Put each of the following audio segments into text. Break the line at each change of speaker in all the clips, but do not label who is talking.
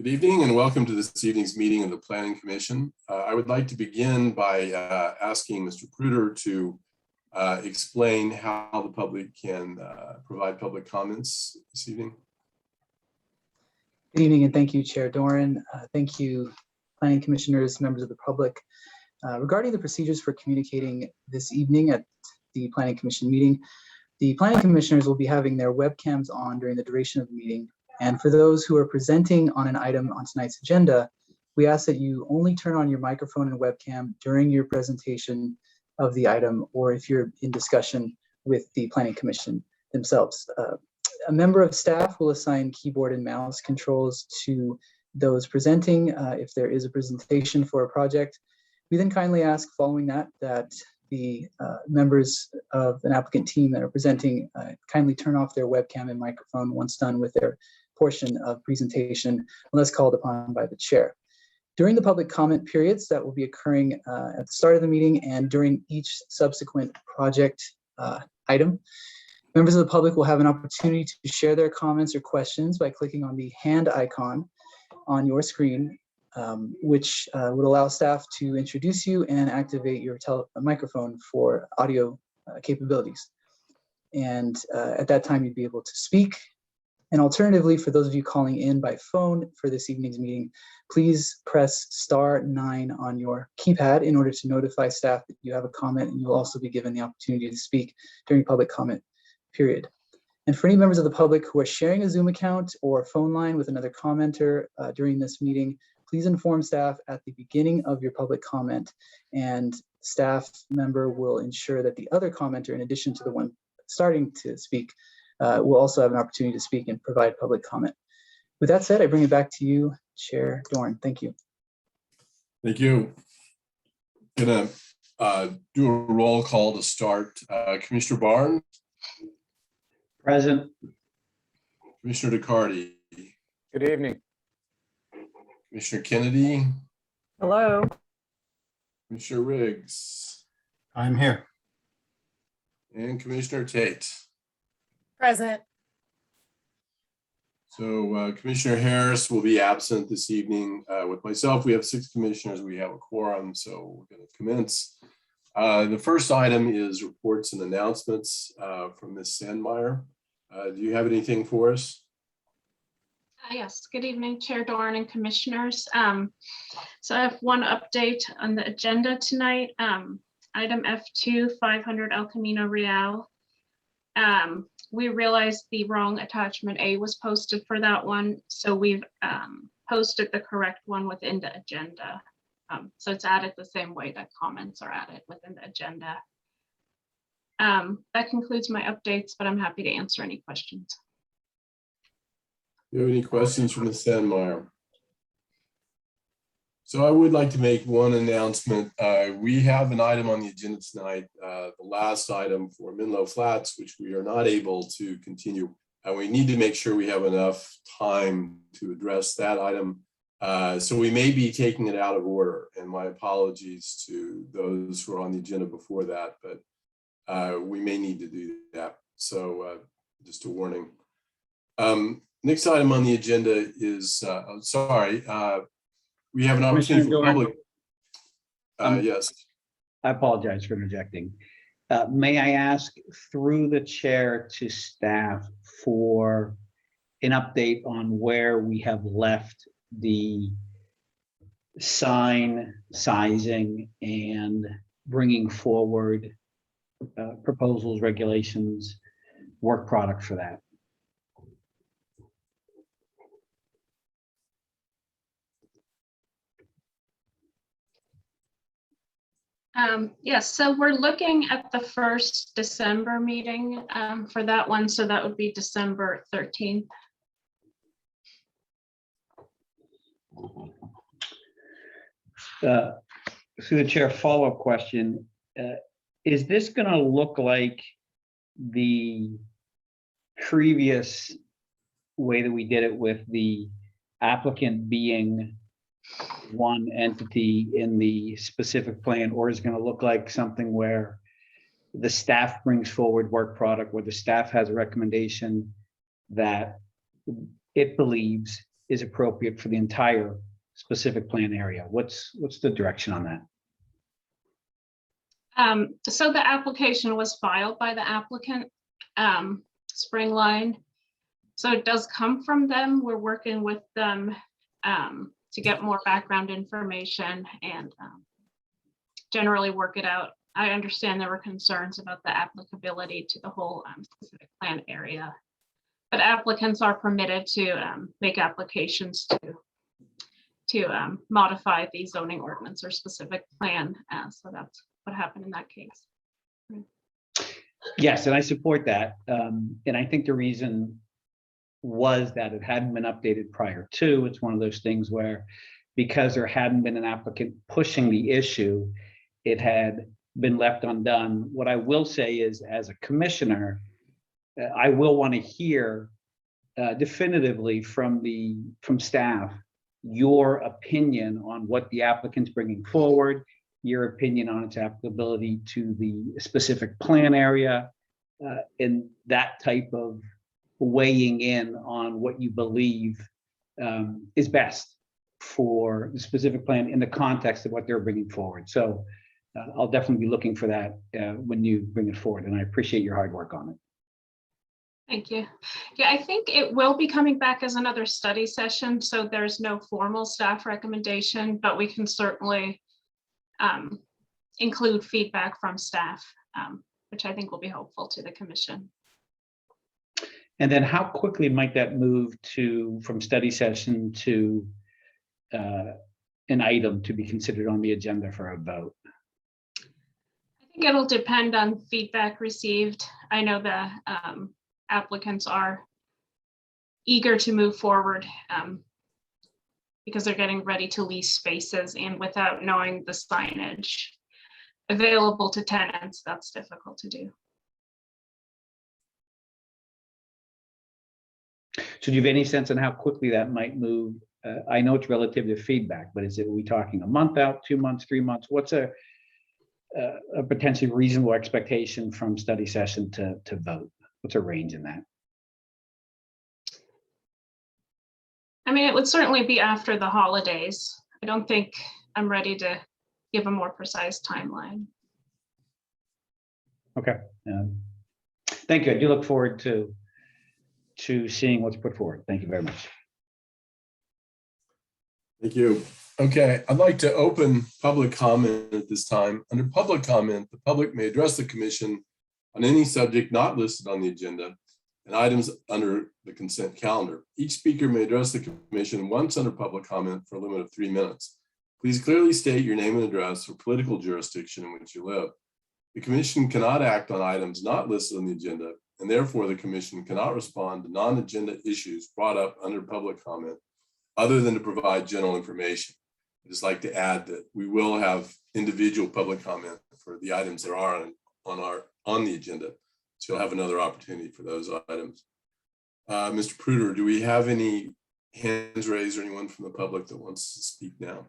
Good evening and welcome to this evening's meeting of the Planning Commission. I would like to begin by asking Mr. Pruder to explain how the public can provide public comments this evening.
Good evening and thank you, Chair Doran. Thank you, Planning Commissioners, members of the public. Regarding the procedures for communicating this evening at the Planning Commission meeting, the Planning Commissioners will be having their webcams on during the duration of the meeting. And for those who are presenting on an item on tonight's agenda, we ask that you only turn on your microphone and webcam during your presentation of the item, or if you're in discussion with the Planning Commission themselves. A member of staff will assign keyboard and mouse controls to those presenting if there is a presentation for a project. We then kindly ask following that the members of an applicant team that are presenting kindly turn off their webcam and microphone once done with their portion of presentation, unless called upon by the chair. During the public comment periods that will be occurring at the start of the meeting and during each subsequent project item, members of the public will have an opportunity to share their comments or questions by clicking on the hand icon on your screen, which would allow staff to introduce you and activate your microphone for audio capabilities. And at that time, you'd be able to speak. And alternatively, for those of you calling in by phone for this evening's meeting, please press *9 on your keypad in order to notify staff that you have a comment, and you'll also be given the opportunity to speak during public comment period. And for any members of the public who are sharing a Zoom account or phone line with another commenter during this meeting, please inform staff at the beginning of your public comment, and staff member will ensure that the other commenter, in addition to the one starting to speak, will also have an opportunity to speak and provide public comment. With that said, I bring it back to you, Chair Doran. Thank you.
Thank you. I'm gonna do a roll call to start. Commissioner Barnes.
Present.
Commissioner DeCarty.
Good evening.
Commissioner Kennedy.
Hello.
Commissioner Riggs.
I'm here.
And Commissioner Tate.
Present.
So Commissioner Harris will be absent this evening. With myself, we have 6 commissioners. We have a quorum, so we're going to commence. The first item is reports and announcements from Ms. Sandmeyer. Do you have anything for us?
Yes, good evening, Chair Doran and Commissioners. So I have one update on the agenda tonight. Item F2, 500 El Camino Real. We realized the wrong attachment A was posted for that one, so we've posted the correct one within the agenda. So it's added the same way that comments are added within the agenda. That concludes my updates, but I'm happy to answer any questions.
Do you have any questions from Ms. Sandmeyer? So I would like to make one announcement. We have an item on the agenda tonight, the last item for Menlo Flats, which we are not able to continue. We need to make sure we have enough time to address that item. So we may be taking it out of order, and my apologies to those who are on the agenda before that, but we may need to do that. So just a warning. Next item on the agenda is, we have an opportunity for public. Yes.
I apologize for interjecting. May I ask through the chair to staff for an update on where we have left the sign sizing and bringing forward proposals, regulations, work product for that?
Yes, so we're looking at the first December meeting for that one. So that would be December 13th.
Through the chair, follow-up question. Is this going to look like the previous way that we did it with the applicant being one entity in the specific plan, or is it going to look like something where the staff brings forward work product, where the staff has a recommendation that it believes is appropriate for the entire specific plan area. What's the direction on that?
So the application was filed by the applicant, Springline. So it does come from them. We're working with them to get more background information and generally work it out. I understand there were concerns about the applicability to the whole specific plan area, but applicants are permitted to make applications to modify the zoning ordinance or specific plan. So that's what happened in that case.
Yes, and I support that. And I think the reason was that it hadn't been updated prior to. It's one of those things where, because there hadn't been an applicant pushing the issue, it had been left undone. What I will say is, as a commissioner, I will want to hear definitively from staff your opinion on what the applicant's bringing forward, your opinion on its applicability to the specific plan area, and that type of weighing in on what you believe is best for the specific plan in the context of what they're bringing forward. So I'll definitely be looking for that when you bring it forward, and I appreciate your hard work on it.
Thank you. Yeah, I think it will be coming back as another study session, so there's no formal staff recommendation, but we can certainly include feedback from staff, which I think will be helpful to the commission.
And then how quickly might that move from study session to an item to be considered on the agenda for a vote?
I think it'll depend on feedback received. I know the applicants are eager to move forward because they're getting ready to lease spaces, and without knowing the signage available to tenants, that's difficult to do.
So do you have any sense on how quickly that might move? I know it's relative to feedback, but are we talking a month out, 2 months, 3 months? What's a potentially reasonable expectation from study session to vote? What's a range in that?
I mean, it would certainly be after the holidays. I don't think I'm ready to give a more precise timeline.
Okay. Thank you. I do look forward to seeing what's put forward. Thank you very much.
Thank you. Okay, I'd like to open public comment at this time. Under public comment, the public may address the commission on any subject not listed on the agenda and items under the consent calendar. Each speaker may address the commission once under public comment for a limit of 3 minutes. Please clearly state your name and address or political jurisdiction in which you live. The commission cannot act on items not listed on the agenda, and therefore the commission cannot respond to non-agenda issues brought up under public comment other than to provide general information. I'd just like to add that we will have individual public comment for the items that are on the agenda. So you'll have another opportunity for those items. Mr. Pruder, do we have any hands raised or anyone from the public that wants to speak now?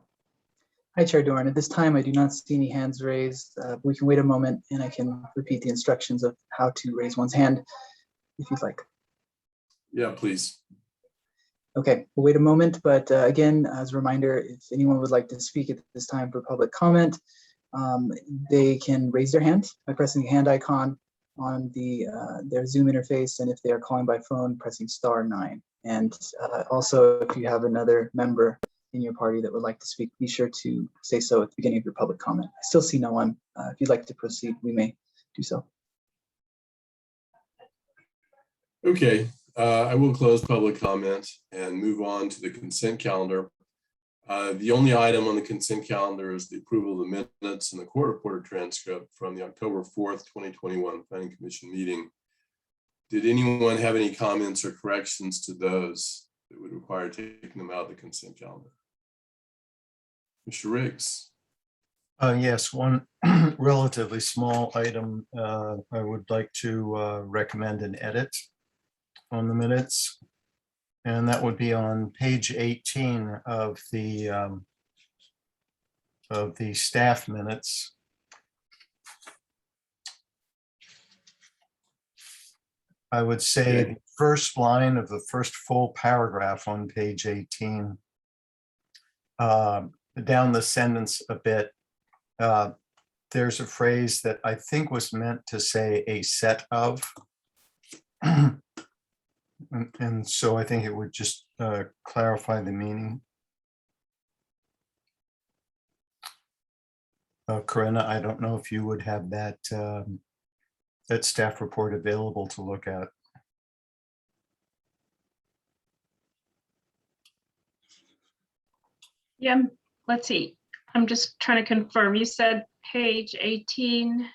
Hi, Chair Doran. At this time, I do not see any hands raised. We can wait a moment and I can repeat the instructions of how to raise one's hand if you'd like.
Yeah, please.
Okay, we'll wait a moment, but again, as a reminder, if anyone would like to speak at this time for public comment, they can raise their hand by pressing the hand icon on their Zoom interface, and if they are calling by phone, pressing *9. And also, if you have another member in your party that would like to speak, be sure to say so at the beginning of your public comment. I still see no one. If you'd like to proceed, we may do so.
Okay, I will close public comment and move on to the consent calendar. The only item on the consent calendar is the approval of the minutes and the court reporter transcript from the October 4th, 2021 Planning Commission meeting. Did anyone have any comments or corrections to those that would require taking them out of the consent calendar? Mr. Riggs.
Yes, one relatively small item. I would like to recommend an edit on the minutes. And that would be on page 18 of the staff minutes. I would say
Okay.
the first line of the first full paragraph on page 18. Down the sentence a bit, there's a phrase that I think was meant to say a set of. And so I think it would just clarify the meaning. Corinna, I don't know if you would have that that staff report available to look at.
Yeah, let's see. I'm just trying to confirm. You said page 18.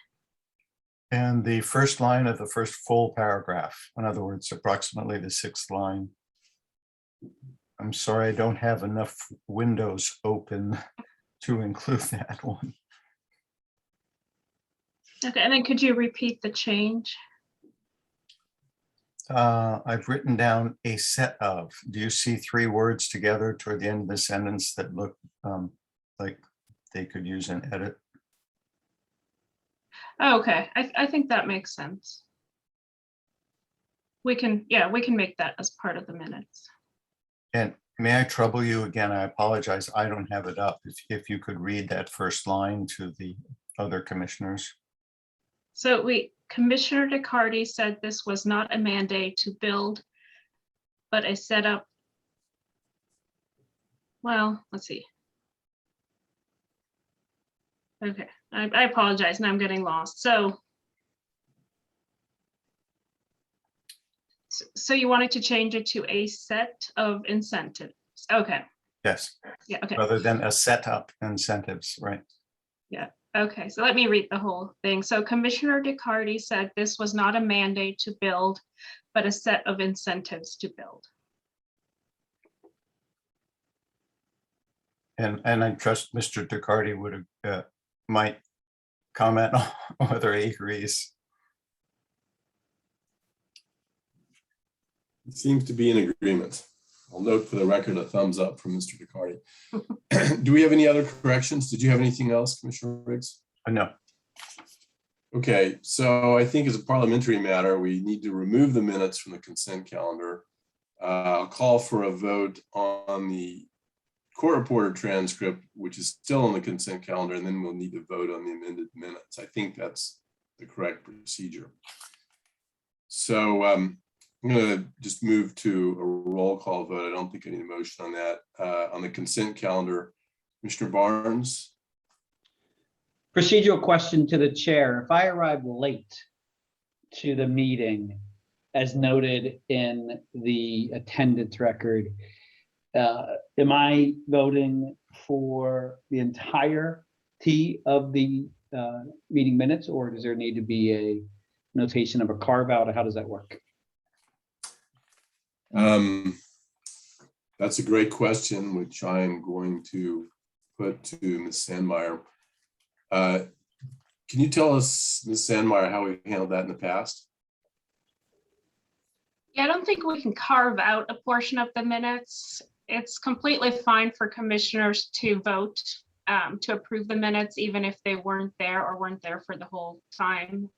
And the first line of the first full paragraph, in other words, approximately the sixth line. I'm sorry, I don't have enough windows open to include that one.
Okay, and then could you repeat the change?
I've written down a set of. Do you see three words together toward the end of the sentence that look like they could use an edit?
Oh, okay, I think that makes sense. We can make that as part of the minutes.
And may I trouble you again? I apologize. I don't have it up. If you could read that first line to the other commissioners.
So Commissioner DeCarty said this was not a mandate to build, but a setup. Well, let's see. Okay, I apologize. Now I'm getting lost. So you wanted to change it to a set of incentives. Okay.
Yes,
Yeah, okay.
rather than a setup incentives, right?
Okay, so let me read the whole thing. So Commissioner DeCarty said this was not a mandate to build, but a set of incentives to build.
And I trust Mr. DeCarty would might comment on whether he agrees.
It seems to be in agreement. I'll note for the record a thumbs up from Mr. DeCarty. Do we have any other corrections? Did you have anything else, Commissioner Riggs?
No.
Okay, so I think as a parliamentary matter, we need to remove the minutes from the consent calendar. I'll call for a vote on the court reporter transcript, which is still on the consent calendar, and then we'll need to vote on the amended minutes. I think that's the correct procedure. So I'm going to just move to a roll call vote. I don't think I need a motion on that. On the consent calendar, Commissioner Barnes.
Procedural question to the chair. If I arrive late to the meeting, as noted in the attendance record, am I voting for the entirety of the meeting minutes, or does there need to be a notation of a carve out? How does that work?
That's a great question, which I am going to put to Ms. Sandmeyer. Can you tell us, Ms. Sandmeyer, how we handled that in the past?
Yeah, I don't think we can carve out a portion of the minutes. It's completely fine for commissioners to vote to approve the minutes, even if they weren't there or weren't there for the whole time.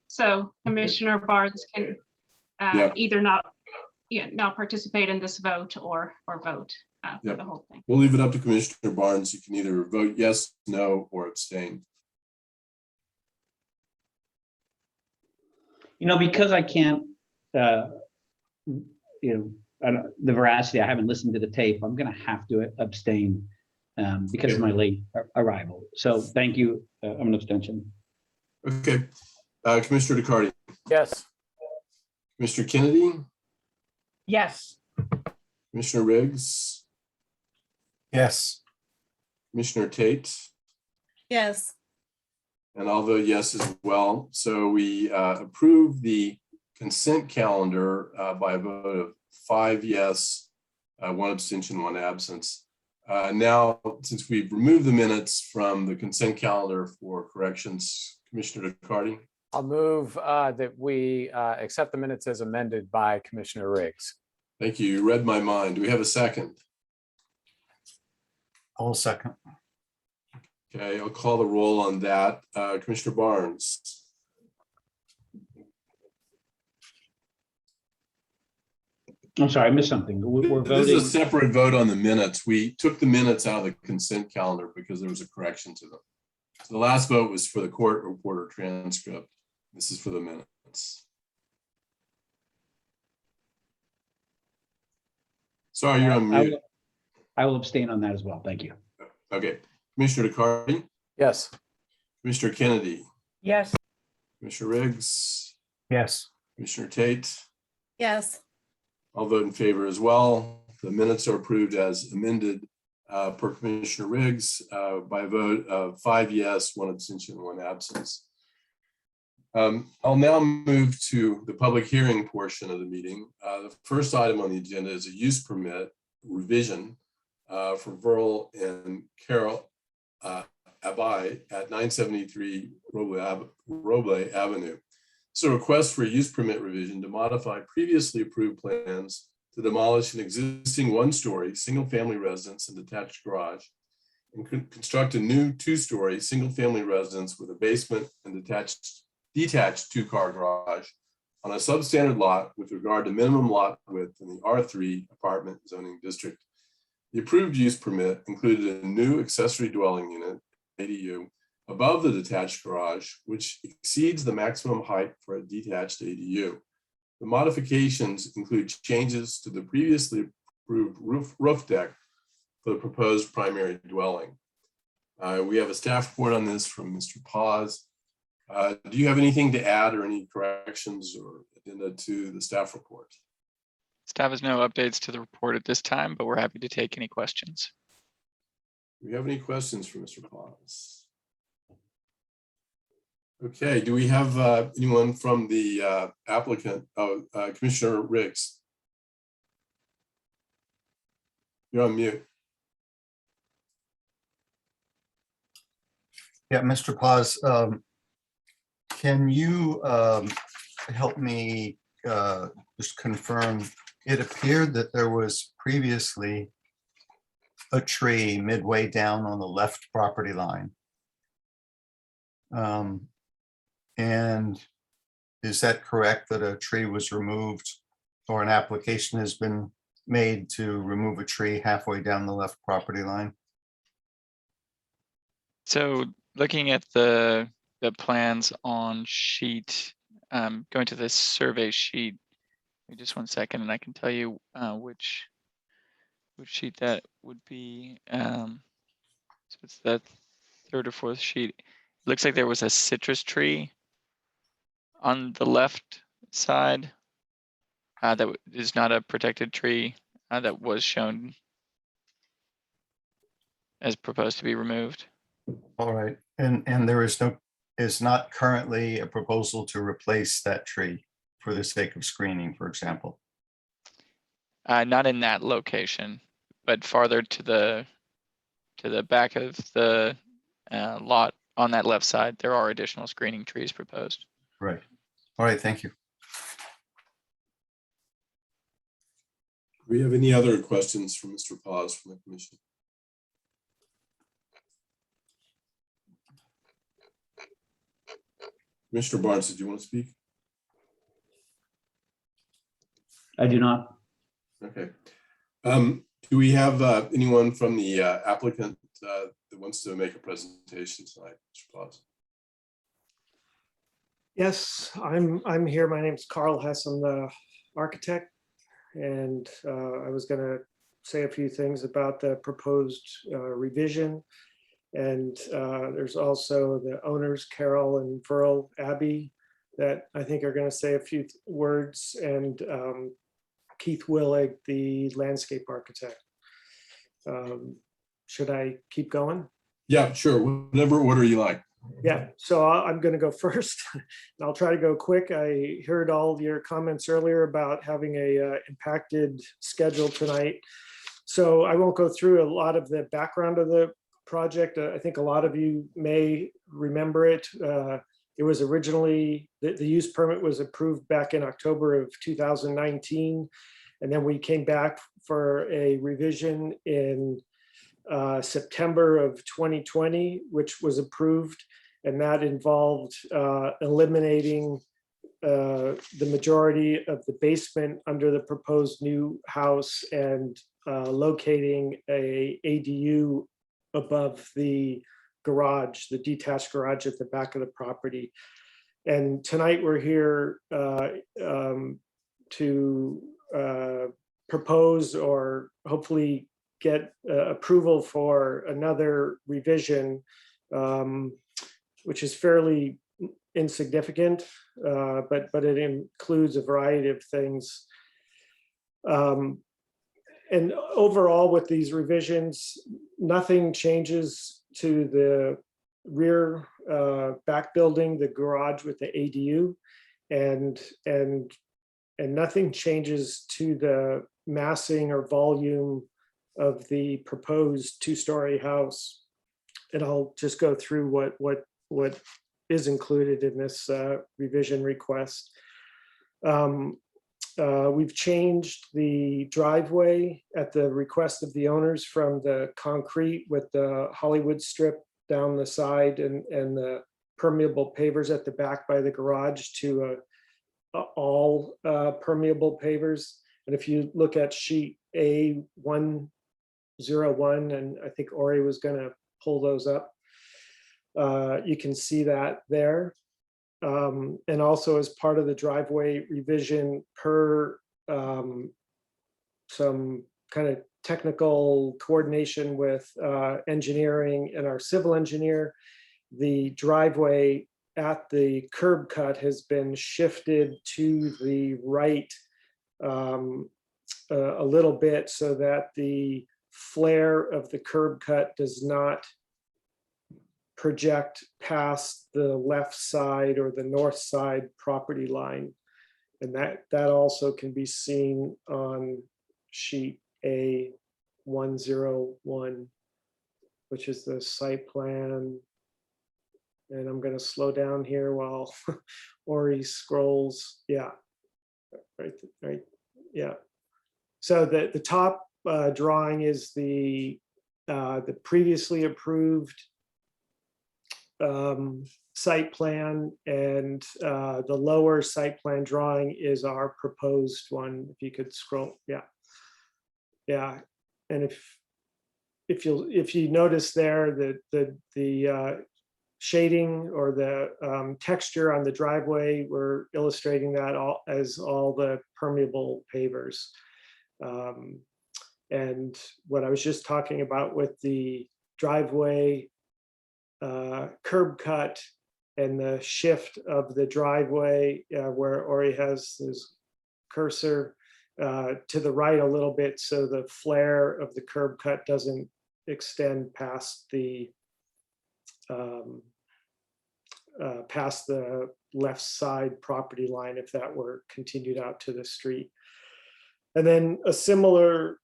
So Commissioner Barnes can either not participate in this vote or vote for the whole thing.
We'll leave it up to Commissioner Barnes. You can either vote yes, no, or abstain.
Because I can't, the veracity, I haven't listened to the tape. I'm going to have to abstain because of my late arrival. So thank you. I'm an abstention.
Okay. Commissioner DeCarty.
Yes.
Commissioner Kennedy.
Yes.
Commissioner Riggs.
Yes.
Commissioner Tate.
Yes.
And I'll vote yes as well. So we approve the consent calendar by a vote of 5 yes, 1 abstention, 1 absence. Now, since we've removed the minutes from the consent calendar for corrections, Commissioner DeCarty.
I'll move that we accept the minutes as amended by Commissioner Riggs.
Thank you. You read my mind. Do we have a second?
I'll second.
Okay, I'll call the roll on that. Commissioner Barnes.
I'm sorry, I missed something. We're
This
voting.
is a separate vote on the minutes. We took the minutes out of the consent calendar because there was a correction to them. So the last vote was for the court reporter transcript. This is for the minutes. Sorry, you're on mute.
I will abstain on that as well. Thank you.
Okay. Commissioner DeCardi,
Yes.
Commissioner Kennedy,
Yes.
Commissioner Riggs,
Yes.
Commissioner Tate.
Yes.
I'll vote in favor as well. The minutes are approved as amended per Commissioner Riggs by a vote of 5 yes, 1 abstention, 1 absence. I'll now move to the public hearing portion of the meeting. The first item on the agenda is a use permit revision for Verl and Carol Abai at 973 Roble Avenue. It's a request for a use permit revision to modify previously approved plans to demolish an existing one-story single-family residence and detached garage and construct a new two-story single-family residence with a basement and detached two-car garage on a substandard lot with regard to minimum lot width in the R3 apartment zoning district. The approved use permit included a new accessory dwelling unit, ADU, above the detached garage, which exceeds the maximum height for a detached ADU. The modifications include changes to the previously approved roof deck for the proposed primary dwelling. We have a staff report on this from Mr. Paz. Do you have anything to add or any corrections or addenda to the staff report?
Staff has no updates to the report at this time, but we're happy to take any questions.
Do we have any questions for Mr. Paz? Okay, do we have anyone from the applicant? Oh, Commissioner Riggs. You're on mute.
Yeah, Mr. Paz, can you help me just confirm? It appeared that there was previously a tree midway down on the left property line. And is that correct that a tree was removed or an application has been made to remove a tree halfway down the left property line?
So looking at the plans on sheet, going to this survey sheet, just 1 second, and I can tell you which sheet that would be. So it's the 3rd or 4th sheet. It looks like there was a citrus tree on the left side that is not a protected tree that was shown as proposed to be removed.
All right, and there is not currently a proposal to replace that tree for the sake of screening, for example.
Not in that location, but farther to the back of the lot on that left side, there are additional screening trees proposed.
Right. All right, thank you.
Do we have any other questions from Mr. Paz from the commission? Commissioner Barnes, did you want to speak?
I do not.
Okay. Do we have anyone from the applicant that wants to make a presentation tonight, Mr. Paz?
Yes, I'm here. My name is Carl Hess. I'm the architect, and I was going to say a few things about the proposed revision. And there's also the owners, Carol and Verl Abbey, that I think are going to say a few words, and Keith Willig, the landscape architect. Should I keep going?
Yeah, sure. Whatever order you like.
Yeah, so I'm going to go first, and I'll try to go quick. I heard all of your comments earlier about having a impacted schedule tonight. So I won't go through a lot of the background of the project. I think a lot of you may remember it. It was originally, the use permit was approved back in October of 2019. And then we came back for a revision in September of 2020, which was approved. And that involved eliminating the majority of the basement under the proposed new house and locating a ADU above the garage, the detached garage at the back of the property. And tonight we're here to propose or hopefully get approval for another revision, which is fairly insignificant, but it includes a variety of things. And overall with these revisions, nothing changes to the rear back building, the garage with the ADU, and nothing changes to the massing or volume of the proposed two-story house. And I'll just go through what is included in this revision request. We've changed the driveway at the request of the owners from the concrete with the Hollywood strip down the side and the permeable pavers at the back by the garage to all permeable pavers. And if you look at sheet A101, and I think Ori was going to pull those up, you can see that there. And also as part of the driveway revision per some kind of technical coordination with engineering and our civil engineer, the driveway at the curb cut has been shifted to the right a little bit so that the flare of the curb cut does not project past the left side or the north side property line. And that also can be seen on sheet A101, which is the site plan. And I'm going to slow down here while Ori scrolls. Yeah, right. Yeah. So the top drawing is the previously approved site plan, and the lower site plan drawing is our proposed one. If you could scroll, yeah. And if you notice there that the shading or the texture on the driveway, we're illustrating that as all the permeable pavers. And what I was just talking about with the driveway curb cut and the shift of the driveway where Ori has his cursor to the right a little bit, so the flare of the curb cut doesn't extend past the left side property line if that were continued out to the street. And then a similar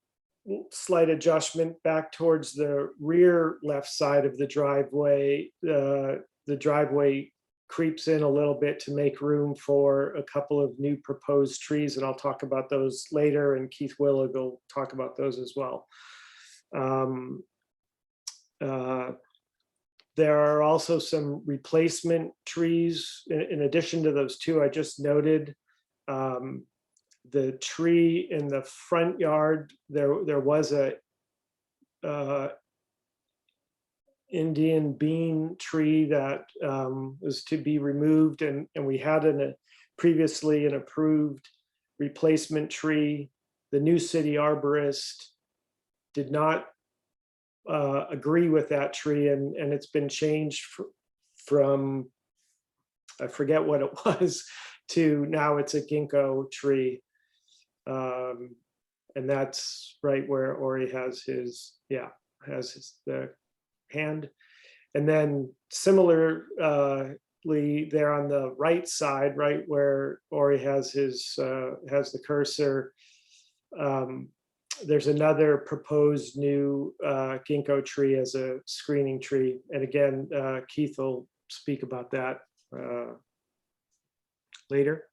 slight adjustment back towards the rear left side of the driveway. The driveway creeps in a little bit to make room for a couple of new proposed trees, and I'll talk about those later, and Keith Willig will talk about those as well. There are also some replacement trees in addition to those two I just noted. The tree in the front yard, there was a Indian bean tree that was to be removed, and we had previously an approved replacement tree. The new city arborist did not agree with that tree, and it's been changed from, I forget what it was, to now it's a ginkgo tree. And that's right where Ori has his, the hand. And then similarly there on the right side, right where Ori has his, has the cursor, there's another proposed new ginkgo tree as a screening tree. And again, Keith will speak about that later.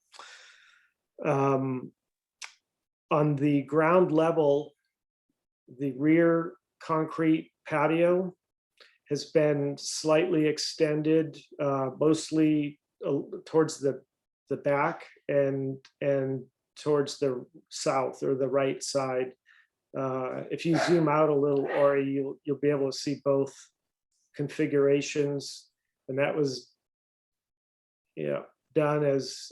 On the ground level, the rear concrete patio has been slightly extended, mostly towards the the back and towards the south or the right side. If you zoom out a little, Ori, you'll be able to see both configurations, and that was done as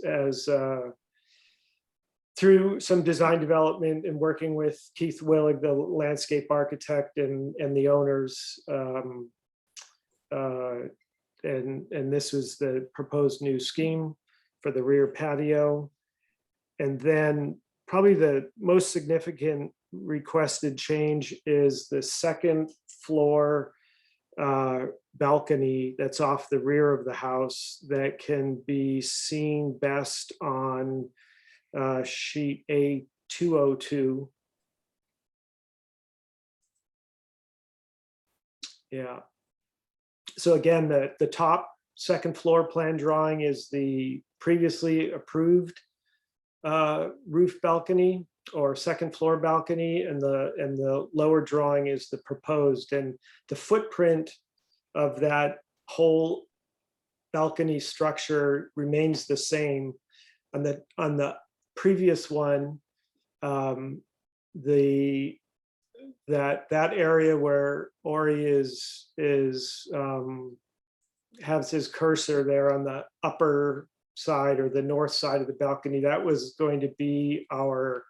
through some design development and working with Keith Willig, the landscape architect, and the owners. And this was the proposed new scheme for the rear patio. And then probably the most significant requested change is the second floor balcony that's off the rear of the house that can be seen best on sheet A202. Yeah. So again, the top second floor plan drawing is the previously approved roof balcony or second floor balcony, and the lower drawing is the proposed, and the footprint of that whole balcony structure remains the same. On the previous one, that area where Ori has his cursor there on the upper side or the north side of the balcony, that was going to be our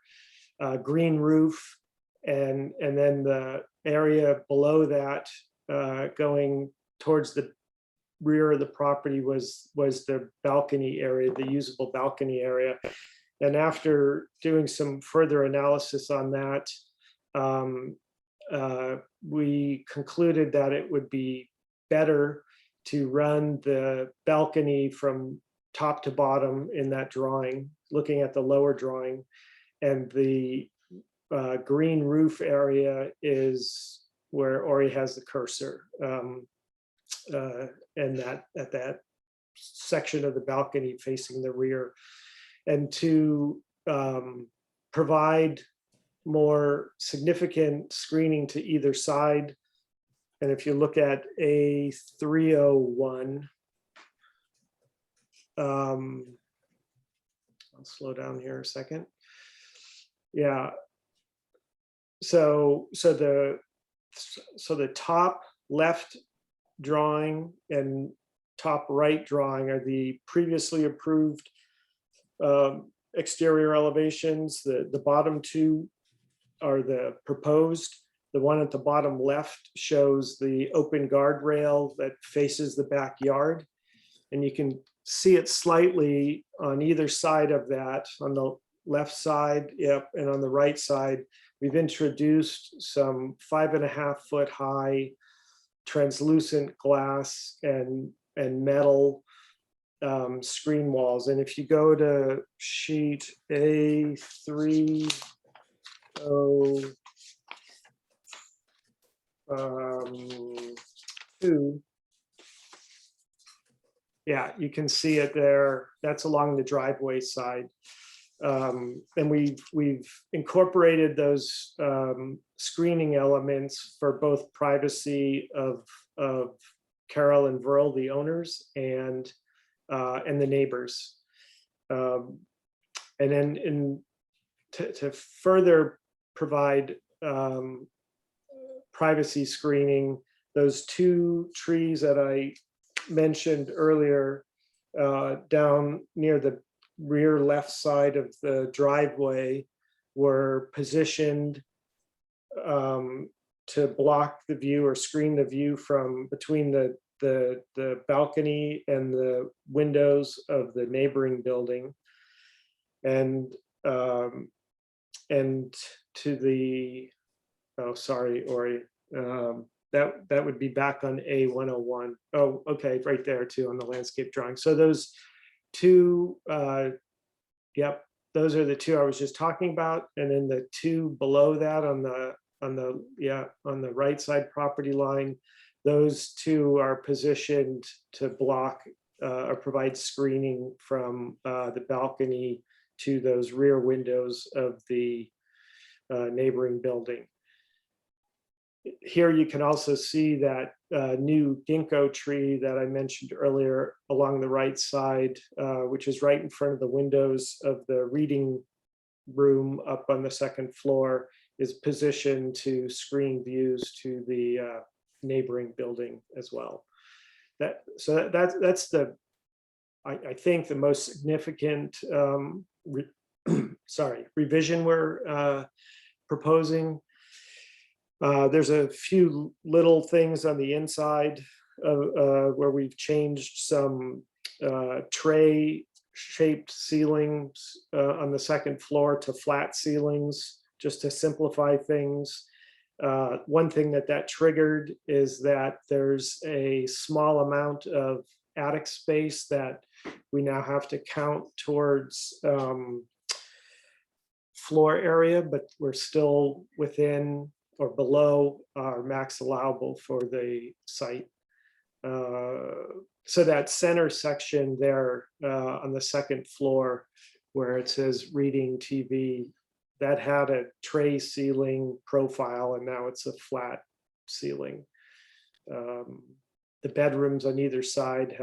green roof, and then the area below that going towards the rear of the property was the balcony area, the usable balcony area. And after doing some further analysis on that, we concluded that it would be better to run the balcony from top to bottom in that drawing, looking at the lower drawing, and the green roof area is where Ori has the cursor, and that at that section of the balcony facing the rear, and to provide more significant screening to either side. And if you look at A301, I'll slow down here a second. Yeah. So the top left drawing and top right drawing are the previously approved exterior elevations. The bottom two are the proposed. The one at the bottom left shows the open guardrail that faces the backyard. And you can see it slightly on either side of that. On the left side, yep, and on the right side, we've introduced some 5.5 foot high translucent glass and metal screen walls. And if you go to sheet A302, yeah, you can see it there. That's along the driveway side. And we've incorporated those screening elements for both privacy of Carol and Verl, the owners, and the neighbors. And then to further provide privacy screening, those two trees that I mentioned earlier down near the rear left side of the driveway were positioned to block the view or screen the view from between the balcony and the windows of the neighboring building. And to the, oh, sorry, Ori, that would be back on A101. Oh, okay, right there too on the landscape drawing. So those two, yep, those are the two I was just talking about. And then the two below that on the right side property line, those two are positioned to block or provide screening from the balcony to those rear windows of the neighboring building. here you can also see that new ginkgo tree that I mentioned earlier along the right side, which is right in front of the windows of the reading room up on the second floor, is positioned to screen views to the neighboring building as well. That's the, I think the most significant revision we're proposing. There's a few little things on the inside where we've changed some tray shaped ceilings on the second floor to flat ceilings, just to simplify things. One thing that triggered is that there's a small amount of attic space that we now have to count towards floor area, but we're still within or below our max allowable for the site. So that center section there on the second floor where it says reading TV, that had a tray ceiling profile and now it's a flat ceiling. The bedrooms on either side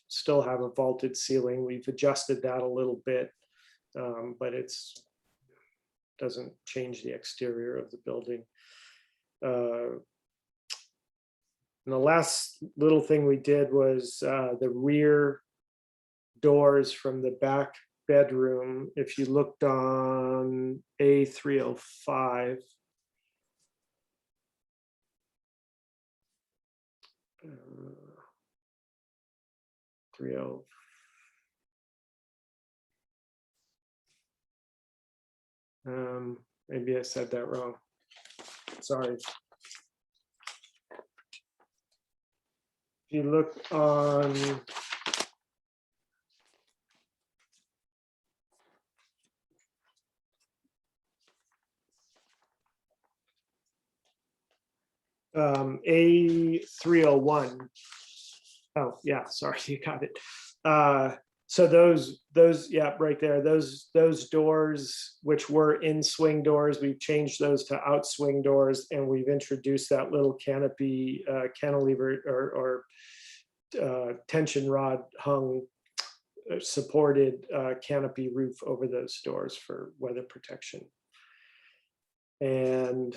still have a vaulted ceiling. We've adjusted that a little bit, but it's doesn't change the exterior of the building. And the last little thing we did was the rear doors from the back bedroom. If you looked on A305, maybe I said that wrong. Sorry. If you look on A301. Oh, yeah, sorry, you got it. So those, yeah, right there, those doors, which were in swing doors, we've changed those to out swing doors, and we've introduced that little canopy, cantilever or tension rod hung supported canopy roof over those doors for weather protection. And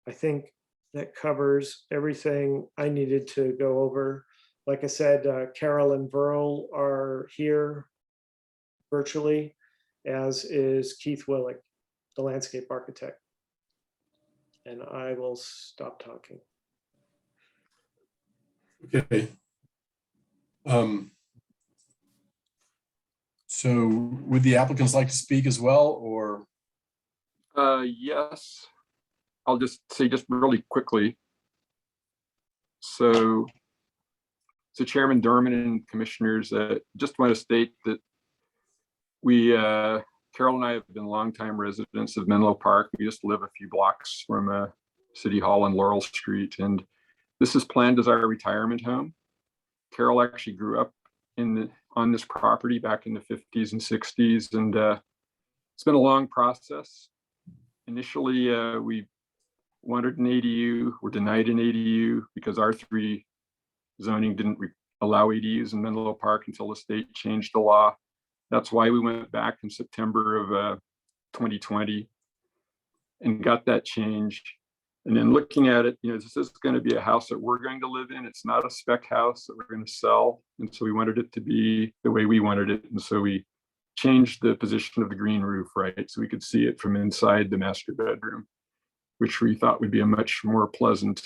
I think that covers everything I needed to go over. Like I said, Carol and Verl are here virtually, as is Keith Willick, the landscape architect. And I will stop talking.
Okay. So would the applicants like to speak as well, or?
Yes, I'll just say just really quickly. So Chairman Dorman and Commissioners, just want to state that we, Carol and I have been longtime residents of Menlo Park. We just live a few blocks from City Hall and Laurel Street, and this is planned as our retirement home. Carol actually grew up on this property back in the 50s and 60s, and it's been a long process. Initially, we wanted an ADU, were denied an ADU because R3 zoning didn't allow ADUs in Menlo Park until the state changed the law. That's why we went back in September of 2020 and got that change. And then looking at it, this is going to be a house that we're going to live in. It's not a spec house that we're going to sell. And so we wanted it to be the way we wanted it. And so we changed the position of the green roof, right? So we could see it from inside the master bedroom, which we thought would be a much more pleasant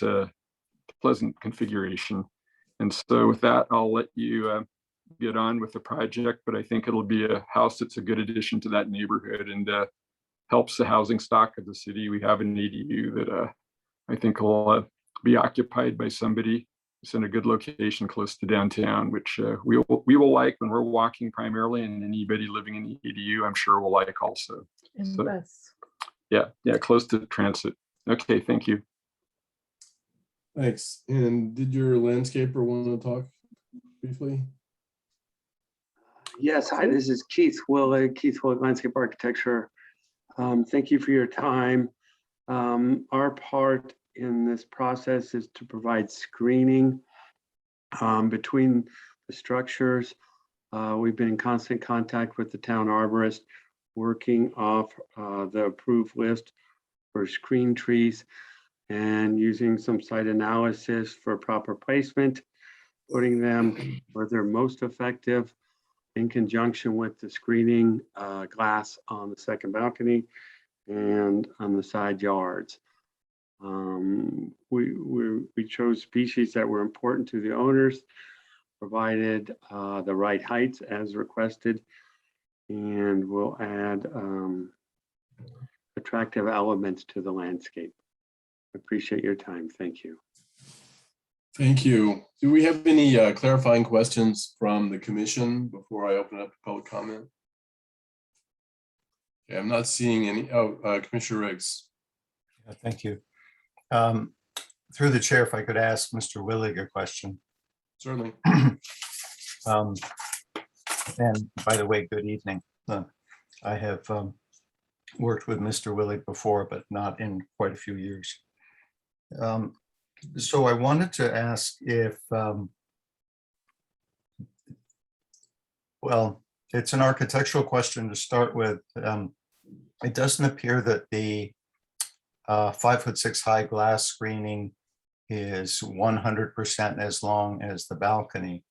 configuration. And so with that, I'll let you get on with the project, but I think it'll be a house that's a good addition to that neighborhood and helps the housing stock of the city. We have an ADU that I think will be occupied by somebody. It's in a good location close to downtown, which we will like when we're walking primarily, and anybody living in the ADU, I'm sure will like also. So, yeah, close to transit. Okay, thank you.
Thanks. And did your landscaper want to talk briefly?
Yes, hi, this is Keith Willick, Landscape Architecture. Thank you for your time. Our part in this process is to provide screening between the structures. We've been in constant contact with the town arborist, working off the approved list for screen trees and using some site analysis for proper placement, putting them where they're most effective in conjunction with the screening glass on the second balcony and on the side yards. We chose species that were important to the owners, provided the right heights as requested, and we'll add attractive elements to the landscape. Appreciate your time. Thank you.
Thank you. Do we have any clarifying questions from the commission before I open up to public comment? Okay, I'm not seeing any. Oh, Commissioner Riggs.
Yeah, thank you. Through the chair, if I could ask Mr. Willig a question.
Certainly.
And by the way, good evening. I have worked with Mr. Willig before, but not in quite a few years. So I wanted to ask if, well, it's an architectural question to start with. It doesn't appear that the 5'6" high glass screening is 100% as long as the balcony.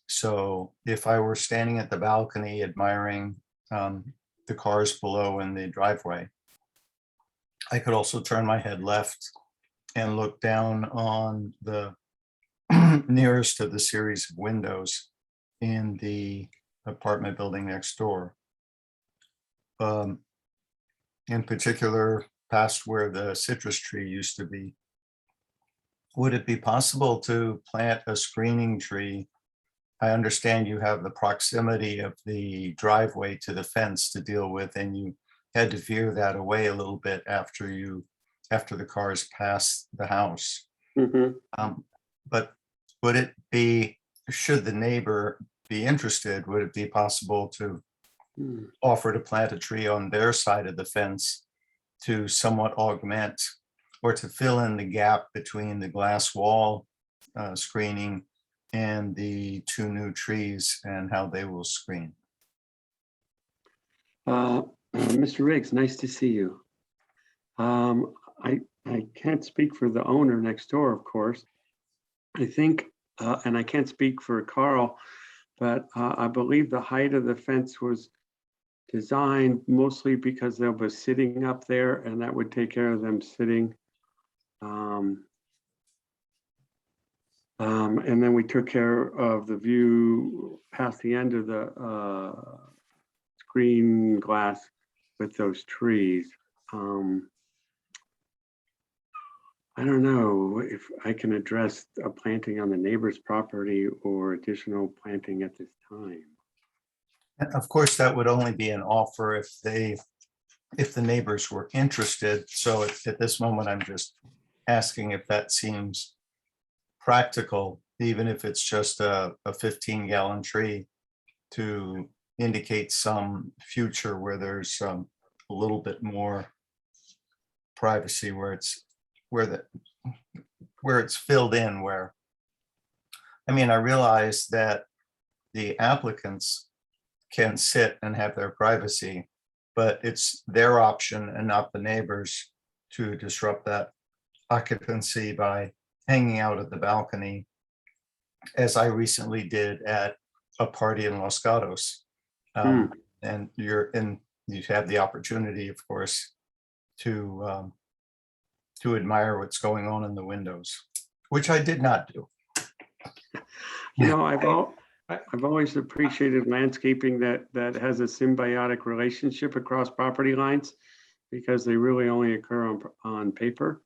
So if I were standing at the balcony admiring the cars below in the driveway, I could also turn my head left and look down on the nearest of the series of windows in the apartment building next door. In particular, past where the citrus tree used to be. Would it be possible to plant a screening tree? I understand you have the proximity of the driveway to the fence to deal with, and you had to veer that away a little bit after the cars pass the house. But would it be, should the neighbor be interested, would it be possible to offer to plant a tree on their side of the fence to somewhat augment or to fill in the gap between the glass wall screening and the two new trees and how they will screen?
Mr. Riggs, nice to see you. I can't speak for the owner next door, of course. I think, and I can't speak for Carl, but I believe the height of the fence was designed mostly because they were sitting up there, and that would take care of them sitting. And then we took care of the view past the end of the screen glass with those trees. I don't know if I can address a planting on the neighbor's property or additional planting at this time.
Of course, that would only be an offer if the neighbors were interested. So at this moment, I'm just asking if that seems practical, even if it's just a 15-gallon tree, to indicate some future where there's a little bit more privacy, where it's filled in. Where, I mean, I realize that the applicants can sit and have their privacy, but it's their option and not the neighbors to disrupt that occupancy by hanging out at the balcony, as I recently did at a party in Los Gatos. And you have the opportunity, of course, to admire what's going on in the windows, which I did not do.
You know, I've always appreciated landscaping that has a symbiotic relationship across property lines, because they really only occur on paper.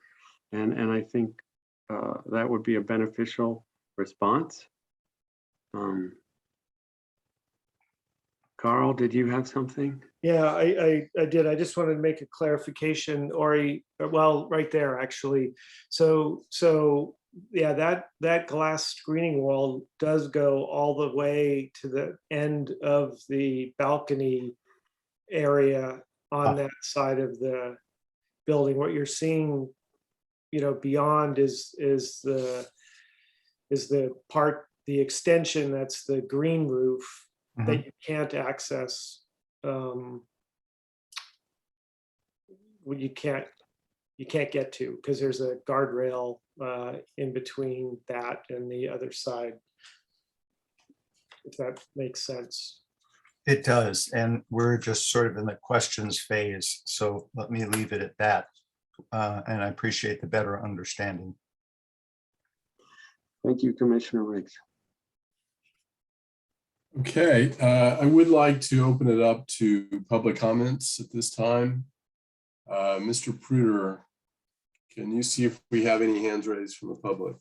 And I think that would be a beneficial response. Carl, did you have something?
Yeah, I did. I just wanted to make a clarification, Ori, well, right there, actually. So yeah, that glass screening wall does go all the way to the end of the balcony area on that side of the building. What you're seeing beyond is the part, the extension that's the green roof that you can't access. You can't get to because there's a guardrail in between that and the other side, if that makes sense.
It does, and we're just sort of in the questions phase, so let me leave it at that. And I appreciate the better understanding.
Thank you, Commissioner Riggs.
Okay, I would like to open it up to public comments at this time. Mr. Pruder, can you see if we have any hands raised from the public?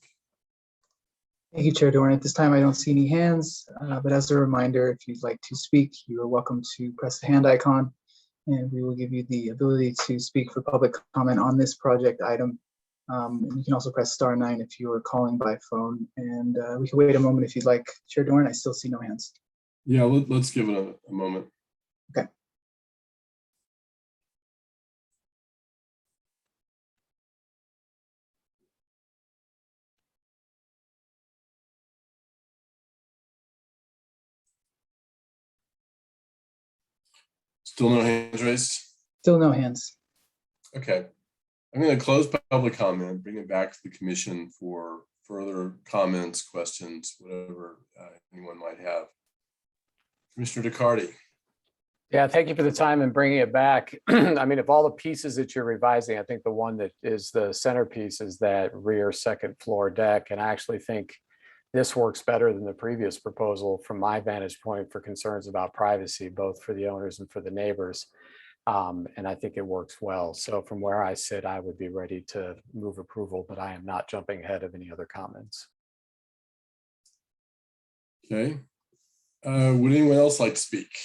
Thank you, Chair Doran. At this time, I don't see any hands, but as a reminder, if you'd like to speak, you are welcome to press the hand icon, and we will give you the ability to speak for public comment on this project item. And you can also press *9 if you are calling by phone, and we can wait a moment if you'd like. Chair Doran, I still see no hands.
Yeah, let's give it a moment.
Okay.
Still no hands raised?
Still no hands.
Okay. I'm going to close public comment, bring it back to the commission for further comments, questions, whatever anyone might have. Commissioner DeCarty.
Yeah, thank you for the time and bringing it back. I mean, of all the pieces that you're revising, I think the one that is the centerpiece is that rear second floor deck. And I actually think this works better than the previous proposal from my vantage point for concerns about privacy, both for the owners and for the neighbors. And I think it works well. So from where I sit, I would be ready to move approval, but I am not jumping ahead of any other comments.
Okay. Would anyone else like to speak?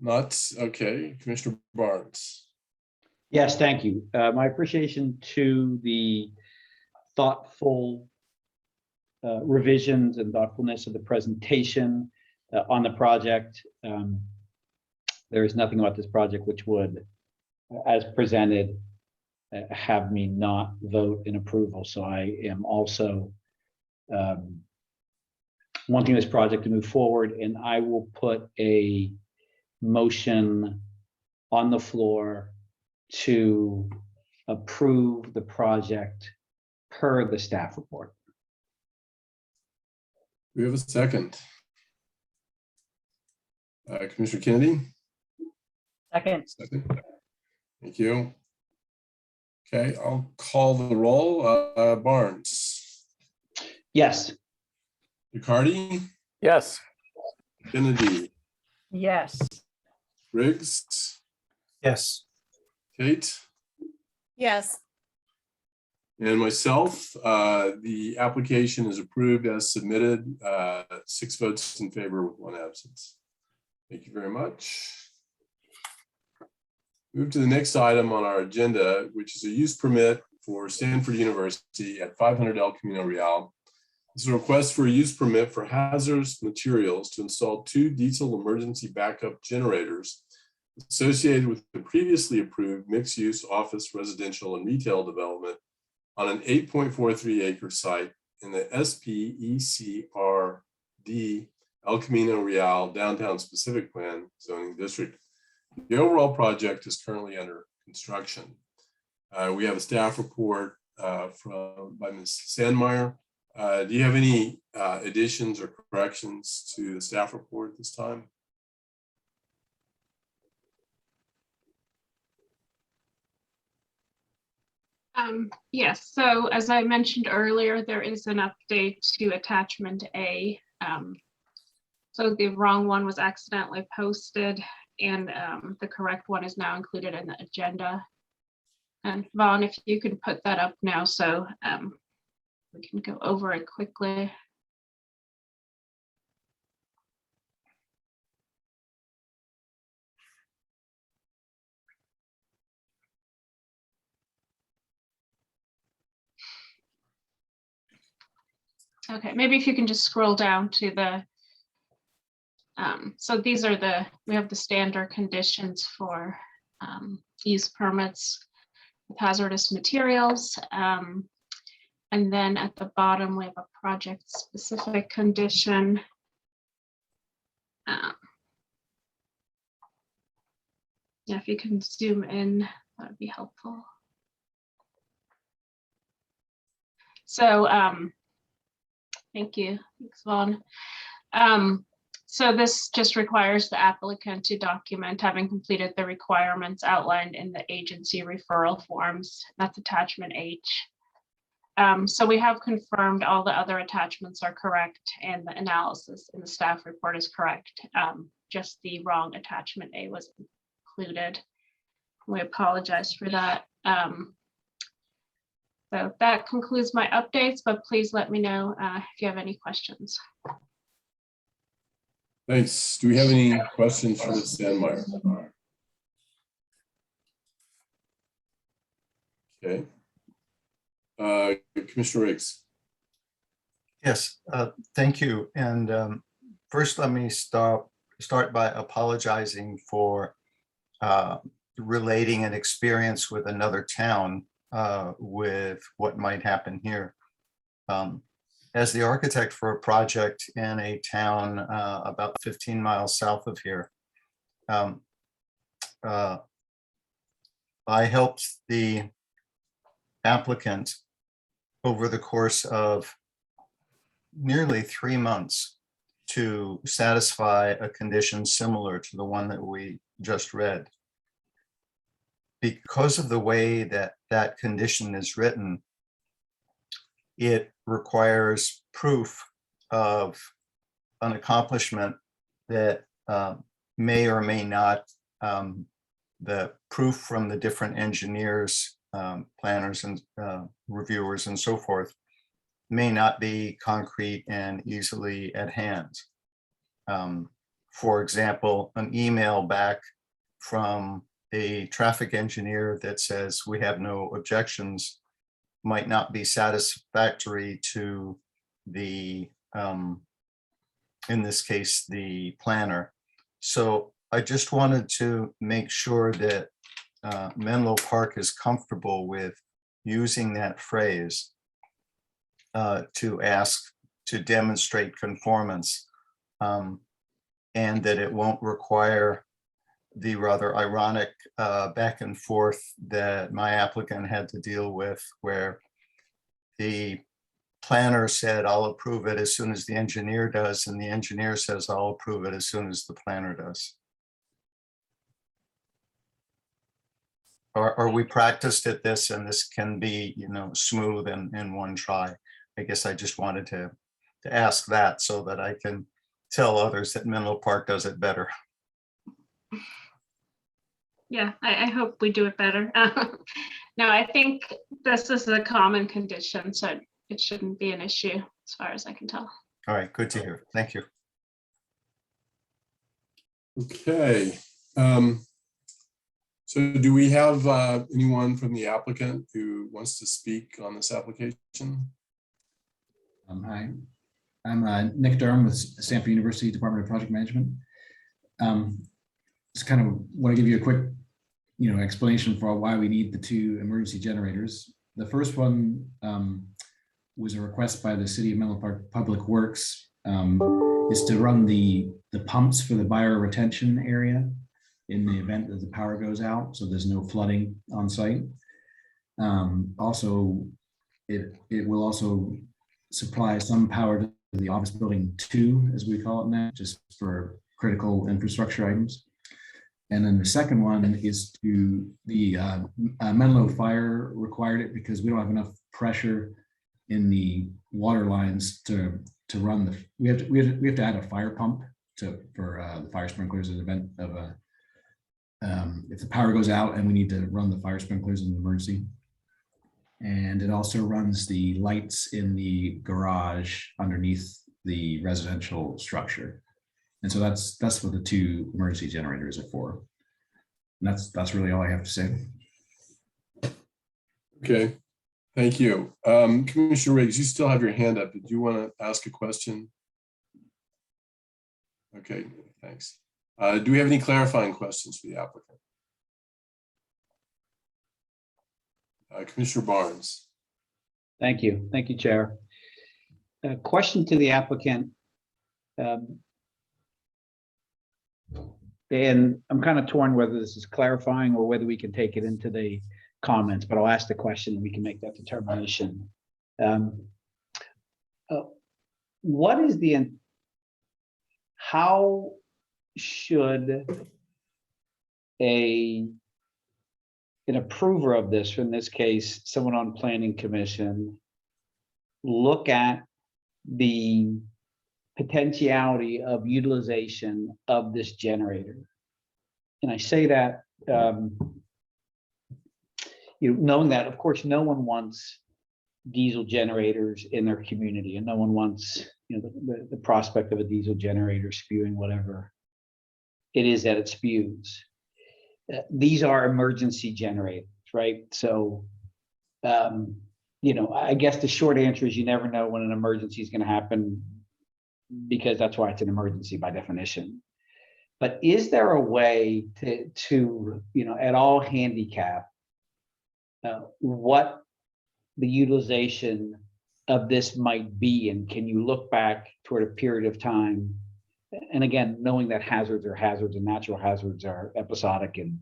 Not okay. Commissioner Barnes.
Yes, thank you. My appreciation to the thoughtful revisions and thoughtfulness of the presentation on the project. There is nothing about this project which would, as presented, have me not vote in approval. So I am also wanting this project to move forward, and I will put a motion on the floor to approve the project per the staff report.
We have a second. Commissioner Kennedy.
Second.
Second. Thank you. Okay, I'll call the roll. Barnes.
Yes.
DeCarty.
Yes.
Kennedy.
Yes.
Riggs.
Yes.
Kate.
Yes.
And myself, the application is approved as submitted, 6 votes in favor with 1 absence. Thank you very much. Move to the next item on our agenda, which is a use permit for Stanford University at 500 El Camino Real. This is a request for a use permit for hazardous materials to install 2 diesel emergency backup generators associated with the previously approved mixed-use office, residential, and retail development on an 8.43 acre site in the SPECRD El Camino Real Downtown Specific Plan zoning district. The overall project is currently under construction. We have a staff report by Ms. Sandmeyer. Do you have any additions or corrections to the staff report this time?
Yes, so as I mentioned earlier, there is an update to attachment A. So the wrong one was accidentally posted, and the correct one is now included in the agenda. And Vaughn, if you could put that up now, so we can go over it quickly. Okay, maybe if you can just scroll down to the So these are we have the standard conditions for use permits with hazardous materials. And then at the bottom, we have a project-specific condition. Yeah, if you can zoom in, that would be helpful. So, thank you, thanks, Vaughn. So this just requires the applicant to document having completed the requirements outlined in the agency referral forms. That's attachment H. So we have confirmed all the other attachments are correct and the analysis in the staff report is correct. Just the wrong attachment A was included. We apologize for that. So that concludes my updates, but please let me know if you have any questions.
Thanks. Do we have any questions for Ms. Sandmeyer? Okay. Commissioner Riggs.
Yes, thank you. And first, let me start by apologizing for relating an experience with another town with what might happen here. As the architect for a project in a town about 15 miles south of here, I helped the applicant over the course of nearly 3 months to satisfy a condition similar to the one that we just read. Because of the way that that condition is written, it requires proof of an accomplishment that may or may not, the proof from the different engineers, planners and reviewers and so forth may not be concrete and easily at hand. For example, an email back from a traffic engineer that says we have no objections might not be satisfactory to the, in this case, the planner. So I just wanted to make sure that Menlo Park is comfortable with using that phrase to ask to demonstrate conformance, and that it won't require the rather ironic back and forth that my applicant had to deal with, where the planner said, I'll approve it as soon as the engineer does, and the engineer says, I'll approve it as soon as the planner does. Or we practiced at this, and this can be, you know, smooth in one try. I guess I just wanted to ask that so that I can tell others that Menlo Park does it better.
Yeah, I hope we do it better. No, I think this is a common condition, so it shouldn't be an issue as far as I can tell.
All right, good to hear. Thank you.
Okay. So do we have anyone from the applicant who wants to speak on this application?
Hi, I'm Nick Durham with Stanford University Department of Project Management. Just kind of want to give you a quick, explanation for why we need the two emergency generators. The first one was a request by the City of Menlo Park Public Works, is to run the pumps for the bioretention area in the event that the power goes out, so there's no flooding on site. Also, it will also supply some power to the office building 2, as we call it now, just for critical infrastructure items. And then the second one is to the Menlo Fire required it because we don't have enough pressure in the water lines to run the. We have to add a fire pump for the fire sprinklers in the event of a. If the power goes out and we need to run the fire sprinklers in an emergency. And it also runs the lights in the garage underneath the residential structure. And so that's what the two emergency generators are for. And that's really all I have to say.
Okay, thank you. Commissioner Riggs, you still have your hand up. Did you want to ask a question? Okay, thanks. Do we have any clarifying questions for the applicant? Commissioner Barnes.
Thank you. Thank you, Chair. A question to the applicant. And I'm kind of torn whether this is clarifying or whether we can take it into the comments, but I'll ask the question and we can make that determination. What is how should an approver of this, in this case, someone on planning commission, look at the potentiality of utilization of this generator? And I say that, knowing that, of course, no one wants diesel generators in their community, and no one wants, the prospect of a diesel generator spewing whatever it is that it spews. These are emergency generators, right? So, I guess the short answer is you never know when an emergency is going to happen, because that's why it's an emergency by definition. But is there a way to at all handicap what the utilization of this might be? And can you look back toward a period of time? And again, knowing that hazards are hazards and natural hazards are episodic and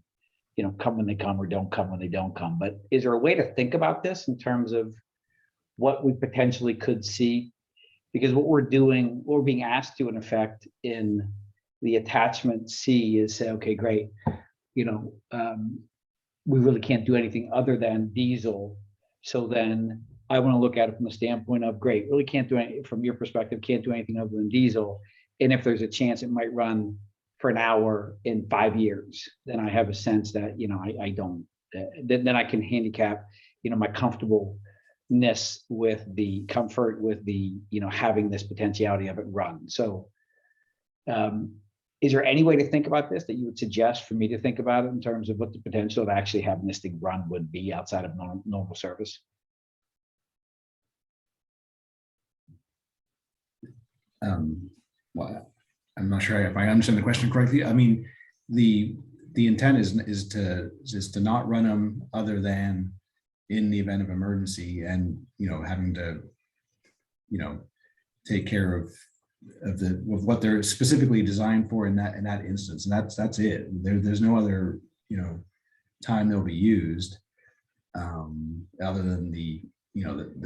come when they come or don't come when they don't come. But is there a way to think about this in terms of what we potentially could see? Because what we're being asked to, in effect, in the attachment C is say, okay, great, we really can't do anything other than diesel. So then I want to look at it from the standpoint of, great, really can't do anything from your perspective, can't do anything other than diesel. And if there's a chance it might run for an hour in 5 years, then I have a sense that, I don't, then I can handicap, my comfortableness with the comfort with the, having this potentiality of it run. So is there any way to think about this that you would suggest for me to think about it in terms of what the potential of actually having this thing run would be outside of normal service?
Well, I'm not sure if I understand the question correctly. I mean, the intent is to not run them other than in the event of emergency, and having to take care of what they're specifically designed for in that instance, and that's it. There's no other time they'll be used other than the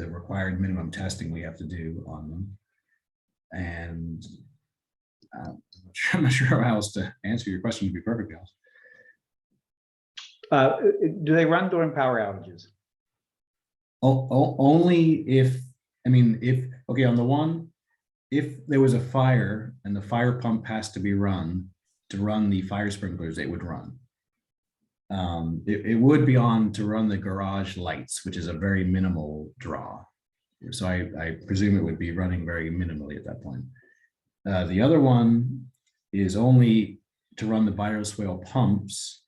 required minimum testing we have to do on them. And I'm not sure how else to answer your question, to be perfectly honest.
Do they run during power outages?
Only if on the one, if there was a fire and the fire pump has to be run to run the fire sprinklers, it would run. It would be on to run the garage lights, which is a very minimal draw. So I presume it would be running very minimally at that point. The other one is only to run the bioswale pumps,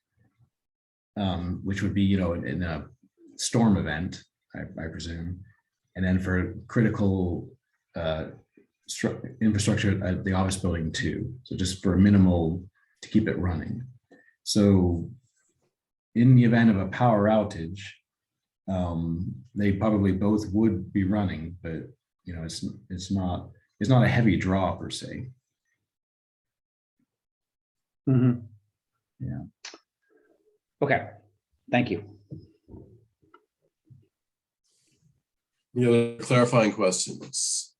which would be, in a storm event, I presume. And then for critical infrastructure at the office building too. So just for minimal to keep it running. So in the event of a power outage, they probably both would be running, but it's not a heavy draw per se.
Mm-hmm.
Yeah.
Okay. Thank you.
Any other clarifying questions?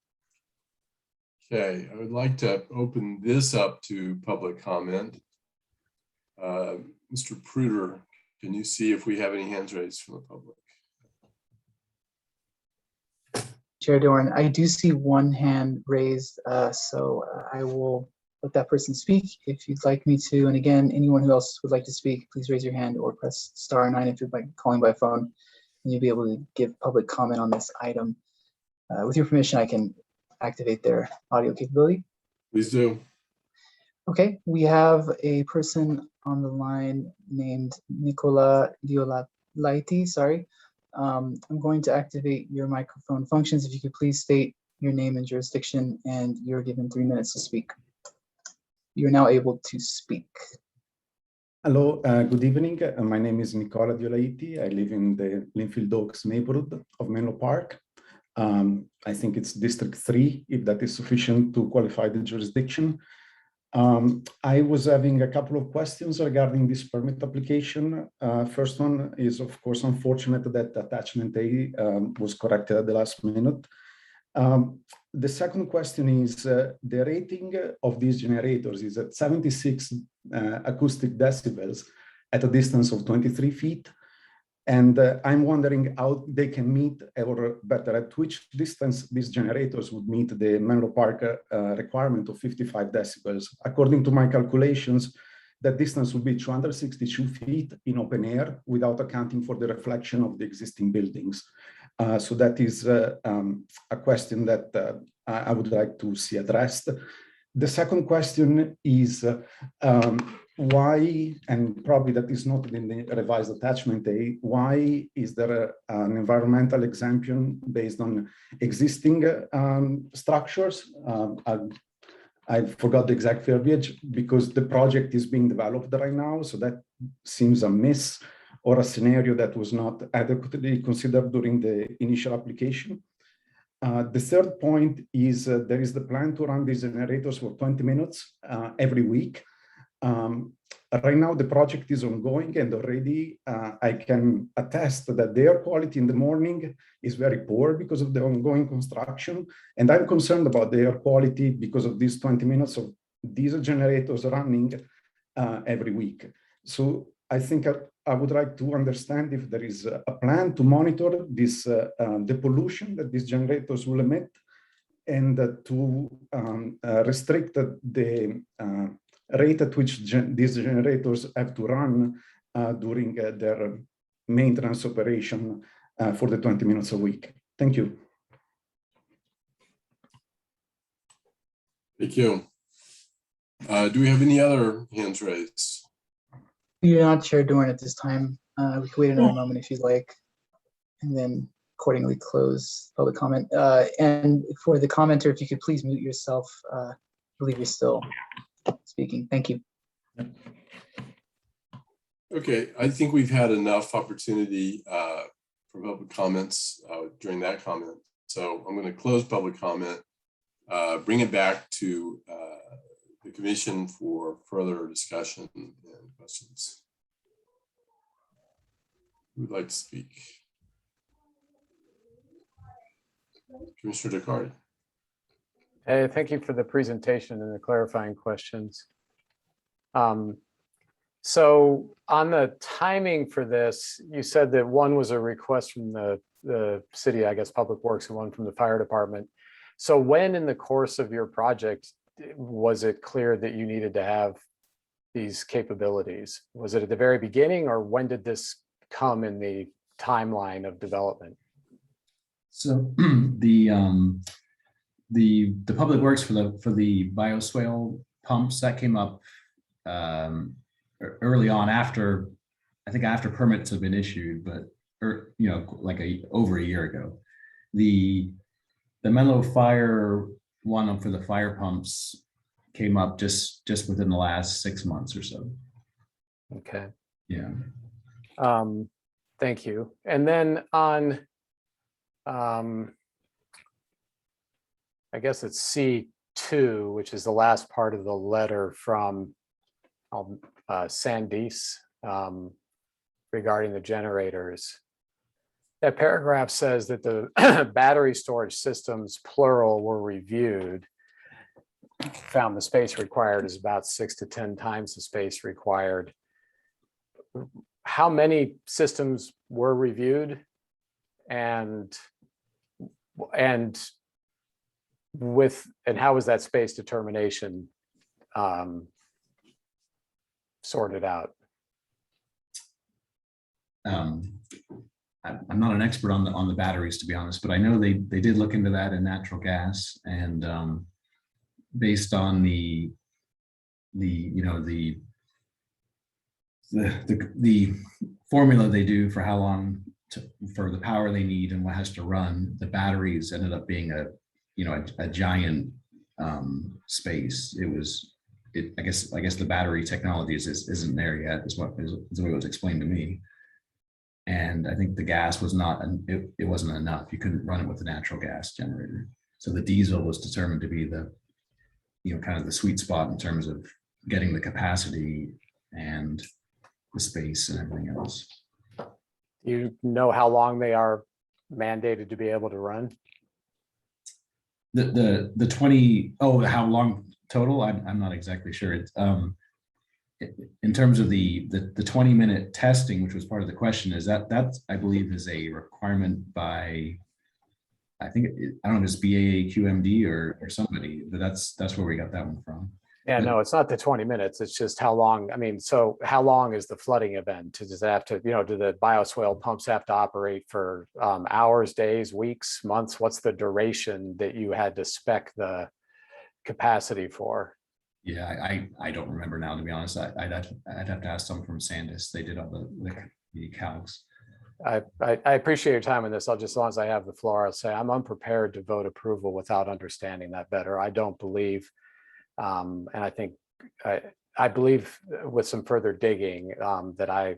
Okay, I would like to open this up to public comment. Mr. Pruder, can you see if we have any hands raised from the public?
Chair Doran, I do see one hand raised, so I will let that person speak if you'd like me to. And again, anyone who else would like to speak, please raise your hand or press *9 if you're calling by phone, and you'll be able to give public comment on this item. With your permission, I can activate their audio capability.
Please do.
Okay, we have a person on the line named Nicola Diolaiti, sorry. I'm going to activate your microphone functions. If you could please state your name and jurisdiction, and you're given 3 minutes to speak. You're now able to speak.
Hello, good evening. My name is Nicola Diolaiti. I live in the Linfield Oaks neighborhood of Menlo Park. I think it's District 3, if that is sufficient to qualify the jurisdiction. I was having a couple of questions regarding this permit application. First one is, of course, unfortunate that attachment A was corrected at the last minute. The second question is the rating of these generators is at 76 acoustic decibels at a distance of 23 feet. And I'm wondering how they can meet, or better, at which distance these generators would meet the Menlo Park requirement of 55 decibels. According to my calculations, that distance would be 262 feet in open air without accounting for the reflection of the existing buildings. So that is a question that I would like to see addressed. The second question is why, and probably that is noted in the revised attachment A, why is there an environmental exemption based on existing structures? I forgot the exact verbiage, because the project is being developed right now, so that seems a miss or a scenario that was not adequately considered during the initial application. The third point is there is the plan to run these generators for 20 minutes every week. Right now, the project is ongoing, and already I can attest that the air quality in the morning is very poor because of the ongoing construction. And I'm concerned about the air quality because of these 20 minutes of diesel generators running every week. So I think I would like to understand if there is a plan to monitor this, the pollution that these generators will emit, and to restrict the rate at which these generators have to run during their maintenance operation for the 20 minutes a week. Thank you.
Thank you. Do we have any other hands raised?
You're not Chair Dorn at this time. We can wait another moment if you'd like, and then accordingly close public comment. And for the commenter, if you could please mute yourself. I believe you're still speaking. Thank you.
Okay, I think we've had enough opportunity for public comments during that comment. So I'm going to close public comment, bring it back to the commission for further discussion and questions. Who would like to speak? Commissioner Descartes.
Hey, thank you for the presentation and the clarifying questions. So on the timing for this, you said that one was a request from the city, I guess, Public Works, and one from the fire department. So when in the course of your project was it clear that you needed to have these capabilities? Was it at the very beginning, or when did this come in the timeline of development?
So the public works for the bioswale pumps, that came up early on, after, I think after permits have been issued, but like over a year ago. The Menlo Fire one for the fire pumps came up just within the last 6 months or so.
Okay.
Yeah.
Thank you. And then on, I guess it's C2, which is the last part of the letter from Sandis regarding the generators. That paragraph says that the battery storage systems, plural, were reviewed. Found the space required is about 6 to 10 times the space required. How many systems were reviewed, and how was that space determination sorted out?
I'm not an expert on the batteries, to be honest, but I know they did look into that in natural gas, and based on the formula they do for how long for the power they need and what has to run, the batteries ended up being a giant space. It was I guess the battery technology isn't there yet, is what was explained to me. And I think the gas was not, it wasn't enough. You couldn't run it with a natural gas generator. So the diesel was determined to be the, kind of the sweet spot in terms of getting the capacity and the space and everything else.
You know how long they are mandated to be able to run?
The 20, how long total? I'm not exactly sure. It's in terms of the 20-minute testing, which was part of the question, is that I believe is a requirement by, I think I don't know if it's BAA QMD or somebody, but that's where we got that one from.
Yeah, no, it's not the 20 minutes. It's just how long. I mean, so how long is the flooding event? Does it have to, do the bioswale pumps have to operate for hours, days, weeks, months? What's the duration that you had to spec the capacity for?
Yeah, I don't remember now, to be honest. I'd have to ask someone from Sandus. They did all the calcs.
I appreciate your time on this. As long as I have the floor, I'll say I'm unprepared to vote approval without understanding that better. I don't believe, and I think I believe with some further digging that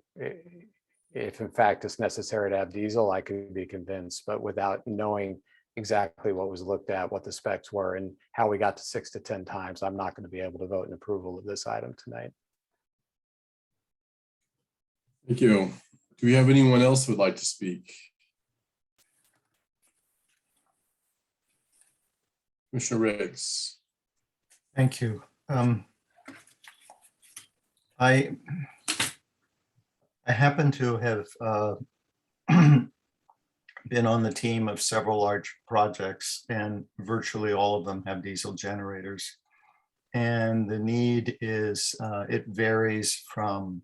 if in fact it's necessary to have diesel, I could be convinced, but without knowing exactly what was looked at, what the specs were, and how we got to 6 to 10 times, I'm not going to be able to vote in approval of this item tonight.
Thank you. Do we have anyone else who would like to speak? Commissioner Riggs.
Thank you. I happen to have been on the team of several large projects, and virtually all of them have diesel generators. And the need is, it varies from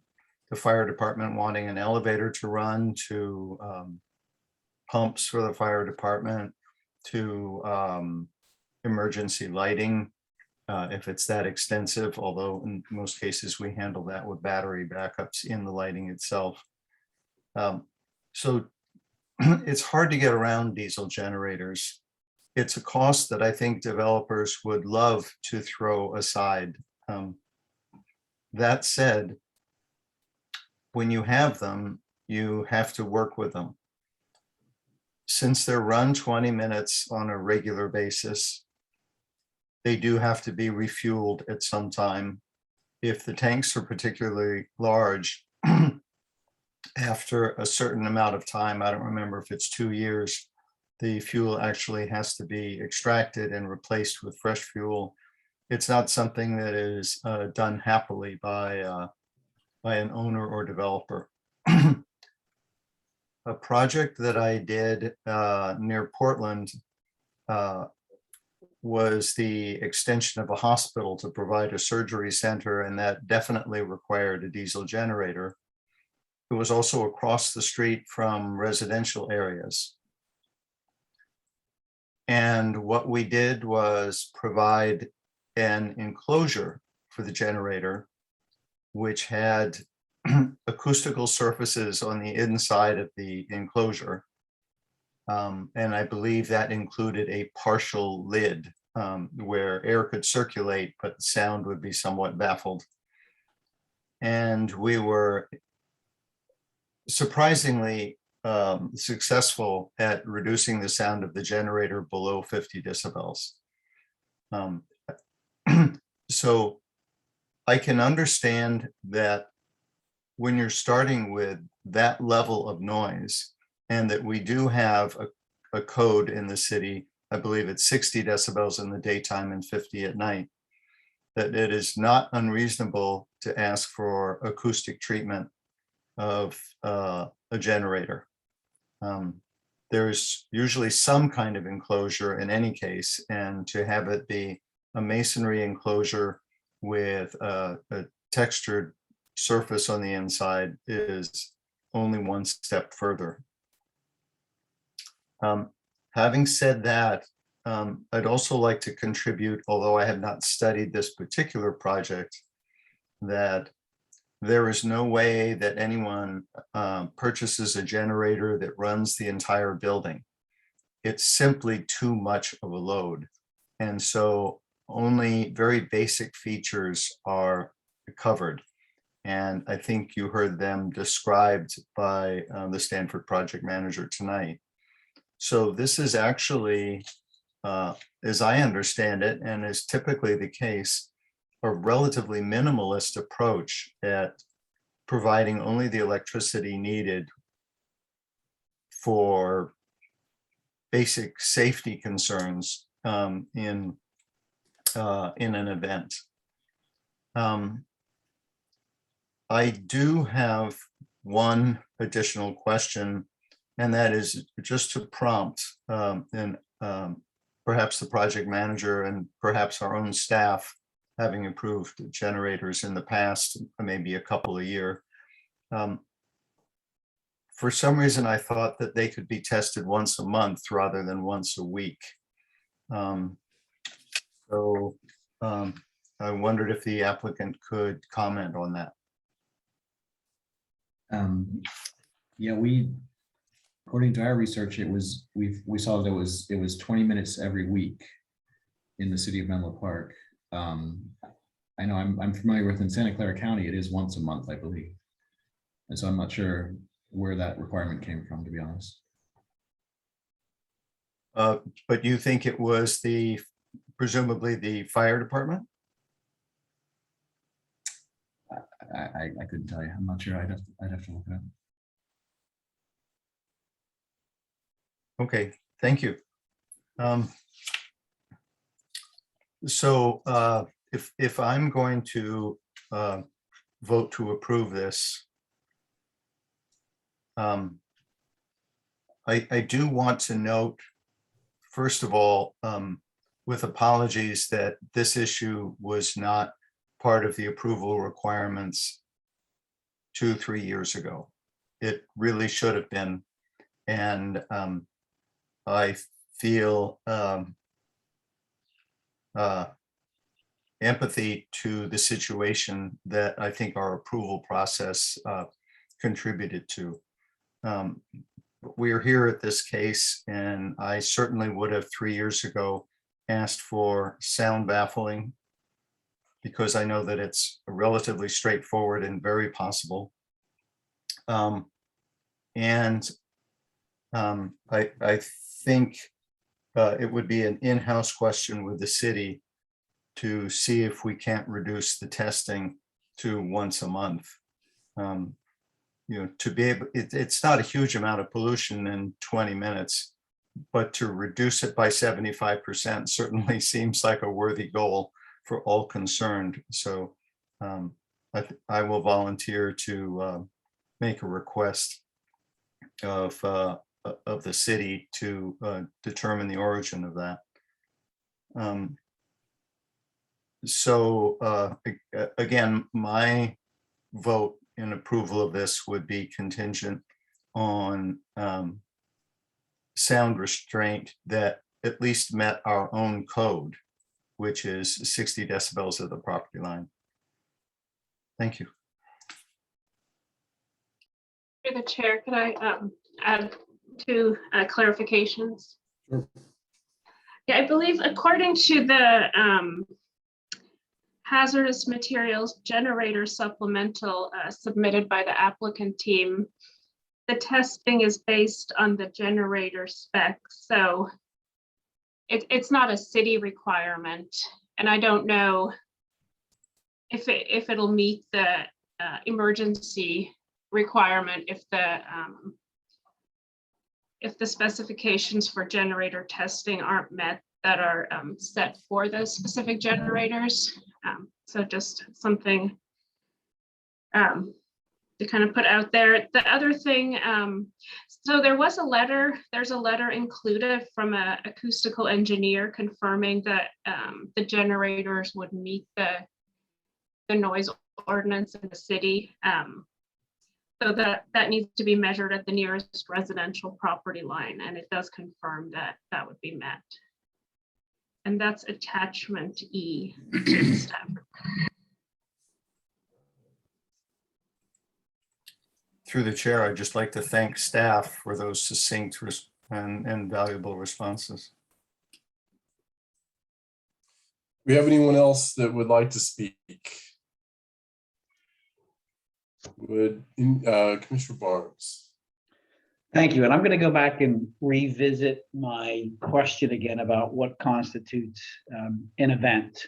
the fire department wanting an elevator to run to pumps for the fire department to emergency lighting, if it's that extensive, although in most cases we handle that with battery backups in the lighting itself. So it's hard to get around diesel generators. It's a cost that I think developers would love to throw aside. That said, when you have them, you have to work with them. Since they're run 20 minutes on a regular basis, they do have to be refueled at some time. If the tanks are particularly large, after a certain amount of time, I don't remember if it's 2 years, the fuel actually has to be extracted and replaced with fresh fuel. It's not something that is done happily by an owner or developer. A project that I did near Portland was the extension of a hospital to provide a surgery center, and that definitely required a diesel generator. It was also across the street from residential areas. And what we did was provide an enclosure for the generator, which had acoustical surfaces on the inside of the enclosure. And I believe that included a partial lid where air could circulate, but sound would be somewhat baffled. And we were surprisingly successful at reducing the sound of the generator below 50 decibels. So I can understand that when you're starting with that level of noise, and that we do have a code in the city, I believe it's 60 decibels in the daytime and 50 at night, that it is not unreasonable to ask for acoustic treatment of a generator. There's usually some kind of enclosure in any case, and to have it be a masonry enclosure with a textured surface on the inside is only one step further. Having said that, I'd also like to contribute, although I have not studied this particular project, that there is no way that anyone purchases a generator that runs the entire building. It's simply too much of a load. And so only very basic features are covered. And I think you heard them described by the Stanford project manager tonight. So this is actually, as I understand it, and is typically the case, a relatively minimalist approach at providing only the electricity needed for basic safety concerns in an event. I do have one additional question, and that is just to prompt and perhaps the project manager and perhaps our own staff, having approved generators in the past, maybe a couple a year. For some reason, I thought that they could be tested once a month rather than once a week. So I wondered if the applicant could comment on that.
Yeah, according to our research, we saw that it was 20 minutes every week in the city of Menlo Park. I know I'm familiar with in Santa Clara County, it is once a month, I believe. And so I'm not sure where that requirement came from, to be honest.
But you think it was presumably the fire department?
I couldn't tell you. I'm not sure. I'd have to look it up.
Okay, thank you. So if I'm going to vote to approve this, I do want to note, first of all, with apologies, that this issue was not part of the approval requirements 2-3 years ago. It really should have been. And I feel empathy to the situation that I think our approval process contributed to. We are here at this case, and I certainly would have 3 years ago asked for sound baffling, because I know that it's relatively straightforward and very possible. I think it would be an in-house question with the city to see if we can't reduce the testing to once a month. To be able, it's not a huge amount of pollution in 20 minutes, but to reduce it by 75% certainly seems like a worthy goal for all concerned. So I will volunteer to make a request of the city to determine the origin of that. Again, my vote in approval of this would be contingent on sound restraint that at least met our own code, which is 60 decibels of the property line. Thank you.
Through the chair, could I add two clarifications?
Sure.
Yeah, I believe according to the hazardous materials generator supplemental submitted by the applicant team, the testing is based on the generator specs. So it's not a city requirement. And I don't know if it'll meet the emergency requirement if the specifications for generator testing aren't met that are set for those specific generators. So just something to kind of put out there. The other thing, so there's a letter included from an acoustical engineer confirming that the generators would meet the noise ordinance in the city. So that needs to be measured at the nearest residential property line, and it does confirm that that would be met. And that's attachment E to the staff.
Through the chair, I'd just like to thank staff for those succinct and valuable responses.
we have anyone else that would like to speak? Would Commissioner Barnes?
Thank you. And I'm going to go back and revisit my question again about what constitutes an event.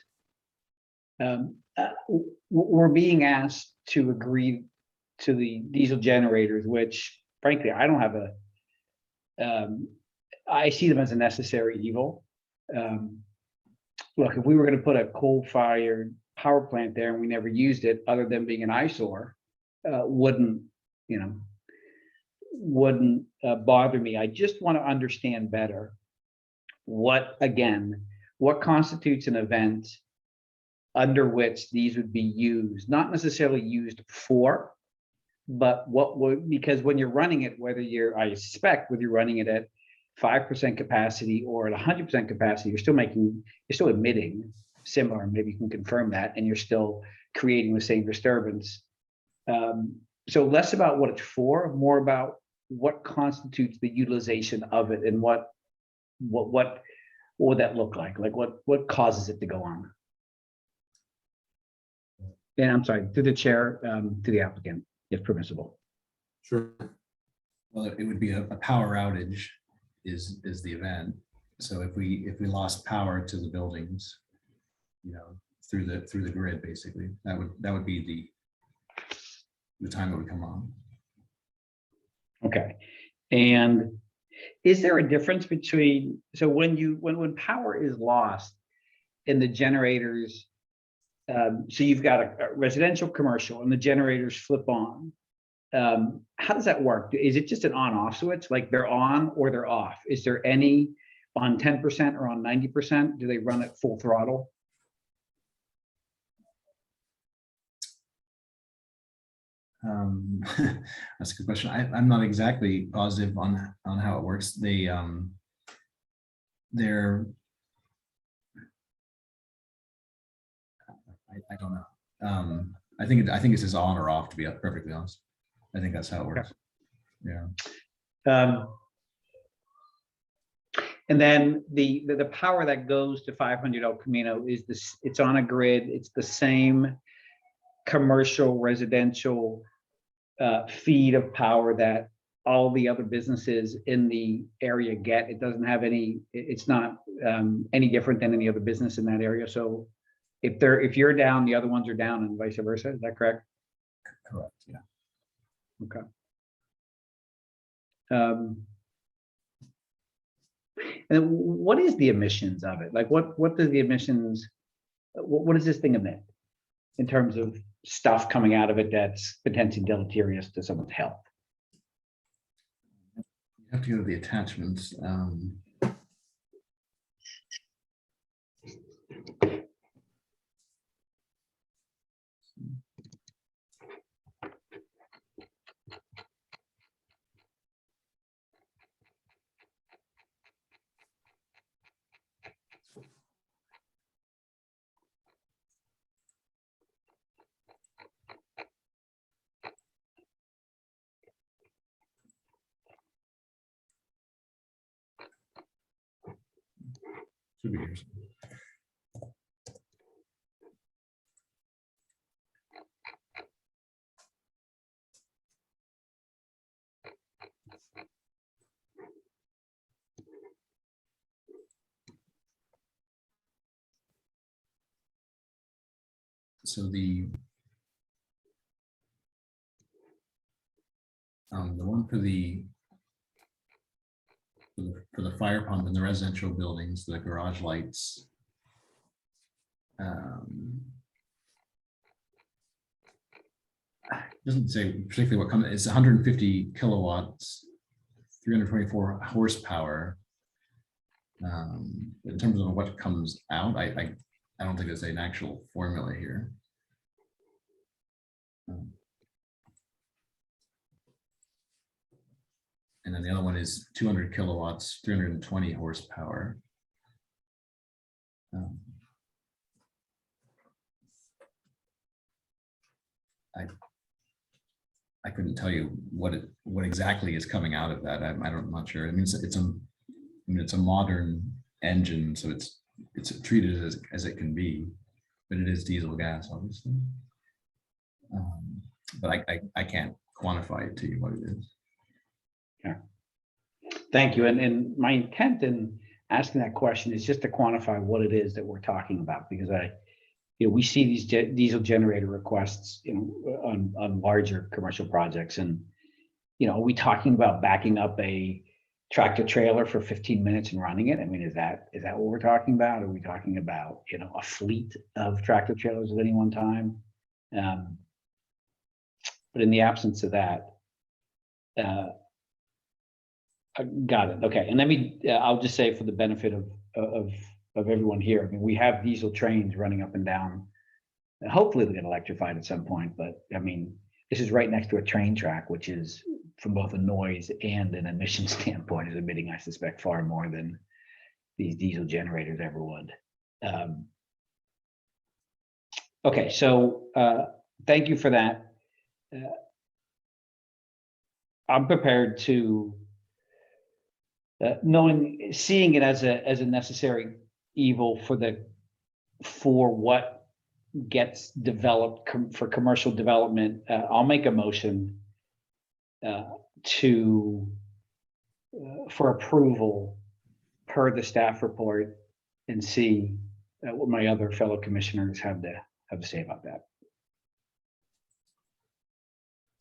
We're being asked to agree to the diesel generators, which frankly, I don't have I see them as a necessary evil. Look, if we were going to put a coal-fired power plant there and we never used it, other than being an eyesore, wouldn't bother me. I just want to understand better what constitutes an event under which these would be used, not necessarily used for, but because when you're running it, I suspect whether you're running it at 5% capacity or at 100% capacity, you're still emitting similar, maybe you can confirm that, and you're still creating the same disturbance. So less about what it's for, more about what constitutes the utilization of it and what would that look like? Like what causes it to go on? And I'm sorry, through the chair, to the applicant, if permissible.
Sure.
Well, it would be a power outage is the event. So if we lost power to the buildings, through the grid, basically, that would be the time it would come on.
Okay. And is there a difference between, so when power is lost in the generators, so you've got a residential, commercial, and the generators flip on, how does that work? Is it just an on-off switch, like they're on or they're off? Is there any on 10% or on 90%? Do they run at full throttle?
That's a good question. I'm not exactly positive on how it works. They're I don't know. I think it's just on or off, to be perfectly honest. I think that's how it works. Yeah.
And then the power that goes to 500 El Camino is this, it's on a grid, it's the same commercial, residential feed of power that all the other businesses in the area get. It doesn't have it's not any different than any other business in that area. So if you're down, the other ones are down and vice versa. Is that correct?
Correct, yeah.
Okay. And what is the emissions of it? Like what does the emissions, what does this thing emit in terms of stuff coming out of it that's potentially deleterious to someone's health?
You have to go to the attachments. Should be here. So the one for the fire pump in the residential buildings, the garage lights, doesn't say particularly what comes. It's 150 kilowatts, 324 horsepower. In terms of what comes out, I don't think there's an actual formula here. And then the other one is 200 kilowatts, 320 horsepower. I couldn't tell you what exactly is coming out of that. I'm not sure. I mean, it's a modern engine, so it's it's treated as it can be, but it is diesel gas, obviously. But I can't quantify it to you what it is.
Thank you. And my intent in asking that question is just to quantify what it is that we're talking about, because we see these diesel generator requests on larger commercial projects, and are we talking about backing up a tractor trailer for 15 minutes and running it? I mean, is that what we're talking about? Are we talking about a fleet of tractor trailers at any one time? But in the absence of that, I got it. Okay, and let me. I'll just say for the benefit of everyone here. I mean, we have diesel trains running up and down. And hopefully, they'll get electrified at some point. But I mean, this is right next to a train track, which is, from both a noise and an emission standpoint, is emitting, I suspect, far more than these diesel generators ever would. Okay, so thank you for that. I'm prepared to seeing it as a necessary evil for what gets developed for commercial development. I'll make a motion for approval per the staff report, and see what my other fellow commissioners have to say about that.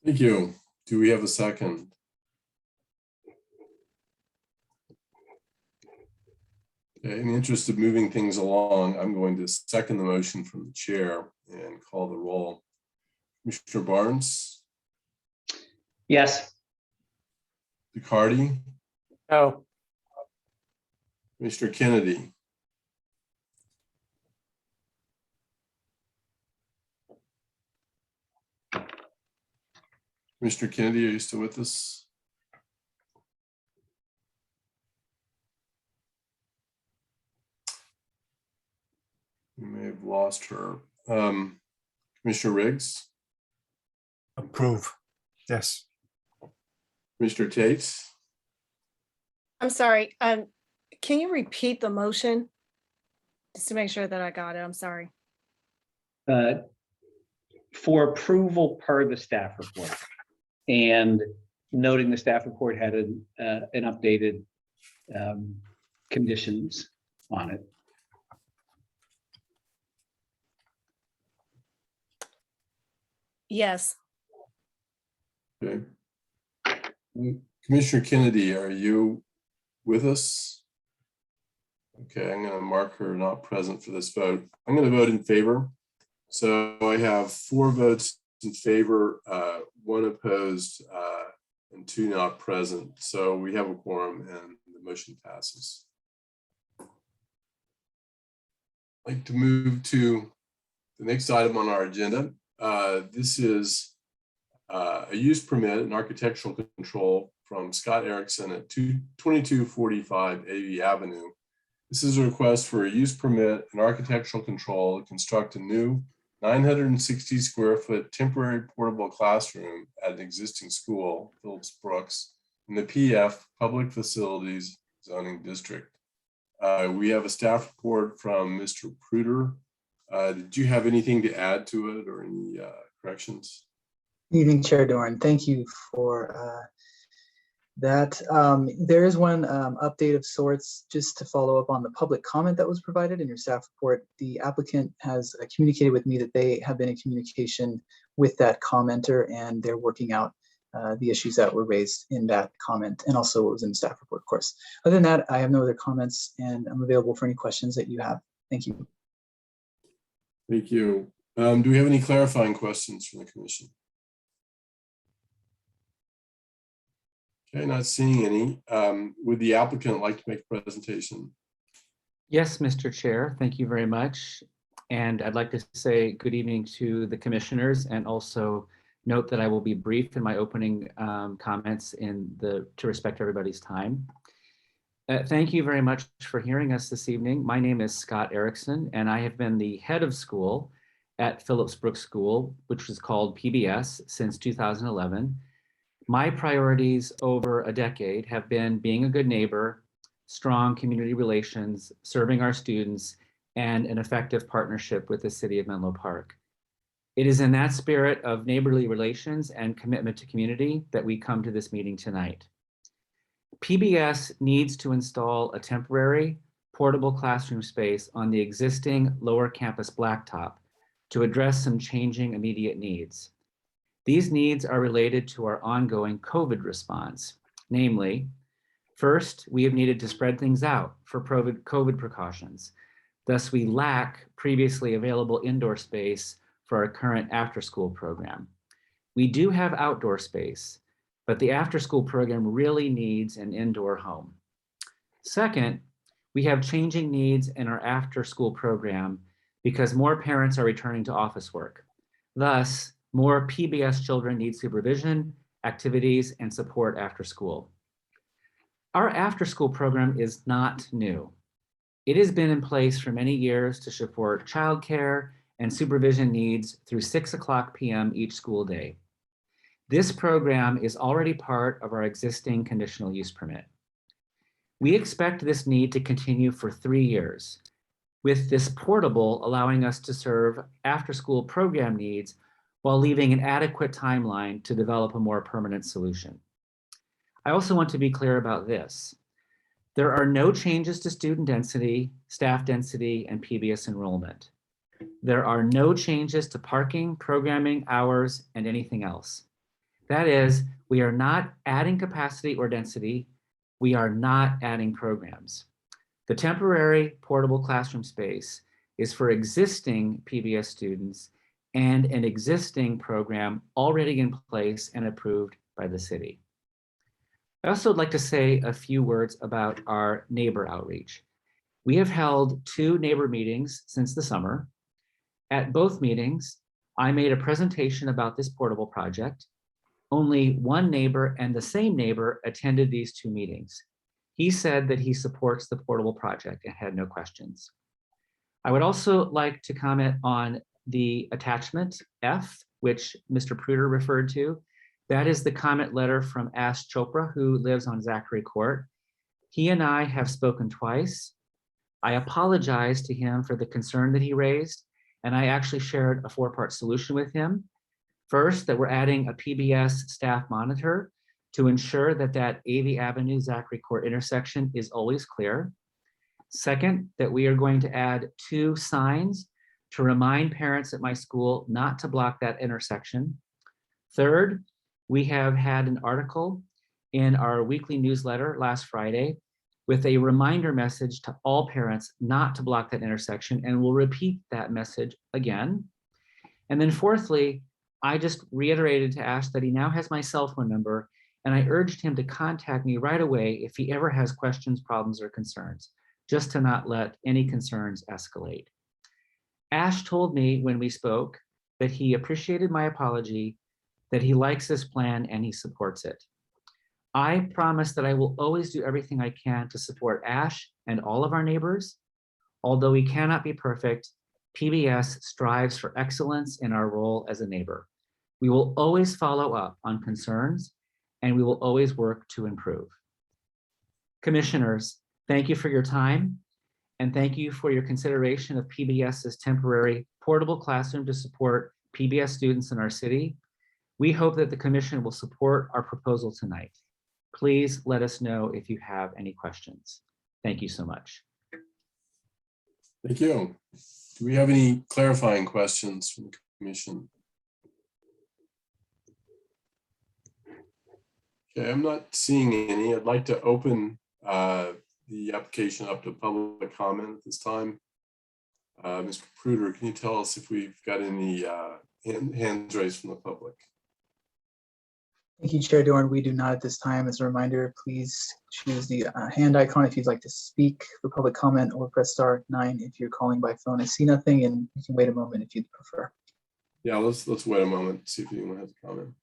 Thank you. Do we have a second? Okay, in the interest of moving things along, I'm going to second the motion from the chair and call the roll. Commissioner Barnes?
Yes.
Ducardi?
No.
Commissioner Kennedy? Commissioner Kennedy, are you still with us? We may have lost her. Commissioner Riggs?
Approve. Yes.
Commissioner Tate?
I'm sorry. Can you repeat the motion? Just to make sure that I got it. I'm sorry.
For approval per the staff report, and noting the staff report had an updated conditions on it.
Yes.
Okay. Commissioner Kennedy, are you with us? Okay, I'm going to mark her not present for this vote. I'm going to vote in favor. So I have 4 votes in favor, 1 opposed, and 2 not present. So we have a quorum and the motion passes. I'd like to move to the next item on our agenda. This is a use permit and architectural control from Scott Erickson at 2245 AV Avenue. This is a request for a use permit and architectural control to construct a new 960 square foot temporary portable classroom at an existing school, Phillips Brooks, in the PF Public Facilities Zoning District. We have a staff report from Mr. Pruder. Did you have anything to add to it or any corrections?
Good evening, Chair Doran. Thank you for that. There is one update of sorts, just to follow up on the public comment that was provided in your staff report. The applicant has communicated with me that they have been in communication with that commenter, and they're working out the issues that were raised in that comment, and also what was in the staff report, of course. Other than that, I have no other comments, and I'm available for any questions that you have. Thank you.
Thank you. Do we have any clarifying questions from the commission? Okay, not seeing any. Would the applicant like to make a presentation?
Yes, Mr. Chair, thank you very much. And I'd like to say good evening to the commissioners, and also note that I will be brief in my opening comments to respect everybody's time. Thank you very much for hearing us this evening. My name is Scott Erickson, and I have been the head of school at Phillips Brooks School, which was called PBS, since 2011. My priorities over a decade have been being a good neighbor, strong community relations, serving our students, and an effective partnership with the City of Menlo Park. It is in that spirit of neighborly relations and commitment to community that we come to this meeting tonight. PBS needs to install a temporary portable classroom space on the existing lower campus blacktop to address some changing immediate needs. These needs are related to our ongoing COVID response. Namely, first, we have needed to spread things out for COVID precautions. Thus, we lack previously available indoor space for our current after-school program. We do have outdoor space, but the after-school program really needs an indoor home. Second, we have changing needs in our after-school program because more parents are returning to office work. Thus, more PBS children need supervision, activities, and support after school. Our after-school program is not new. It has been in place for many years to support childcare and supervision needs through 6:00 p.m. each school day. This program is already part of our existing conditional use permit. We expect this need to continue for 3 years, with this portable allowing us to serve after-school program needs while leaving an adequate timeline to develop a more permanent solution. I also want to be clear about this. There are no changes to student density, staff density, and PBS enrollment. There are no changes to parking, programming, hours, and anything else. That is, we are not adding capacity or density. We are not adding programs. The temporary portable classroom space is for existing PBS students and an existing program already in place and approved by the city. I also would like to say a few words about our neighbor outreach. We have held 2 neighbor meetings since the summer. At both meetings, I made a presentation about this portable project. Only one neighbor and the same neighbor attended these 2 meetings. He said that he supports the portable project and had no questions. I would also like to comment on the attachment F, which Mr. Pruder referred to. That is the comment letter from Ash Chopra, who lives on Zachary Court. He and I have spoken twice. I apologize to him for the concern that he raised, and I actually shared a 4-part solution with him. First, that we're adding a PBS staff monitor to ensure that that AV Avenue Zachary Court intersection is always clear. Second, that we are going to add 2 signs to remind parents at my school not to block that intersection. Third, we have had an article in our weekly newsletter last Friday with a reminder message to all parents not to block that intersection, and we'll repeat that message again. And then fourthly, I just reiterated to Ash that he now has my cell phone number, and I urged him to contact me right away if he ever has questions, problems, or concerns, just to not let any concerns escalate. Ash told me when we spoke that he appreciated my apology, that he likes this plan, and he supports it. I promise that I will always do everything I can to support Ash and all of our neighbors. Although we cannot be perfect, PBS strives for excellence in our role as a neighbor. We will always follow up on concerns, and we will always work to improve. Commissioners, thank you for your time, and thank you for your consideration of PBS's temporary portable classroom to support PBS students in our city. We hope that the commission will support our proposal tonight. Please let us know if you have any questions. Thank you so much.
Thank you. Do we have any clarifying questions from the commission? Okay, I'm not seeing any. I'd like to open the application up to public comment at this time. Mr. Pruder, can you tell us if we've got any hands raised from the public?
Thank you, Chair Dorn. We do not at this time. As a reminder, please choose the hand icon if you'd like to speak for public comment, or press *9 if you're calling by phone. I see nothing, and you can wait a moment if you'd prefer.
Yeah, let's wait a moment, see if anyone has a comment.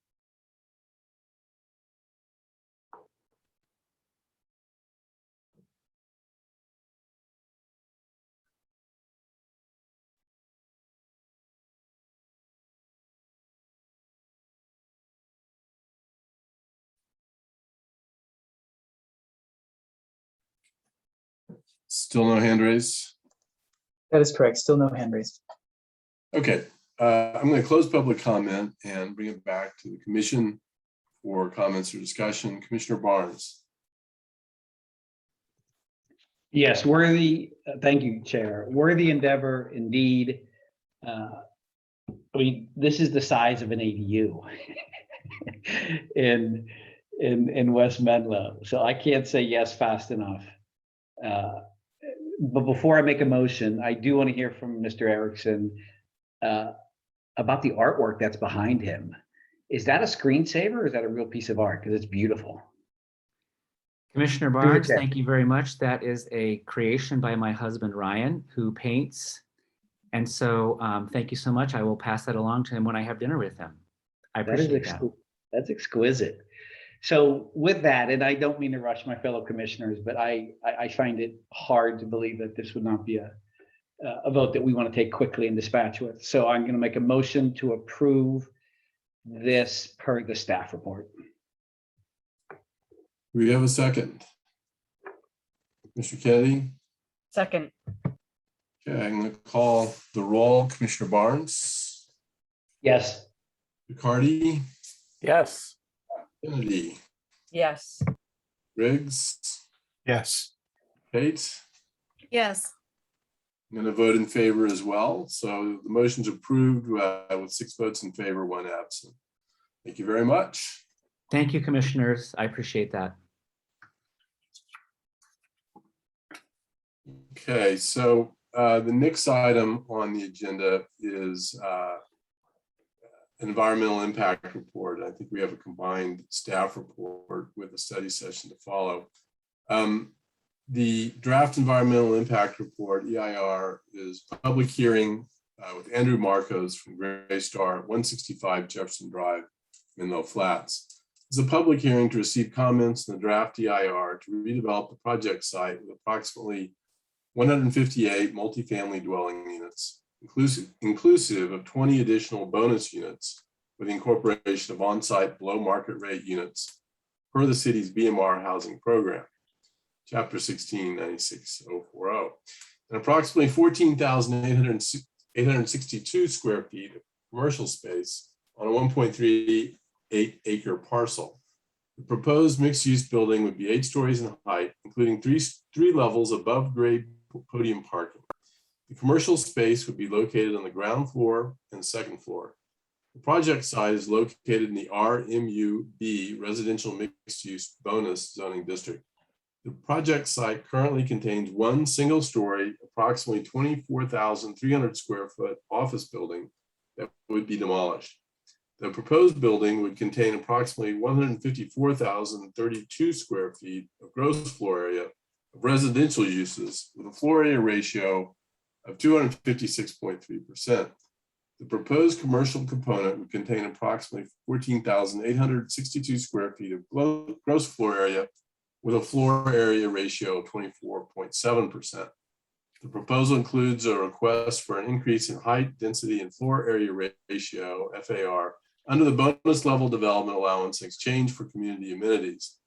Still no hand raised?
That is correct. Still no hand raised.
Okay, I'm going to close public comment and bring it back to the commission for comments or discussion. Commissioner Barnes.
Yes, worthy, thank you, Chair. Worthy endeavor indeed. I mean, this is the size of an ADU in West Menlo, so I can't say yes fast enough. But before I make a motion, I do want to hear from Mr. Erickson about the artwork that's behind him. Is that a screensaver or is that a real piece of art? Because it's beautiful.
Commissioner Barnes, thank you very much. That is a creation by my husband, Ryan, who paints. And so thank you so much. I will pass that along to him when I have dinner with him. I appreciate that.
That's exquisite. So with that, and I don't mean to rush my fellow commissioners, but I find it hard to believe that this would not be a vote that we want to take quickly and dispatch with. So I'm going to make a motion to approve this per the staff report.
We have a second. Mr. Kennedy.
Second.
Okay, I'm going to call the roll. Commissioner Barnes.
Yes.
McCarty.
Yes.
Kennedy.
Yes.
Riggs.
Yes.
Kate.
Yes.
I'm going to vote in favor as well. So the motion's approved with 6 votes in favor, 1 absent. Thank you very much.
Thank you, commissioners. I appreciate that.
Okay, so the next item on the agenda is environmental impact report. I think we have a combined staff report with a study session to follow. The draft environmental impact report, EIR, is public hearing with Andrew Marcos from Gray Star, 165 Jefferson Drive, Menlo Flats. It's a public hearing to receive comments on the draft EIR to redevelop the project site with approximately 158 multifamily dwelling units, inclusive of 20 additional bonus units with the incorporation of on-site below market rate units per the city's BMR housing program, Chapter 16, 96040, and approximately 14,862 square feet of commercial space on a 1.38 acre parcel. The proposed mixed-use building would be 8 stories in height, including three levels above grade podium parking. The commercial space would be located on the ground floor and second floor. The project site is located in the RMUB residential mixed-use bonus zoning district. The project site currently contains 1 single-story, approximately 24,300 square foot office building that would be demolished. The proposed building would contain approximately 154,032 square feet of gross floor area of residential uses with a floor area ratio of 256.3%. The proposed commercial component would contain approximately 14,862 square feet of gross floor area with a floor area ratio of 24.7%. The proposal includes a request for an increase in height, density, and floor area ratio, FAR, under the bonus level development allowance in exchange for community amenities.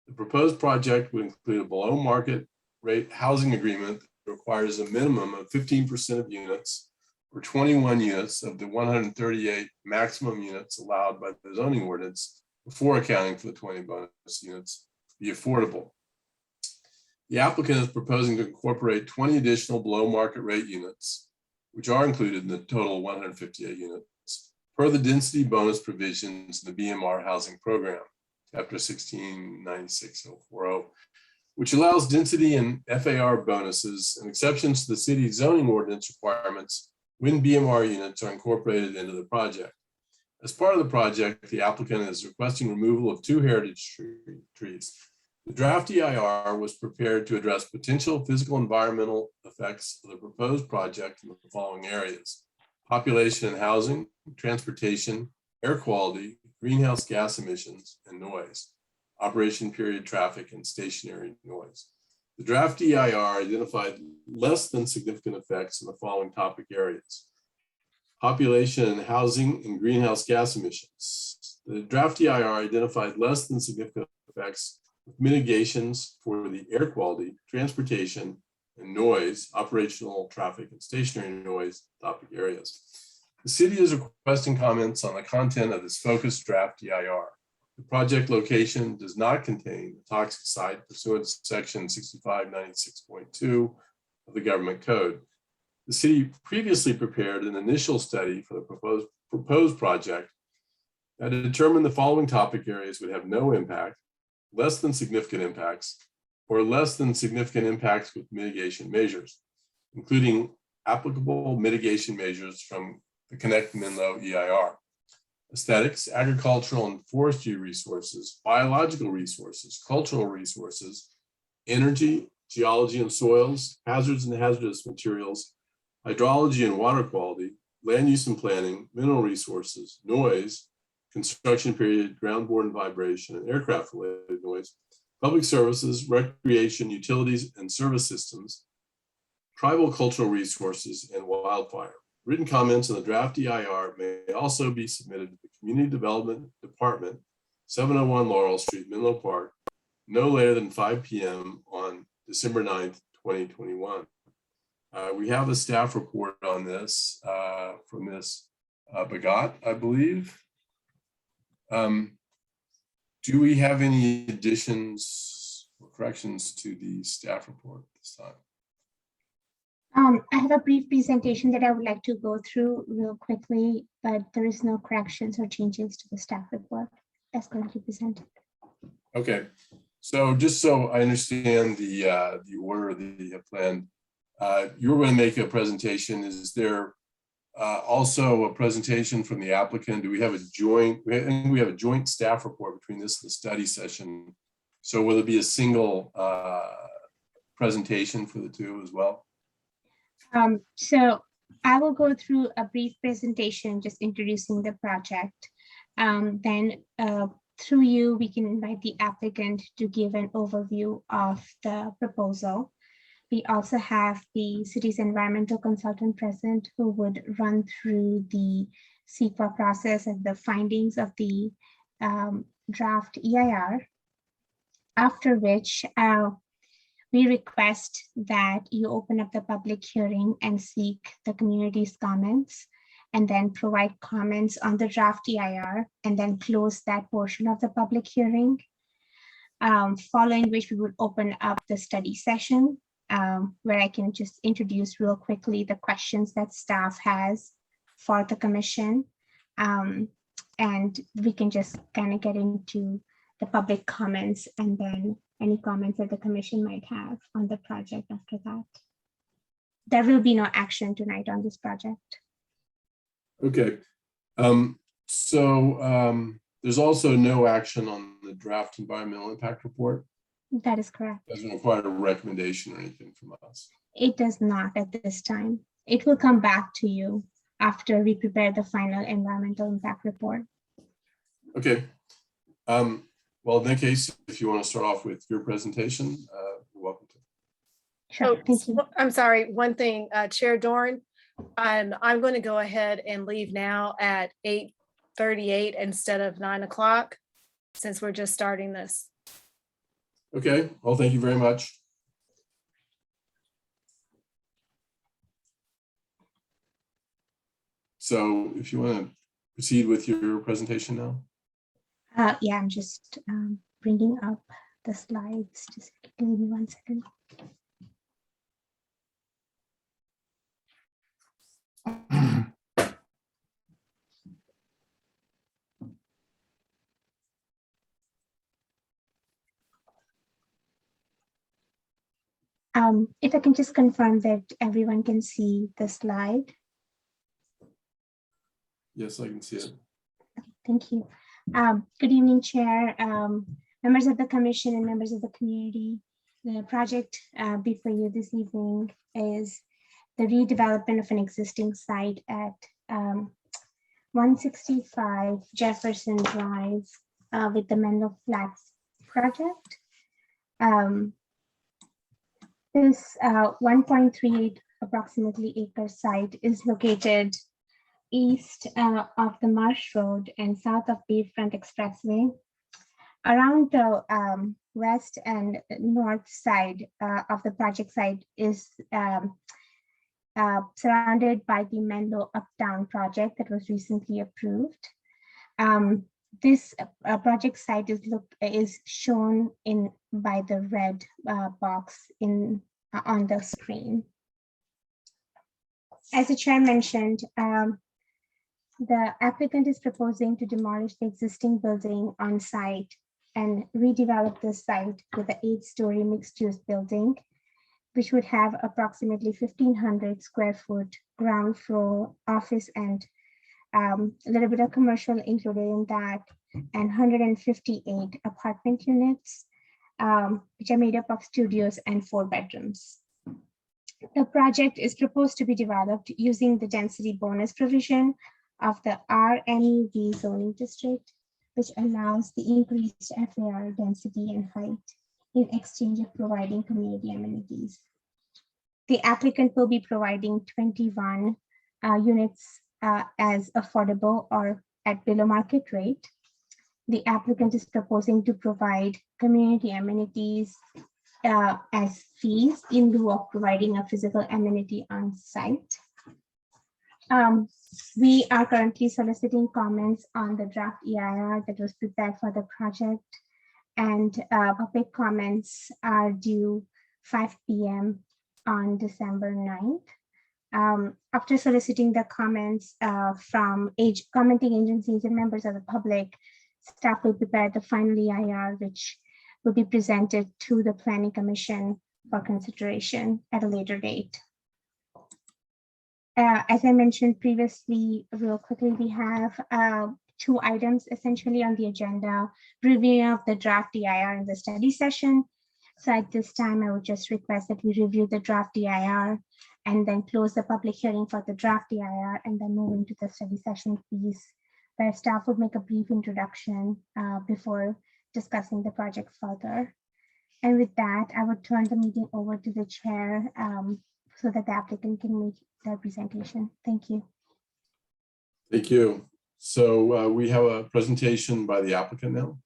The proposed project would include a below market rate housing agreement that requires a minimum of 15% of units or 21 units of the 138 maximum units allowed by the zoning ordinance before accounting for the 20 bonus units be affordable. The applicant is proposing to incorporate 20 additional below market rate units, which are included in the total 158 units, per the density bonus provisions in the BMR housing program, Chapter 16, 96040, which allows density and FAR bonuses and exceptions to the city's zoning ordinance requirements when BMR units are incorporated into the project. As part of the project, the applicant is requesting removal of 2 heritage trees. The draft EIR was prepared to address potential physical environmental effects of the proposed project in the following areas: population and housing, transportation, air quality, greenhouse gas emissions, and noise, operation period traffic, and stationary noise. The draft EIR identified less than significant effects in the following topic areas: population and housing and greenhouse gas emissions. The draft EIR identified less than significant effects with mitigations for the air quality, transportation, and noise, operational, traffic, and stationary noise topic areas. The city is requesting comments on the content of this focused draft EIR. The project location does not contain a toxic site pursuant to section 6596.2 of the government code. The city previously prepared an initial study for the proposed project that determined the following topic areas would have no impact, less than significant impacts, or less than significant impacts with mitigation measures, including applicable mitigation measures from the Connect Menlo EIR. Aesthetics, agricultural and forestry resources, biological resources, cultural resources, energy, geology and soils, hazards and hazardous materials, hydrology and water quality, land use and planning, mineral resources, noise, construction period, groundborne vibration, and aircraft-related noise, public services, recreation, utilities, and service systems, tribal cultural resources, and wildfire. Written comments on the draft EIR may also be submitted to the Community Development Department, 701 Laurel Street, Menlo Park, no later than 5 p.m. on December 9th, 2021. We have a staff report on this from Ms. Bagat, I believe. Do we have any additions or corrections to the staff report this time?
I have a brief presentation that I would like to go through real quickly, but there is no corrections or changes to the staff report as currently presented.
Okay, so just so I understand the order of the plan, you're going to make a presentation. Is there also a presentation from the applicant? Do we have a joint? I think we have a joint staff report between this and the study session. So will it be a single presentation for the two as well?
So I will go through a brief presentation, just introducing the project. Then through you, we can invite the applicant to give an overview of the proposal. We also have the city's environmental consultant present who would run through the CEQA process and the findings of the draft EIR, after which we request that you open up the public hearing and seek the community's comments, and then provide comments on the draft EIR, and then close that portion of the public hearing. Following which we would open up the study session, where I can just introduce real quickly the questions that staff has for the commission. And we can just kind of get into the public comments and then any comments that the commission might have on the project after that. There will be no action tonight on this project.
Okay, there's also no action on the draft environmental impact report?
That is correct.
Doesn't require a recommendation or anything from us?
It does not at this time. It will come back to you after we prepare the final environmental impact report.
Okay. Well, in that case, if you want to start off with your presentation, you're welcome to.
Sure, thank you.
I'm sorry, one thing, Chair Dorn, I'm going to go ahead and leave now at 8:38 instead of 9 o'clock, since we're just starting this.
Okay, well, thank you very much. So if you want to proceed with your presentation now.
Yeah, I'm just bringing up the slides. Just give me 1 second. If I can just confirm that everyone can see the slide.
Yes, I can see it.
Thank you. Good evening, Chair, members of the Commission and members of the community. The project before you this evening is the redevelopment of an existing site at 165 Jefferson Drive with the Menlo Flats project. This 1.38 approximately acre site is located east of the Marsh Road and south of Bayfront Expressway. around the west and north side of the project site is surrounded by the Menlo Uptown project that was recently approved. This project site is shown in by the red box on the screen. As the chair mentioned, the applicant is proposing to demolish the existing building on site and redevelop this site with an 8-story mixed-use building, which would have approximately 1,500 square foot ground floor office and a little bit of commercial included in that, and 158 apartment units, which are made up of studios and 4 bedrooms. The project is proposed to be developed using the density bonus provision of the RMUD zoning district, which allows the increased FAR density and height in exchange of providing community amenities. The applicant will be providing 21 units as affordable or at below market rate. The applicant is proposing to provide community amenities as fees in lieu of providing a physical amenity on site. We are currently soliciting comments on the draft EIR that was prepared for the project, and public comments are due 5 p.m. on December 9th. After soliciting the comments from commenting agencies and members of the public, staff will prepare the final EIR, which will be presented to the Planning Commission for consideration at a later date. As I mentioned previously, real quickly, we have 2 items essentially on the agenda: review of the draft EIR in the study session. So at this time, I would just request that we review the draft EIR and then close the public hearing for the draft EIR and then move into the study session piece, where staff would make a brief introduction before discussing the project further. And with that, I would turn the meeting over to the chair so that the applicant can make their presentation. Thank you.
Thank you. So we have a presentation by the applicant now.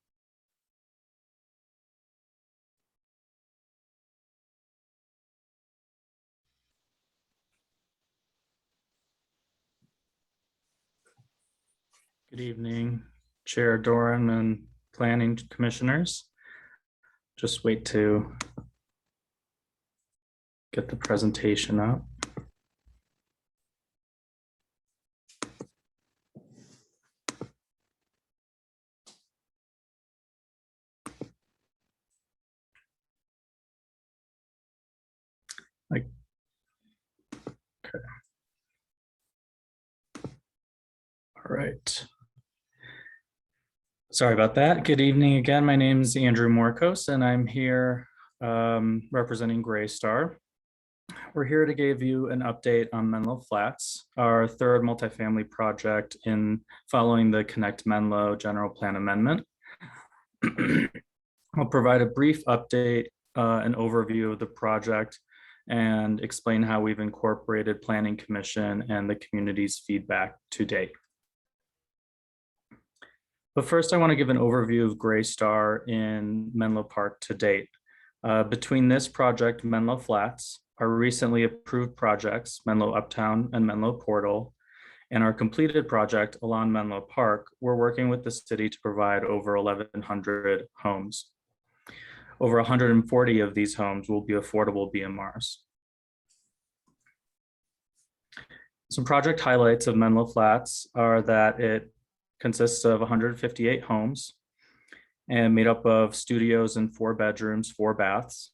Good evening, Chair Doran and Planning Commissioners. Just wait to get the presentation up. Okay. All right. Sorry about that. Good evening again. My name is Andrew Morcos, and I'm here representing Greystar. We're here to give you an update on Menlo Flats, our 3rd multifamily project in following the Connect Menlo General Plan Amendment. I'll provide a brief update, an overview of the project, and explain how we've incorporated Planning Commission and the community's feedback to date. But first, I want to give an overview of Greystar in Menlo Park to date. Between this project, Menlo Flats, our recently approved projects, Menlo Uptown and Menlo Portal, and our completed project along Menlo Park, we're working with the city to provide over 1,100 homes. Over 140 of these homes will be affordable BMRs. Some project highlights of Menlo Flats are that it consists of 158 homes and made up of studios and 4 bedrooms, 4 baths,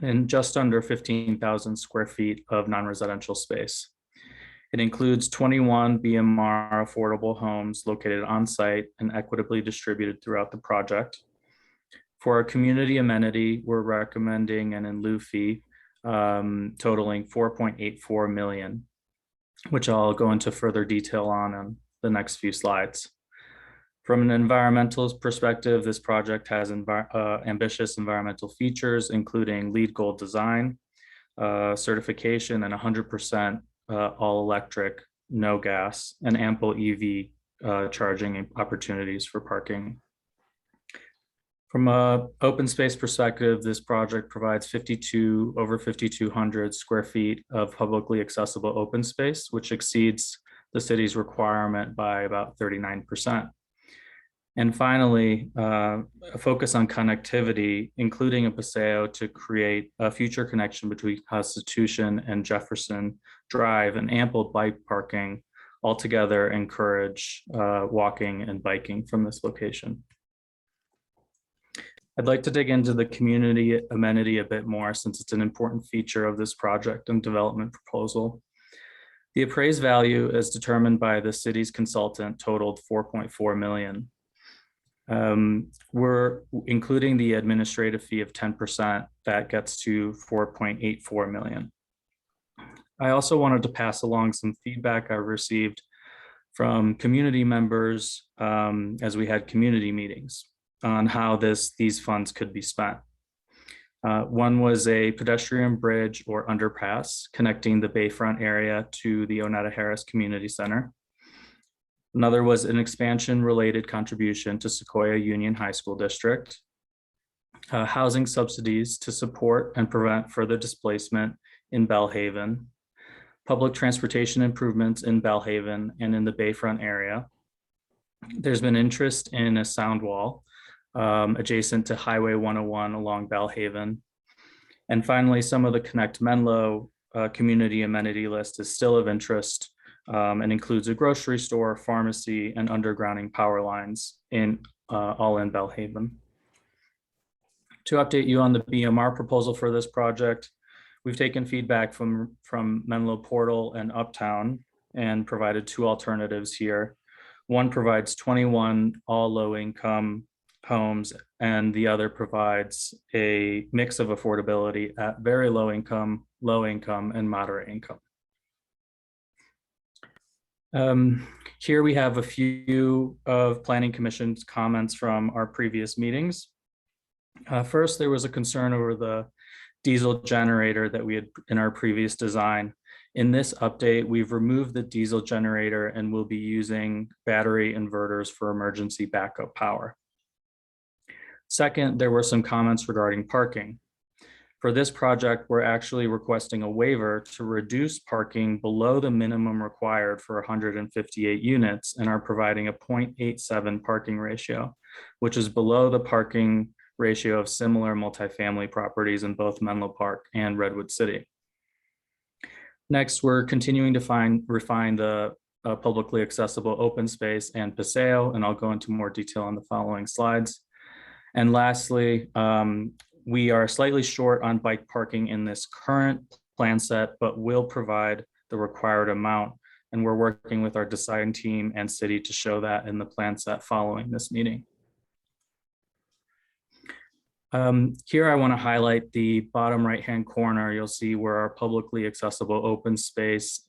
and just under 15,000 square feet of non-residential space. It includes 21 BMR affordable homes located on site and equitably distributed throughout the project. For our community amenity, we're recommending an in lieu fee totaling $4.84 million, which I'll go into further detail on the next few slides. From an environmental perspective, this project has ambitious environmental features, including LEED Gold design, certification, and 100% all electric, no gas, and ample EV charging opportunities for parking. From a open space perspective, this project provides over 5,200 square feet of publicly accessible open space, which exceeds the city's requirement by about 39%. And finally, a focus on connectivity, including a paseo to create a future connection between Constitution and Jefferson Drive and ample bike parking altogether encourage walking and biking from this location. I'd like to dig into the community amenity a bit more since it's an important feature of this project and development proposal. The appraised value as determined by the city's consultant totaled $4.4 million. We're including the administrative fee of 10%, that gets to $4.84 million. I also wanted to pass along some feedback I received from community members as we had community meetings on how these funds could be spent. One was a pedestrian bridge or underpass connecting the Bayfront area to the Onetta Harris Community Center. Another was an expansion-related contribution to Sequoia Union High School District. Housing subsidies to support and prevent further displacement in Bellhaven. Public transportation improvements in Bellhaven and in the Bayfront area. There's been interest in a sound wall adjacent to Highway 101 along Bellhaven. And finally, some of the Connect Menlo community amenity list is still of interest and includes a grocery store, pharmacy, and undergrounding power lines all in Bellhaven. To update you on the BMR proposal for this project, we've taken feedback from Menlo Portal and Uptown and provided two alternatives here. One provides 21 all low-income homes, and the other provides a mix of affordability at very low income, and moderate income. Here we have a few of Planning Commission's comments from our previous meetings. First, there was a concern over the diesel generator that we had in our previous design. In this update, we've removed the diesel generator and will be using battery inverters for emergency backup power. Second, there were some comments regarding parking. For this project, we're actually requesting a waiver to reduce parking below the minimum required for 158 units and are providing a 0.87 parking ratio, which is below the parking ratio of similar multifamily properties in both Menlo Park and Redwood City. Next, we're continuing to refine the publicly accessible open space and paseo, and I'll go into more detail on the following slides. And lastly, we are slightly short on bike parking in this current plan set, but will provide the required amount. And we're working with our design team and city to show that in the plan set following this meeting. Here I want to highlight the bottom right-hand corner. You'll see where our publicly accessible open space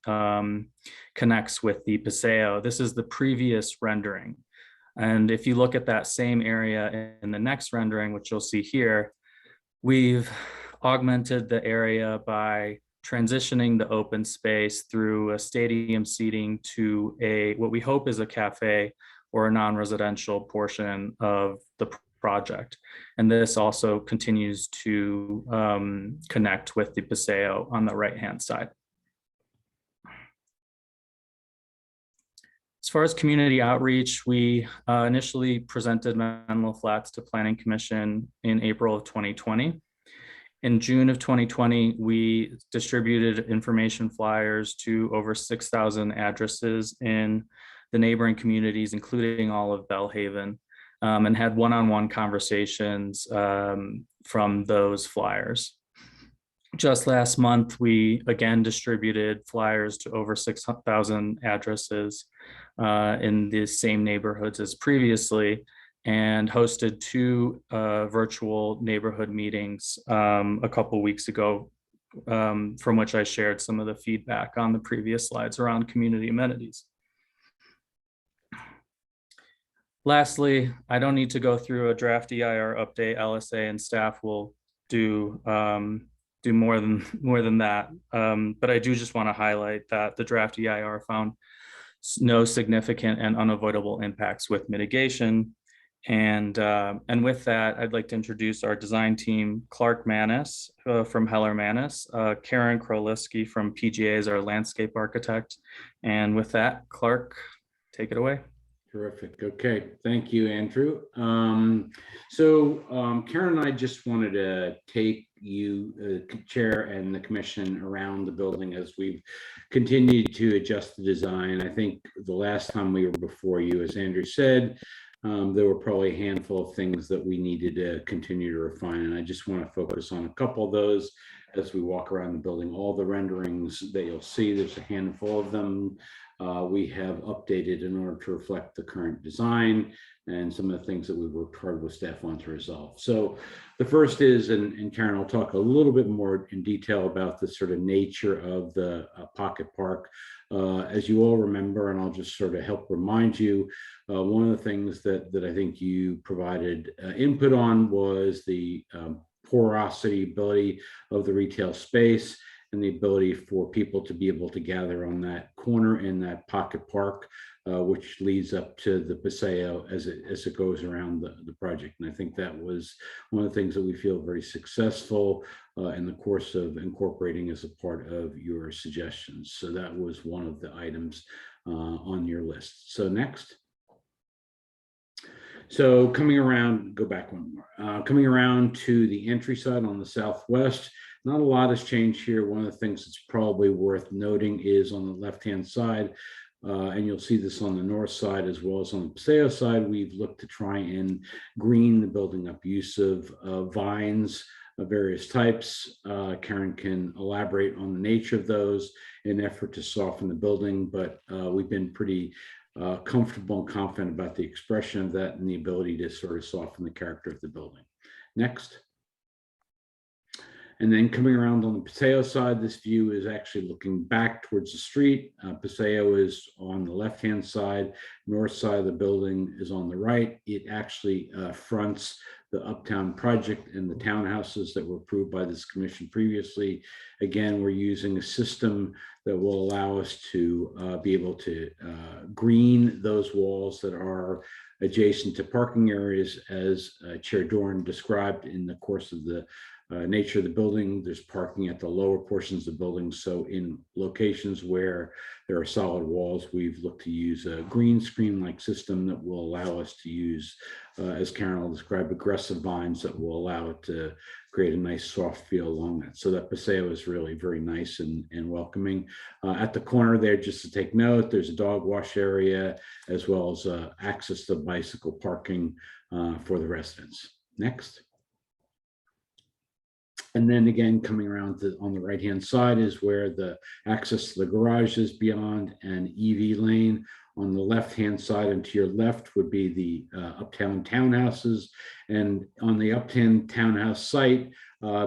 connects with the paseo. This is the previous rendering. And if you look at that same area in the next rendering, which you'll see here, we've augmented the area by transitioning the open space through a stadium seating to what we hope is a cafe or a non-residential portion of the project. And this also continues to connect with the paseo on the right-hand side. As far as community outreach, we initially presented Menlo Flats to Planning Commission in April of 2020. In June of 2020, we distributed information flyers to over 6,000 addresses in the neighboring communities, including all of Bellhaven, and had one-on-one conversations from those flyers. Just last month, we again distributed flyers to over 6,000 addresses in the same neighborhoods as previously, and hosted two virtual neighborhood meetings a couple weeks ago, from which I shared some of the feedback on the previous slides around community amenities. Lastly, I don't need to go through a draft EIR update. LSA and staff will do more than that. But I do just want to highlight that the draft EIR found no significant and unavoidable impacts with mitigation. And with that, I'd like to introduce our design team, Clark Manis from Heller Manis, Karen Kroliski from PGA is our landscape architect. And with that, Clark, take it away.
Terrific. Okay, thank you, Andrew. Karen and I just wanted to take you, Chair, and the Commission around the building as we've continued to adjust the design. I think the last time we were before you, as Andrew said, there were probably a handful of things that we needed to continue to refine, and I just want to focus on a couple of those as we walk around the building. All the renderings that you'll see, there's a handful of them. We have updated in order to reflect the current design and some of the things that we worked hard with staff on to resolve. So the first is, and Karen will talk a little bit more in detail about the sort of nature of the pocket park. As you all remember, and I'll just sort of help remind you, one of the things that I think you provided input on was the porosity ability of the retail space and the ability for people to be able to gather on that corner in that pocket park, which leads up to the Paseo as it goes around the project. And I think that was one of the things that we feel very successful in the course of incorporating as a part of your suggestions. So that was one of the items on your list. So next. So coming around, go back one more. Coming around to the entry side on the southwest, not a lot has changed here. One of the things that's probably worth noting is on the left-hand side, and you'll see this on the north side as well as on the Paseo side, we've looked to try and green the building up, use of vines of various types. Karen can elaborate on the nature of those in an effort to soften the building, but we've been pretty comfortable and confident about the expression of that and the ability to sort of soften the character of the building. Next. And then coming around on the Paseo side, this view is actually looking back towards the street. Paseo is on the left-hand side. North side of the building is on the right. It actually fronts the Uptan project and the townhouses that were approved by this commission previously. Again, we're using a system that will allow us to be able to green those walls that are adjacent to parking areas, as Chair Dorn described in the course of the nature of the building. There's parking at the lower portions of the building. So in locations where there are solid walls, we've looked to use a green screen-like system that will allow us to use, as Karen will describe, aggressive vines that will allow it to create a nice soft feel along that. So that Paseo is really very nice and welcoming. At the corner there, just to take note, there's a dog wash area as well as access to bicycle parking for the residents. Next. And then again, coming around on the right-hand side is where the access to the garage is beyond an EV lane. On the left-hand side and to your left would be the Uptown townhouses. And on the Uptown townhouse site,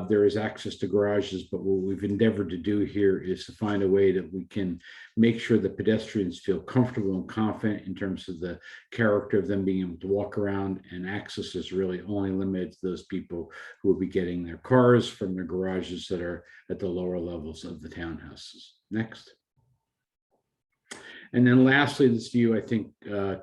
there is access to garages, but what we've endeavored to do here is to find a way that we can make sure that pedestrians feel comfortable and confident in terms of the character of them being able to walk around, and access is really only limited to those people who will be getting their cars from their garages that are at the lower levels of the townhouses. Next. And then lastly, this view, I think,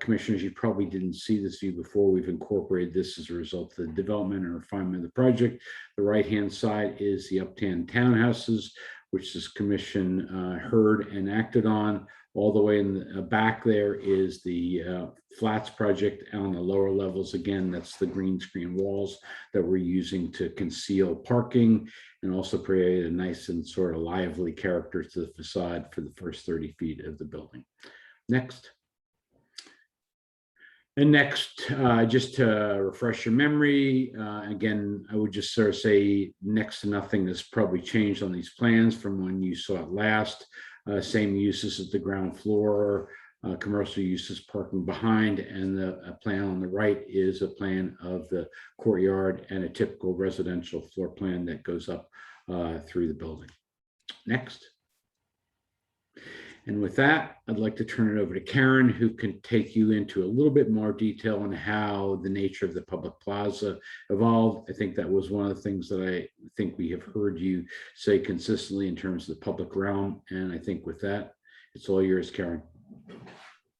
commissioners, you probably didn't see this view before. We've incorporated this as a result of the development and refinement of the project. The right-hand side is the Uptan townhouses, which this commission heard and acted on. All the way in the back there is the flats project on the lower levels. Again, that's the green screen walls that we're using to conceal parking and also create a nice and sort of lively character to the facade for the first 30 feet of the building. Next. And next, just to refresh your memory, again, I would just sort of say next to nothing has probably changed on these plans from when you saw it last. Same uses at the ground floor, commercial uses parking behind, and the plan on the right is a plan of the courtyard and a typical residential floor plan that goes up through the building. Next. And with that, I'd like to turn it over to Karen, who can take you into a little bit more detail on how the nature of the public plaza evolved. I think that was one of the things that I think we have heard you say consistently in terms of the public realm. And I think with that, it's all yours, Karen.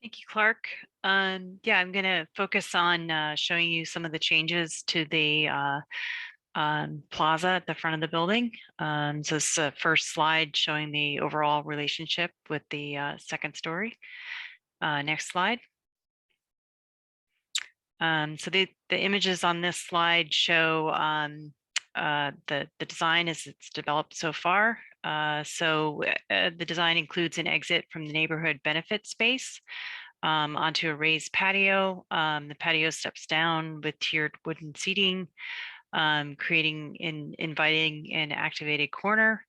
Thank you, Clark. Yeah, I'm going to focus on showing you some of the changes to the plaza at the front of the building. So this is the first slide showing the overall relationship with the second story. Next slide. So the images on this slide show the design as it's developed so far. The design includes an exit from the neighborhood benefit space onto a raised patio. The patio steps down with tiered wooden seating, creating an inviting and activated corner.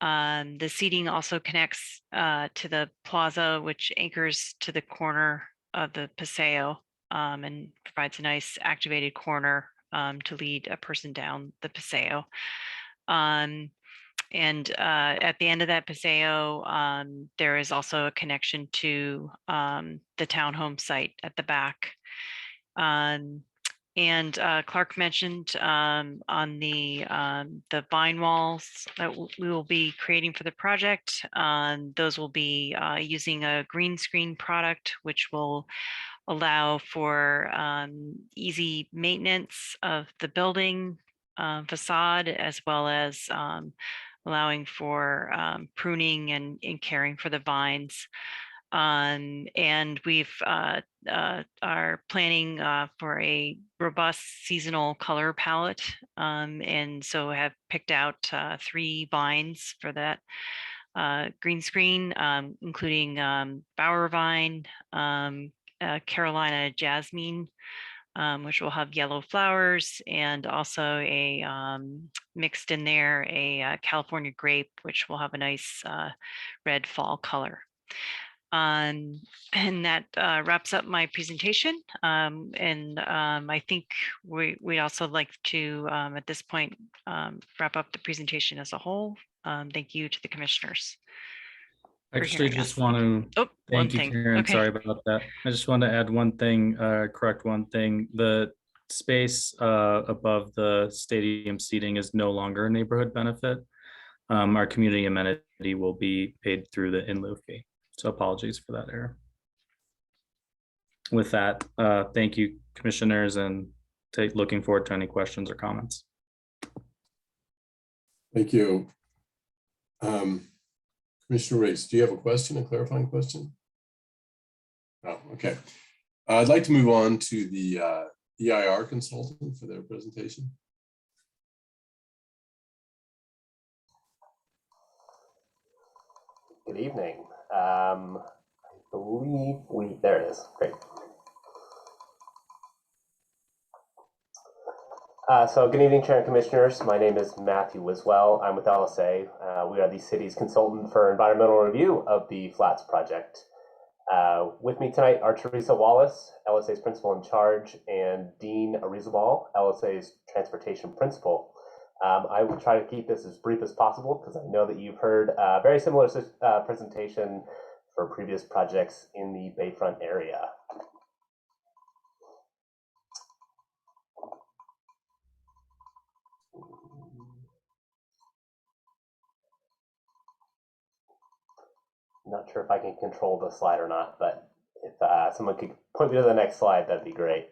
The seating also connects to the plaza, which anchors to the corner of the paseo and provides a nice activated corner to lead a person down the paseo. At the end of that paseo, there is also a connection to the townhome site at the back. Clark mentioned on the vine walls that we will be creating for the project. Those will be using a green screen product, which will allow for easy maintenance of the building facade, as well as allowing for pruning and caring for the vines. And we've are planning for a robust seasonal color palette, and so have picked out 3 vines for that green screen, including Bower vine, Carolina jasmine, which will have yellow flowers, and also a mixed in there a California grape, which will have a nice red fall color. And that wraps up my presentation. I think we'd also like to, at this point, wrap up the presentation as a whole. Thank you to the commissioners.
I actually just want to thank you, Karen.
Okay.
Sorry about that. I just want to add one thing, correct one thing. The space above the stadium seating is no longer a neighborhood benefit. Our community amenity will be paid through the in lieu fee. So apologies for that error. With that, thank you, commissioners, and looking forward to any questions or comments.
Thank you. Commissioner Riggs, do you have a question, a clarifying question? Oh, okay. I'd like to move on to the EIR consultant for their presentation.
Good evening. I believe there it is. Great. So good evening, Chair and Commissioners. My name is Matthew Wiswell. I'm with LSA. We are the city's consultant for environmental review of the Flats project. With me tonight are Teresa Wallace, LSA's principal in charge, and Dean Arizabal, LSA's transportation principal. I will try to keep this as brief as possible because I know that you've heard a very similar presentation for previous projects in the Bayfront area. Not sure if I can control the slide or not, but if someone could point me to the next slide, that'd be great.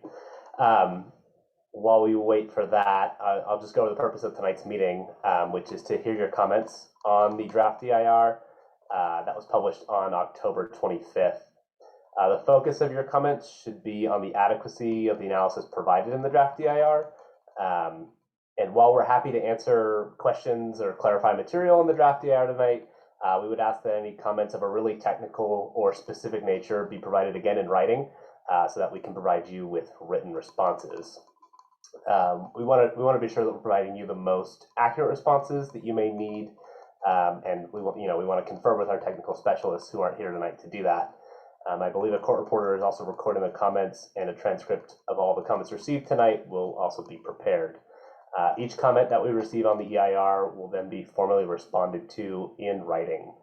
While we wait for that, I'll just go to the purpose of tonight's meeting, which is to hear your comments on the draft EIR that was published on October 25th. The focus of your comments should be on the adequacy of the analysis provided in the draft EIR. And while we're happy to answer questions or clarify material in the draft EIR tonight, we would ask that any comments of a really technical or specific nature be provided again in writing so that we can provide you with written responses. We want to be sure that we're providing you the most accurate responses that you may need, and we want to confer with our technical specialists who aren't here tonight to do that. I believe a court reporter is also recording the comments, and a transcript of all the comments received tonight will also be prepared. Each comment that we receive on the EIR will then be formally responded to in writing,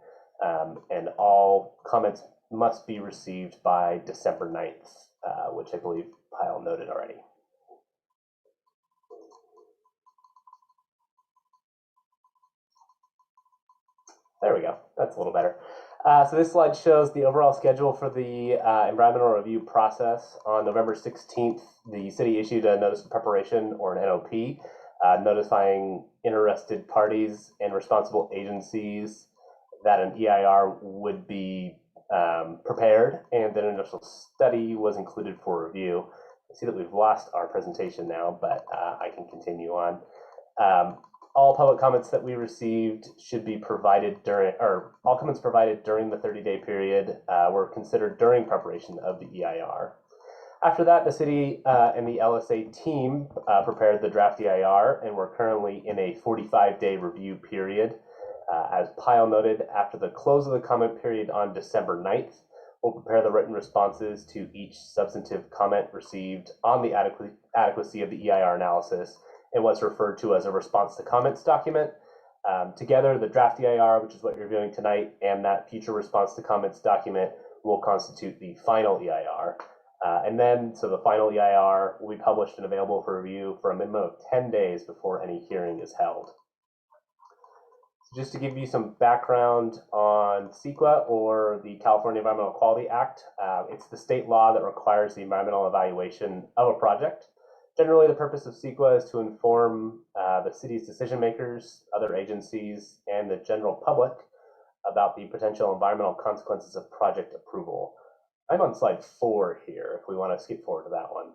and all comments must be received by December 9th, which I believe Kyle noted already. There we go. That's a little better. So this slide shows the overall schedule for the environmental review process. On November 16th, the city issued a notice of preparation, or an NOP, notifying interested parties and responsible agencies that an EIR would be prepared, and that an initial study was included for review. I see that we've lost our presentation now, but I can continue on. All public comments that we received should be provided during, or all comments provided during the 30-day period were considered during preparation of the EIR. After that, the city and the LSA team prepared the draft EIR, and we're currently in a 45-day review period. As Pyle noted, after the close of the comment period on December 9th, we'll prepare the written responses to each substantive comment received on the adequacy of the EIR analysis and what's referred to as a response to comments document. Together, the draft EIR, which is what you're viewing tonight, and that future response to comments document will constitute the final EIR. And then, so the final EIR will be published and available for review for a minimum of 10 days before any hearing is held. So just to give you some background on CEQA, or the California Environmental Quality Act, it's the state law that requires the environmental evaluation of a project. Generally, the purpose of CEQA is to inform the city's decision makers, other agencies, and the general public about the potential environmental consequences of project approval. I'm on slide 4 here, if we want to skip forward to that one.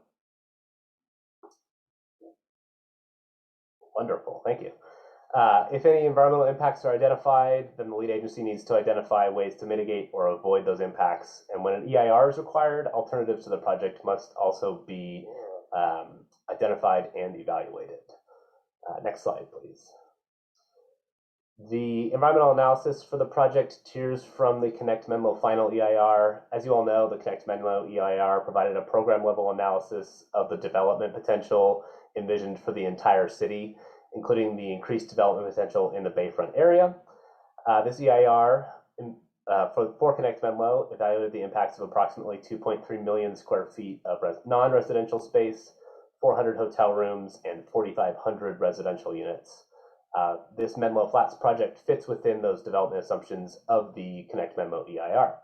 Wonderful, thank you. If any environmental impacts are identified, then the lead agency needs to identify ways to mitigate or avoid those impacts. And when an EIR is required, alternatives to the project must also be identified and evaluated. Next slide, please. The environmental analysis for the project tiers from the Connect Menlo final EIR. As you all know, the Connect Menlo EIR provided a program level analysis of the development potential envisioned for the entire city, including the increased development potential in the Bayfront area. This EIR for Connect Menlo evaluated the impacts of approximately 2.3 million square feet of non-residential space, 400 hotel rooms, and 4,500 residential units. This Menlo Flats project fits within those development assumptions of the Connect Menlo EIR.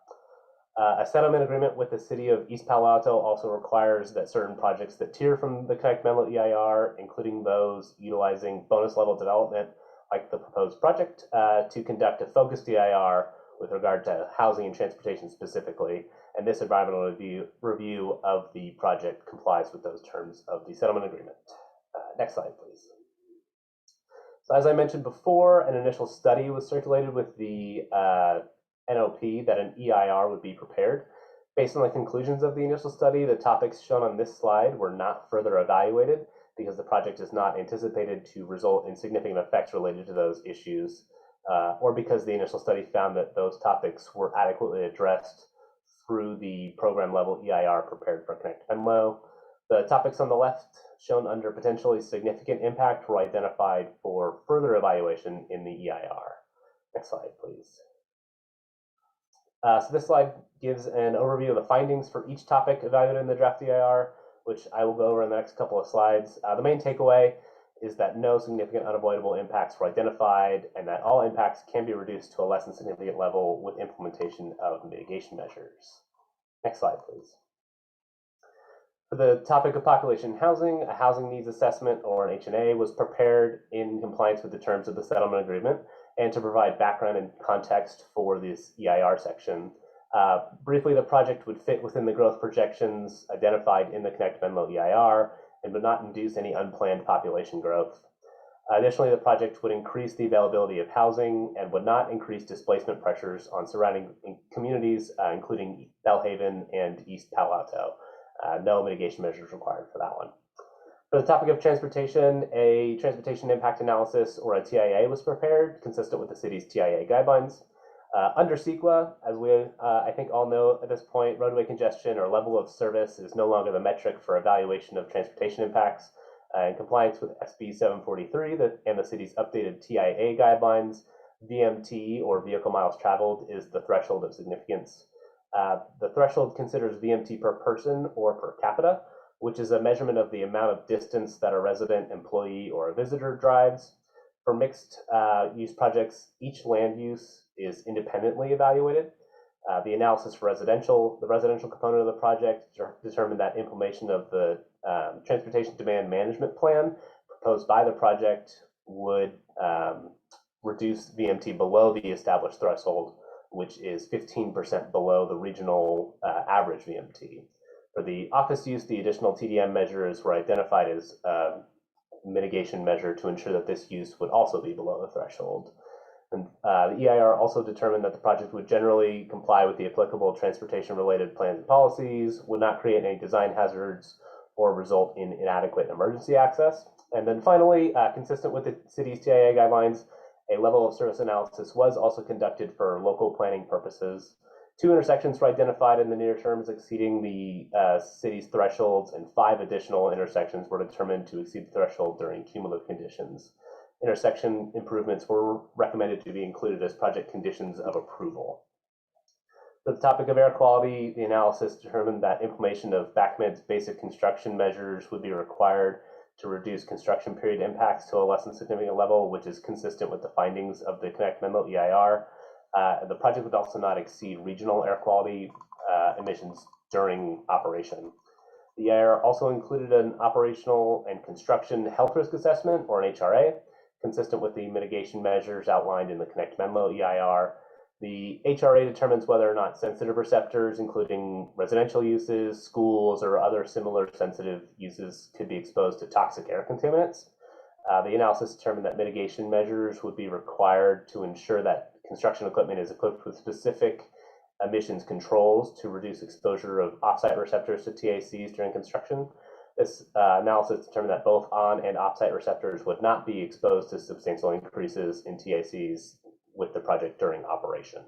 A settlement agreement with the city of East Palo Alto also requires that certain projects that tier from the Connect Menlo EIR, including those utilizing bonus level development, like the proposed project, to conduct a focused EIR with regard to housing and transportation specifically. And this environmental review of the project complies with those terms of the settlement agreement. Next slide, please. So as I mentioned before, an initial study was circulated with the NOP that an EIR would be prepared. Based on the conclusions of the initial study, the topics shown on this slide were not further evaluated because the project is not anticipated to result in significant effects related to those issues, or because the initial study found that those topics were adequately addressed through the program level EIR prepared for Connect Menlo. The topics on the left, shown under potentially significant impact, were identified for further evaluation in the EIR. Next slide, please. So this slide gives an overview of the findings for each topic evaluated in the draft EIR, which I will go over in the next couple of slides. The main takeaway is that no significant unavoidable impacts were identified, and that all impacts can be reduced to a less than significant level with implementation of mitigation measures. Next slide, please. For the topic of population housing, a housing needs assessment, or an H&A, was prepared in compliance with the terms of the settlement agreement and to provide background and context for this EIR section. Briefly, the project would fit within the growth projections identified in the Connect Menlo EIR and would not induce any unplanned population growth. Additionally, the project would increase the availability of housing and would not increase displacement pressures on surrounding communities, including Bellhaven and East Palo Alto. No mitigation measures required for that one. For the topic of transportation, a transportation impact analysis, or a TIA, was prepared, consistent with the city's TIA guidelines. Under CEQA, as we I think all know at this point, roadway congestion or level of service is no longer the metric for evaluation of transportation impacts. In compliance with SB 743 and the city's updated TIA guidelines, VMT, or vehicle miles traveled, is the threshold of significance. The threshold considers VMT per person or per capita, which is a measurement of the amount of distance that a resident, employee, or a visitor drives. For mixed use projects, each land use is independently evaluated. The analysis for the residential component of the project determined that implementation of the transportation demand management plan proposed by the project would reduce VMT below the established threshold, which is 15% below the regional average VMT. For the office use, the additional TDM measures were identified as a mitigation measure to ensure that this use would also be below the threshold. And the EIR also determined that the project would generally comply with the applicable transportation-related plans and policies, would not create any design hazards, or result in inadequate emergency access. And then finally, consistent with the city's TIA guidelines, a level of service analysis was also conducted for local planning purposes. 2 intersections were identified in the near term as exceeding the city's thresholds, and 5 additional intersections were determined to exceed the threshold during cumulative conditions. Intersection improvements were recommended to be included as project conditions of approval. For the topic of air quality, the analysis determined that implementation of BACMED's basic construction measures would be required to reduce construction period impacts to a less than significant level, which is consistent with the findings of the Connect Menlo EIR. The project would also not exceed regional air quality emissions during operation. The EIR also included an operational and construction health risk assessment, or an HRA, consistent with the mitigation measures outlined in the Connect Menlo EIR. The HRA determines whether or not sensitive receptors, including residential uses, schools, or other similar sensitive uses, could be exposed to toxic air contaminants. The analysis determined that mitigation measures would be required to ensure that construction equipment is equipped with specific emissions controls to reduce exposure of offsite receptors to TACs during construction. This analysis determined that both on and offsite receptors would not be exposed to substantial increases in TACs with the project during operation.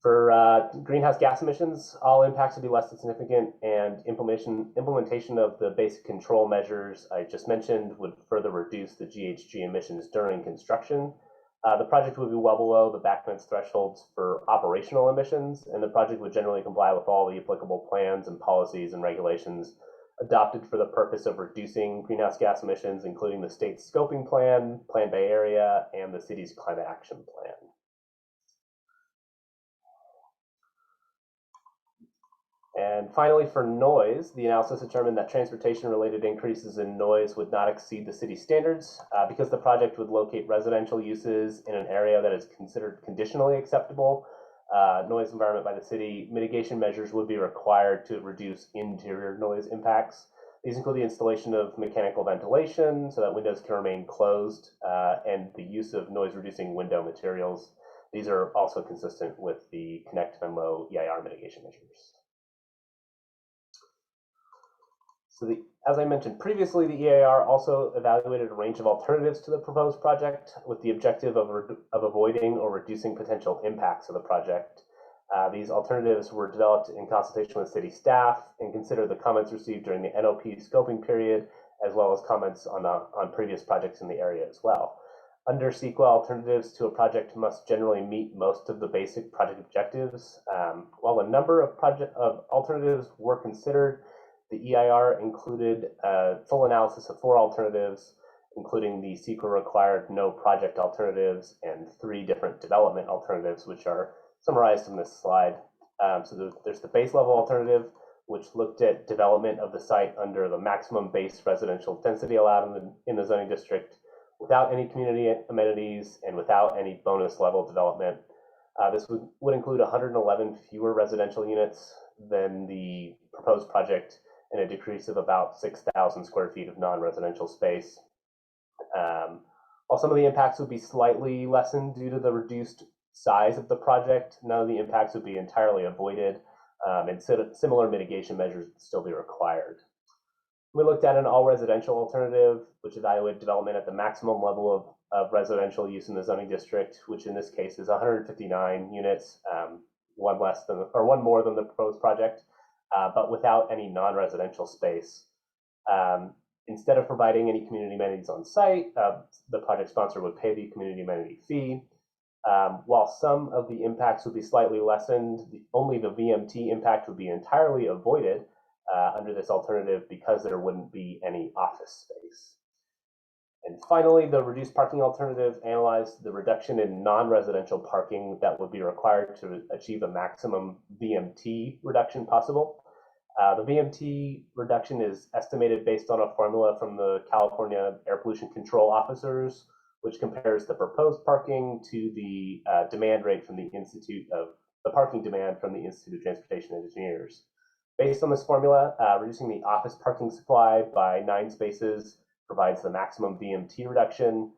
For greenhouse gas emissions, all impacts would be less than significant, and implementation of the basic control measures I just mentioned would further reduce the GHG emissions during construction. The project would be well below the BACMED's thresholds for operational emissions, and the project would generally comply with all the applicable plans and policies and regulations adopted for the purpose of reducing greenhouse gas emissions, including the state's scoping plan, Plan Bay Area, and the city's climate action plan. And finally, for noise, the analysis determined that transportation-related increases in noise would not exceed the city standards. Because the project would locate residential uses in an area that is considered conditionally acceptable noise environment by the city, mitigation measures would be required to reduce interior noise impacts. These include the installation of mechanical ventilation so that windows can remain closed, and the use of noise-reducing window materials. These are also consistent with the Connect Menlo EIR mitigation measures. So as I mentioned previously, the EIR also evaluated a range of alternatives to the proposed project with the objective of avoiding or reducing potential impacts of the project. These alternatives were developed in consultation with city staff and consider the comments received during the NOP scoping period, as well as comments on previous projects in the area as well. Under CEQA, alternatives to a project must generally meet most of the basic project objectives. While a number of alternatives were considered, the EIR included a full analysis of 4 alternatives, including the CEQA required no project alternatives and 3 different development alternatives, which are summarized in this slide. So there's the base level alternative, which looked at development of the site under the maximum base residential density allowed in the zoning district without any community amenities and without any bonus level development. This would include 111 fewer residential units than the proposed project and a decrease of about 6,000 square feet of non-residential space. While some of the impacts would be slightly lessened due to the reduced size of the project, none of the impacts would be entirely avoided, and similar mitigation measures would still be required. We looked at an all-residential alternative, which evaluated development at the maximum level of residential use in the zoning district, which in this case is 159 units, one more than the proposed project. But without any non-residential space. Instead of providing any community amenities on site, the project sponsor would pay the community amenity fee. While some of the impacts would be slightly lessened, only the VMT impact would be entirely avoided under this alternative because there wouldn't be any office space. And finally, the reduced parking alternative analyzed the reduction in non-residential parking that would be required to achieve a maximum VMT reduction possible. The VMT reduction is estimated based on a formula from the California Air Pollution Control Officers, which compares the proposed parking to the demand rate from the parking demand from the Institute of Transportation Engineers. Based on this formula, reducing the office parking supply by 9 spaces provides the maximum VMT reduction.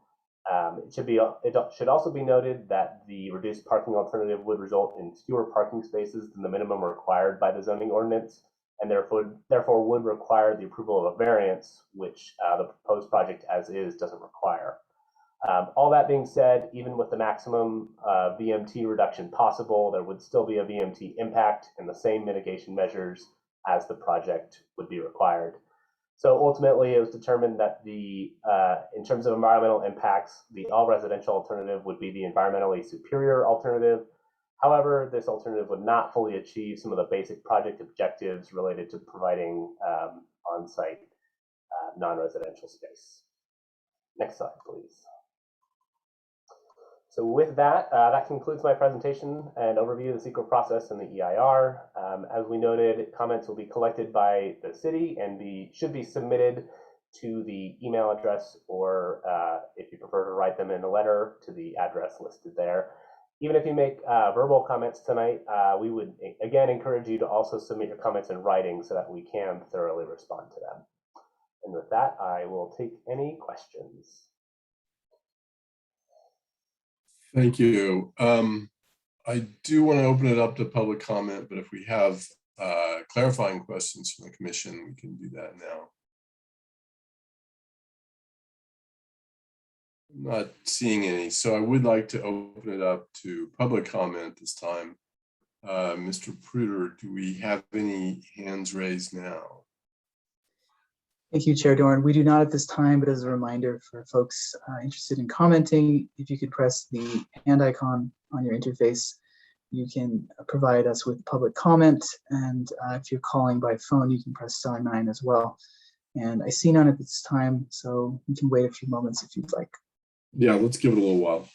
It should also be noted that the reduced parking alternative would result in fewer parking spaces than the minimum required by the zoning ordinance, and therefore would require the approval of a variance, which the proposed project as is doesn't require. All that being said, even with the maximum VMT reduction possible, there would still be a VMT impact and the same mitigation measures as the project would be required. So ultimately, it was determined that in terms of environmental impacts, the all residential alternative would be the environmentally superior alternative. However, this alternative would not fully achieve some of the basic project objectives related to providing on-site non-residential space. Next slide, please. So with that, that concludes my presentation and overview of the CEQA process and the EIR. As we noted, comments will be collected by the city and should be submitted to the email address, or if you prefer to write them in a letter, to the address listed there. Even if you make verbal comments tonight, we would again encourage you to also submit your comments in writing so that we can thoroughly respond to them. And with that, I will take any questions.
Thank you. I do want to open it up to public comment, but if we have clarifying questions from the commission, we can do that now. I'm not seeing any, so I would like to open it up to public comment this time. Mr. Pruder, do we have any hands raised now?
Thank you, Chair Dorn. We do not at this time, but as a reminder for folks interested in commenting, if you could press the hand icon on your interface, you can provide us with public comment. And if you're calling by phone, you can press *9 as well. And I see none at this time, so you can wait a few moments if you'd like.
Yeah, let's give it a little while.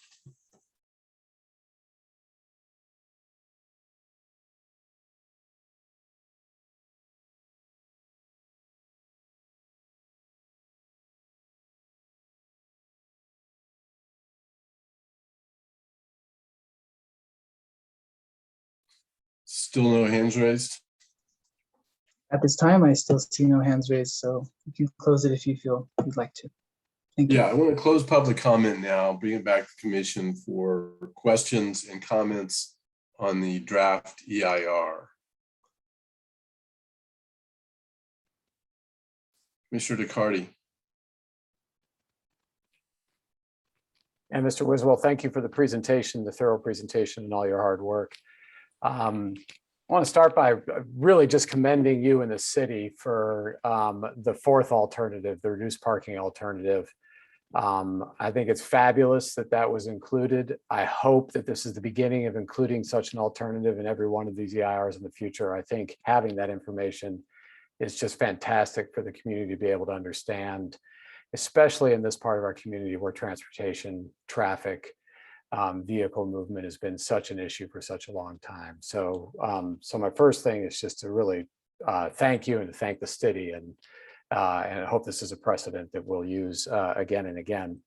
Still no hands raised?
At this time, I still see no hands raised, so you can close it if you feel you'd like to. Thank you.
Yeah, I want to close public comment now, bring it back to the commission for questions and comments on the draft EIR. Commissioner DeCarty.
And Mr. Wiswell, thank you for the presentation, the thorough presentation, and all your hard work. I want to start by really just commending you and the city for the fourth alternative, the reduced parking alternative. I think it's fabulous that that was included. I hope that this is the beginning of including such an alternative in every one of these EIRs in the future. I think having that information is just fantastic for the community to be able to understand, especially in this part of our community where transportation, traffic, vehicle movement has been such an issue for such a long time. So, so my first thing is just to really thank you and to thank the city, and I hope this is a precedent that we'll use again and again.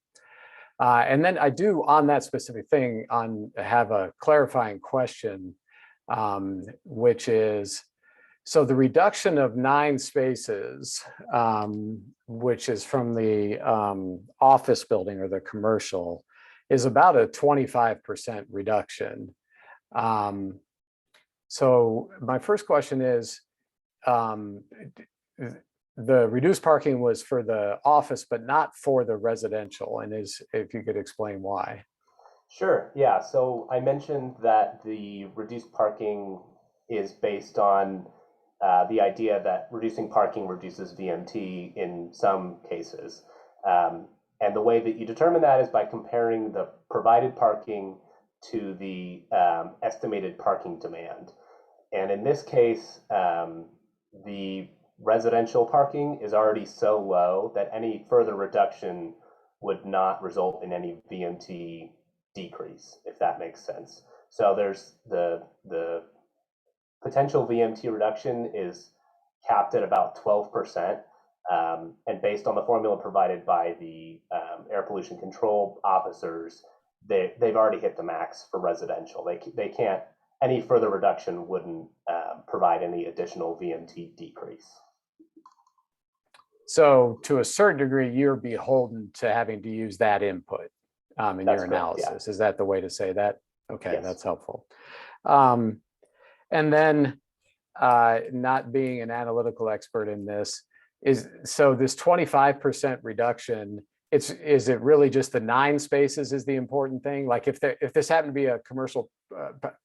And then I do, on that specific thing, have a clarifying question, which is, so the reduction of 9 spaces, which is from the office building or the commercial, is about a 25% reduction. So my first question is, the reduced parking was for the office, but not for the residential, and if you could explain why.
Sure, yeah, so I mentioned that the reduced parking is based on the idea that reducing parking reduces VMT in some cases. And the way that you determine that is by comparing the provided parking to the estimated parking demand. And in this case, the residential parking is already so low that any further reduction would not result in any VMT decrease, if that makes sense. So there's the potential VMT reduction is capped at about 12%. And based on the formula provided by the air pollution control officers, they've already hit the max for residential. They can't, any further reduction wouldn't provide any additional VMT decrease.
So to a certain degree, you're beholden to having to use that input in
That's
your
correct,
analysis. Is that the way to say that? Okay,
Yes.
that's helpful. And then not being an analytical expert in this, so this 25% reduction, is it really just the 9 spaces is the important thing? Like if this happened to be a commercial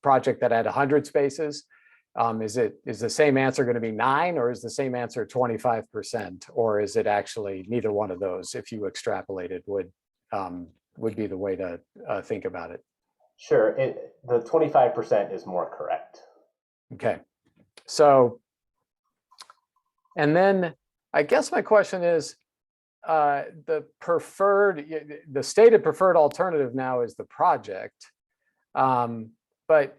project that had 100 spaces, is the same answer going to be 9, or is the same answer 25%, or is it actually neither one of those? If you extrapolated, would be the way to think about it.
Sure, the 25% is more correct.
Okay, so, and then I guess my question is, the stated preferred alternative now is the project, but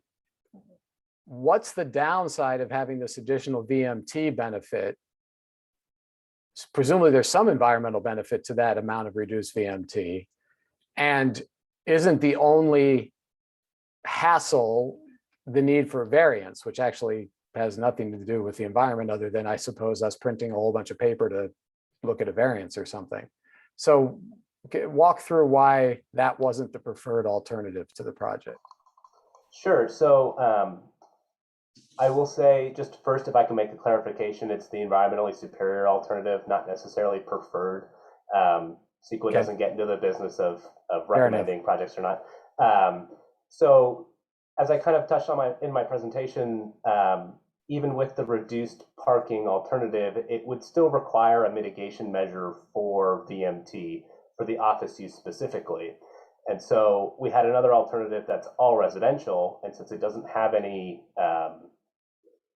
what's the downside of having this additional VMT benefit? Presumably there's some environmental benefit to that amount of reduced VMT, and isn't the only hassle the need for variance, which actually has nothing to do with the environment other than, I suppose, us printing a whole bunch of paper to look at a variance or something. So walk through why that wasn't the preferred alternative to the project.
Sure, so I will say, just first, if I can make a clarification, it's the environmentally superior alternative, not necessarily preferred. CEQA doesn't get into the business of recommending projects or not. So as I kind of touched on in my presentation, even with the reduced parking alternative, it would still require a mitigation measure for VMT, for the office use specifically. And so we had another alternative that's all residential, and since it doesn't have any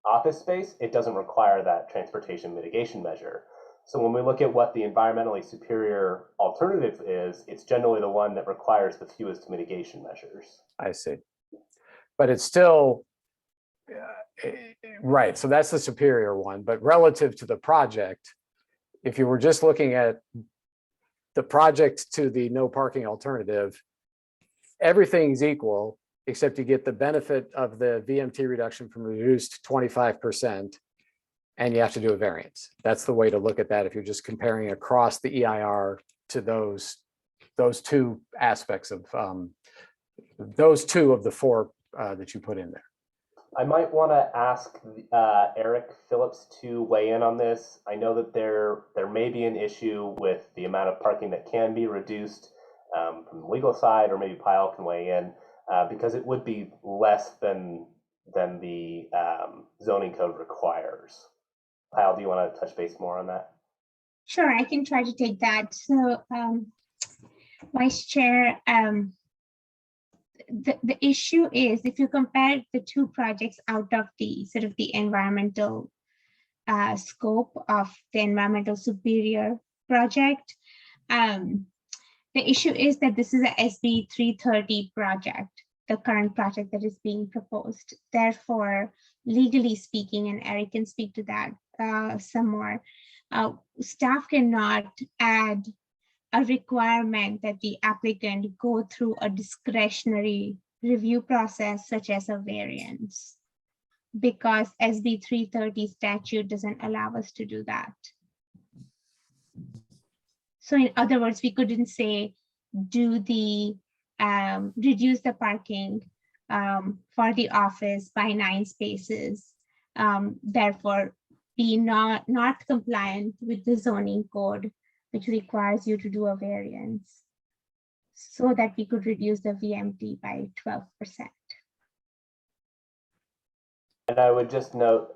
office space, it doesn't require that transportation mitigation measure. So when we look at what the environmentally superior alternative is, it's generally the one that requires the fewest mitigation measures.
I see. But it's still, right, so that's the superior one, but relative to the project, if you were just looking at the project to the no parking alternative, everything's equal, except you get the benefit of the VMT reduction from reduced 25%, and you have to do a variance. That's the way to look at that if you're just comparing across the EIR to those two aspects of, those two of the 4 that you put in there.
I might want to ask Eric Phillips to weigh in on this. I know that there may be an issue with the amount of parking that can be reduced from the legal side, or maybe Pyle can weigh in, because it would be less than the zoning code requires. Pyle, do you want to touch base more on that?
Sure, I can try to take that. So, Vice Chair, the issue is, if you compare the 2 projects out of the sort of the environmental scope of the environmental superior project, the issue is that this is a SB 330 project, the current project that is being proposed. Therefore, legally speaking, and Eric can speak to that some more, staff cannot add a requirement that the applicant go through a discretionary review process such as a variance, because SB 330 statute doesn't allow us to do that. So in other words, we couldn't say, do the reduce the parking for the office by 9 spaces, therefore be not compliant with the zoning code, which requires you to do a variance, so that we could reduce the VMT by 12%.
And I would just note,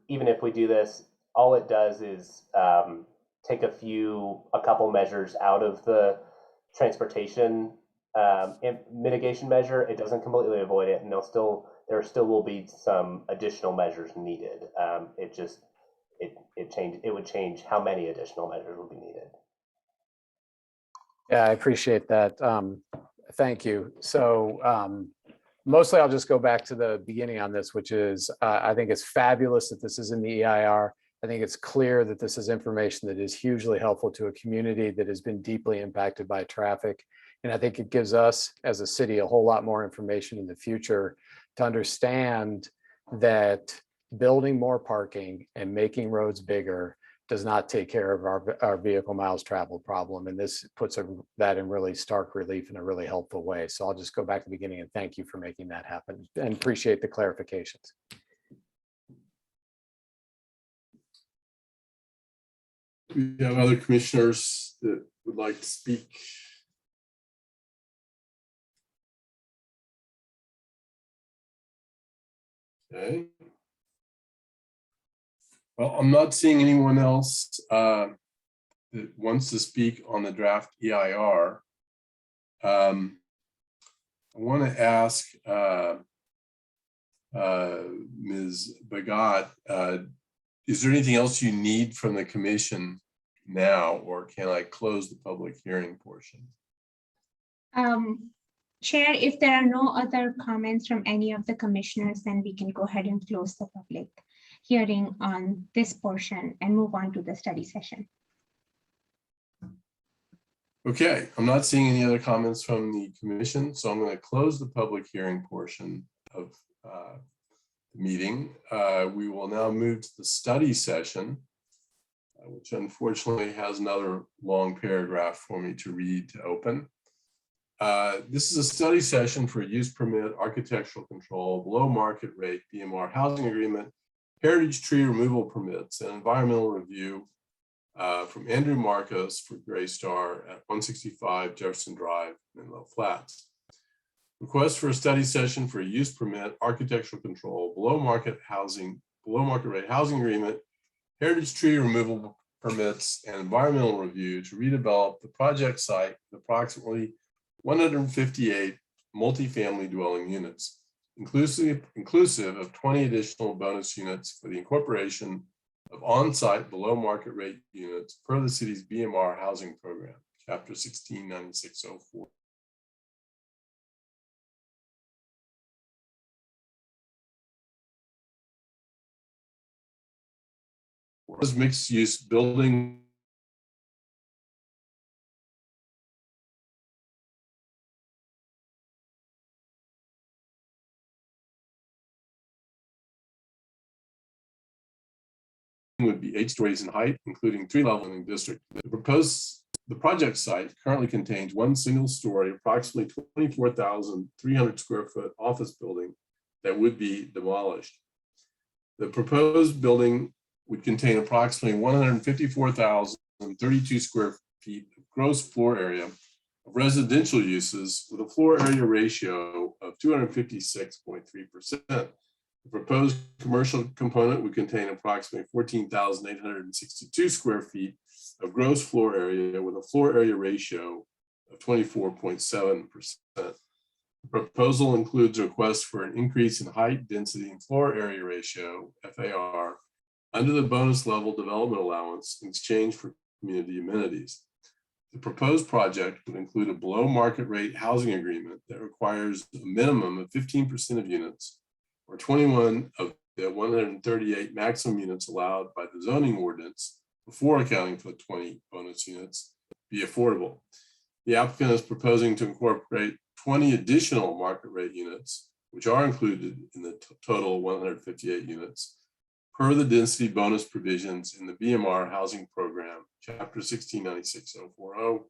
even if we do this, all it does is take a couple measures out of the transportation mitigation measure. It doesn't completely avoid it, and there still will be some additional measures needed. It would change how many additional measures will be needed.
Yeah, I appreciate that. Thank you. So mostly I'll just go back to the beginning on this, which is I think it's fabulous that this is in the EIR. I think it's clear that this is information that is hugely helpful to a community that has been deeply impacted by traffic. And I think it gives us as a city a whole lot more information in the future to understand that building more parking and making roads bigger does not take care of our vehicle miles traveled problem. And this puts that in really stark relief in a really helpful way. So I'll just go back to the beginning and thank you for making that happen and appreciate the clarifications.
We have other commissioners that would like to speak. Okay. Well, I'm not seeing anyone else that wants to speak on the draft EIR. I want to ask Ms. Bagat, is there anything else you need from the commission now, or can I close the public hearing portion?
Chair, if there are no other comments from any of the commissioners, then we can go ahead and close the public hearing on this portion and move on to the study session.
Okay, I'm not seeing any other comments from the commission, so I'm going to close the public hearing portion of the meeting. We will now move to the study session, which unfortunately has another long paragraph for me to read to open. This is a study session for use permit, architectural control, below market rate, BMR housing agreement, heritage tree removal permits, and environmental review from Andrew Marcos for Graystar at 165 Jefferson Drive, Menlo Flats. Request for a study session for a use permit, architectural control, below market rate housing agreement, heritage tree removal permits, and environmental review to redevelop the project site with approximately 158 multifamily dwelling units, inclusive of 20 additional bonus units for the incorporation of on-site below market rate units per the city's BMR housing program, Chapter 169604. This mixed-use building would be 8 stories in height, including 3 levels in the district. The project site currently contains one single story, approximately 24,300 square foot office building that would be demolished. The proposed building would contain approximately 154,032 square feet of gross floor area of residential uses with a floor area ratio of 256.3%. The proposed commercial component would contain approximately 14,862 square feet of gross floor area with a floor area ratio of 24.7%. The proposal includes a request for an increase in height, density, and floor area ratio, FAR, under the bonus level development allowance in exchange for community amenities. The proposed project would include a below market rate housing agreement that requires a minimum of 15% of units or 21 of the 138 maximum units allowed by the zoning ordinance before accounting for the 20 bonus units be affordable. The applicant is proposing to incorporate 20 additional market rate units, which are included in the total 158 units, per the density bonus provisions in the BMR housing program, Chapter 1696-040,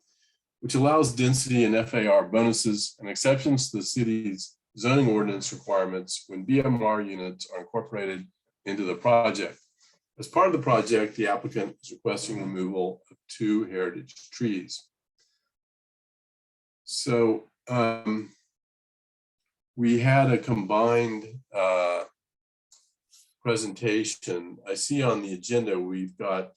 which allows density and FAR bonuses and exceptions to the city's zoning ordinance requirements when BMR units are incorporated into the project. As part of the project, the applicant is requesting removal of 2 heritage trees. So we had a combined presentation. I see on the agenda we've got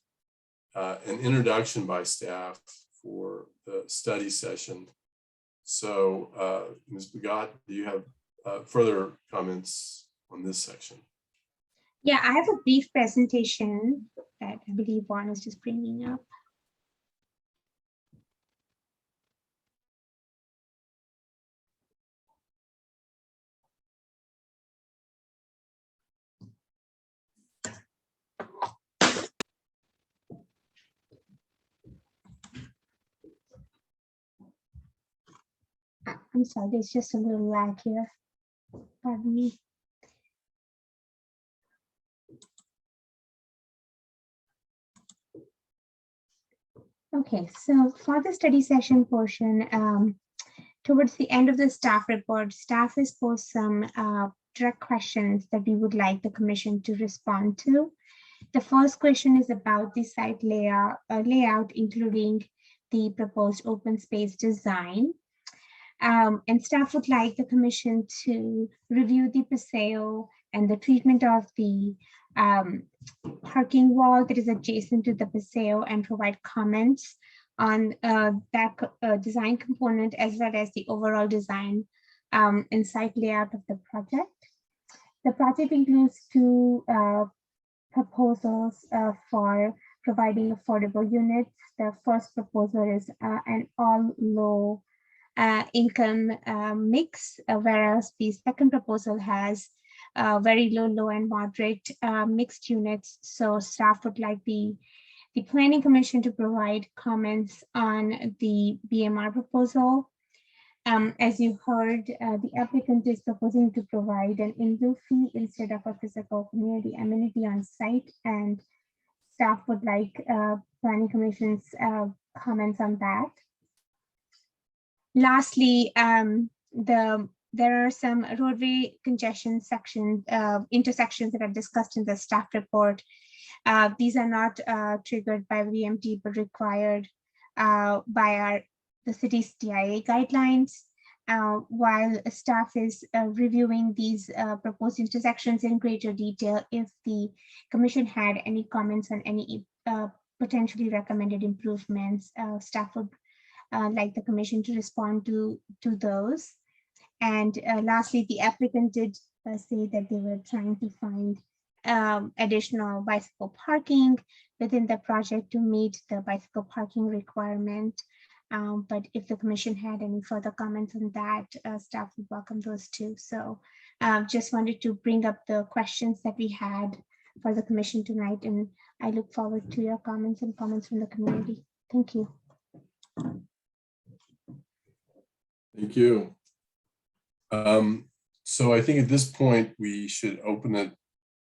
an introduction by staff for the study session. So Ms. Bagat, do you have further comments on this section?
Yeah, I have a brief presentation that I believe Juan is just bringing up. I'm sorry, there's just a little lag here. Pardon me. Okay, so for the study session portion, towards the end of the staff report, staff has posed some direct questions that we would like the commission to respond to. The first question is about the site layout, including the proposed open space design. And staff would like the commission to review the paseo and the treatment of the parking wall that is adjacent to the paseo and provide comments on that design component as well as the overall design and site layout of the project. The project includes two proposals for providing affordable units. The first proposal is an all low income mix, whereas the second proposal has very low and moderate mixed units. So staff would like the Planning Commission to provide comments on the BMR proposal. As you heard, the applicant is proposing to provide an in-lieu fee instead of a physical community amenity on site, and staff would like Planning Commission's comments on that. Lastly, there are some roadway congestion intersections that are discussed in the staff report. These are not triggered by VMT, but required by the city's TIA guidelines. While staff is reviewing these proposed intersections in greater detail, if the commission had any comments on any potentially recommended improvements, staff would like the commission to respond to those. And lastly, the applicant did say that they were trying to find additional bicycle parking within the project to meet the bicycle parking requirement. But if the commission had any further comments on that, staff would welcome those too. So just wanted to bring up the questions that we had for the commission tonight, and I look forward to your comments and comments from the community. Thank you.
Thank you. So I think at this point, we should open it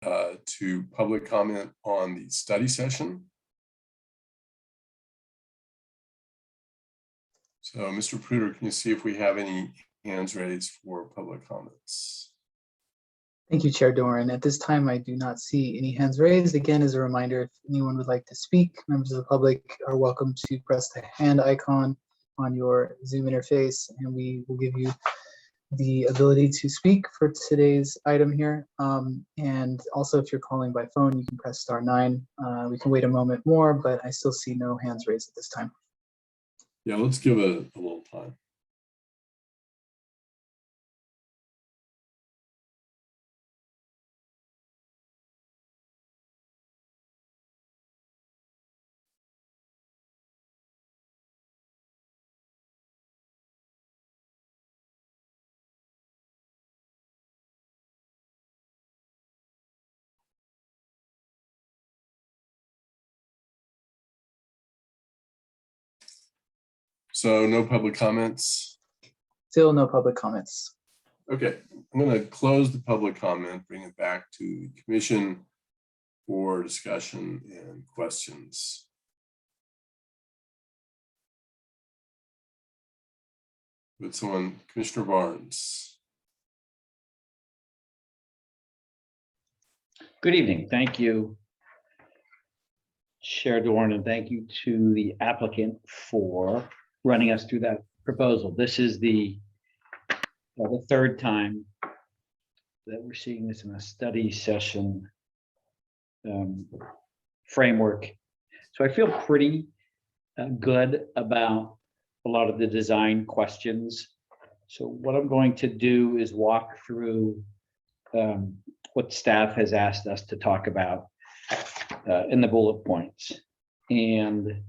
to public comment on the study session. So Mr. Pruder, can you see if we have any hands raised for public comments?
Thank you, Chair Doran. At this time, I do not see any hands raised. Again, as a reminder, if anyone would like to speak, members of the public are welcome to press the hand icon on your Zoom interface, and we will give you the ability to speak for today's item here. And also, if you're calling by phone, you can press *9. We can wait a moment more, but I still see no hands raised at this time.
Yeah, let's give it a little time. So no public comments?
Still no public comments.
Okay, I'm going to close the public comment, bring it back to the commission for discussion and questions. With someone, Commissioner Barnes.
Good evening. Thank you, Chair Doran, and thank you to the applicant for running us through that proposal. This is the third time that we're seeing this in a study session framework. So I feel pretty good about a lot of the design questions. So what I'm going to do is walk through what staff has asked us to talk about in the bullet points. And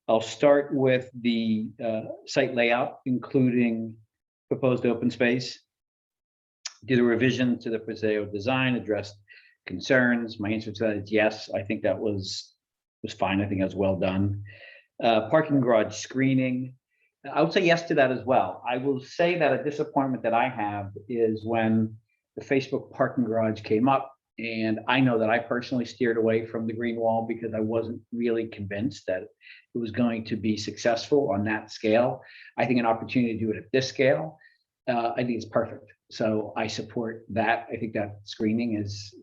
I'll start with the site layout, including proposed open space. Did a revision to the paseo design, addressed concerns. My answer to that is yes. I think that was fine. I think that was well done. Parking garage screening. I would say yes to that as well. I will say that a disappointment that I have is when the Facebook parking garage came up, and I know that I personally steered away from the green wall because I wasn't really convinced that it was going to be successful on that scale. I think an opportunity to do it at this scale, I think it's perfect. So I support that. I think that screening is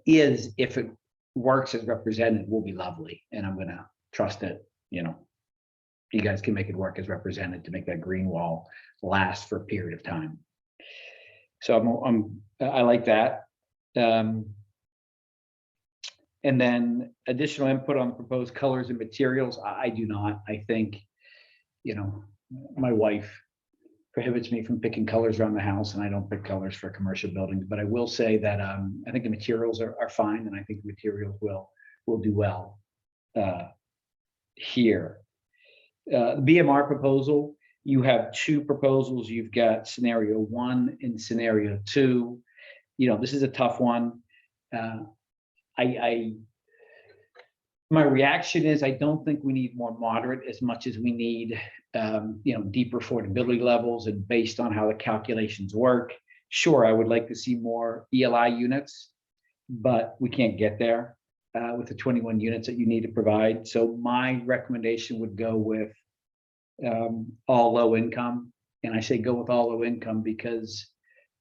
if it works as represented, will be lovely, and I'm gonna trust that, you know, you guys can make it work as represented to make that green wall last for a period of time. So I like that. And then additional input on the proposed colors and materials. I do not. I think, you know, my wife prohibits me from picking colors around the house, and I don't pick colors for commercial buildings. But I will say that I think the materials are fine, and I think the materials will do well here. The BMR proposal, you have two proposals. You've got scenario 1 and scenario 2. You know, this is a tough one. My reaction is I don't think we need more moderate as much as we need, you know, deeper affordability levels, and based on how the calculations work. Sure, I would like to see more ELI units, but we can't get there with the 21 units that you need to provide. So my recommendation would go with all low income. And I say go with all low income because,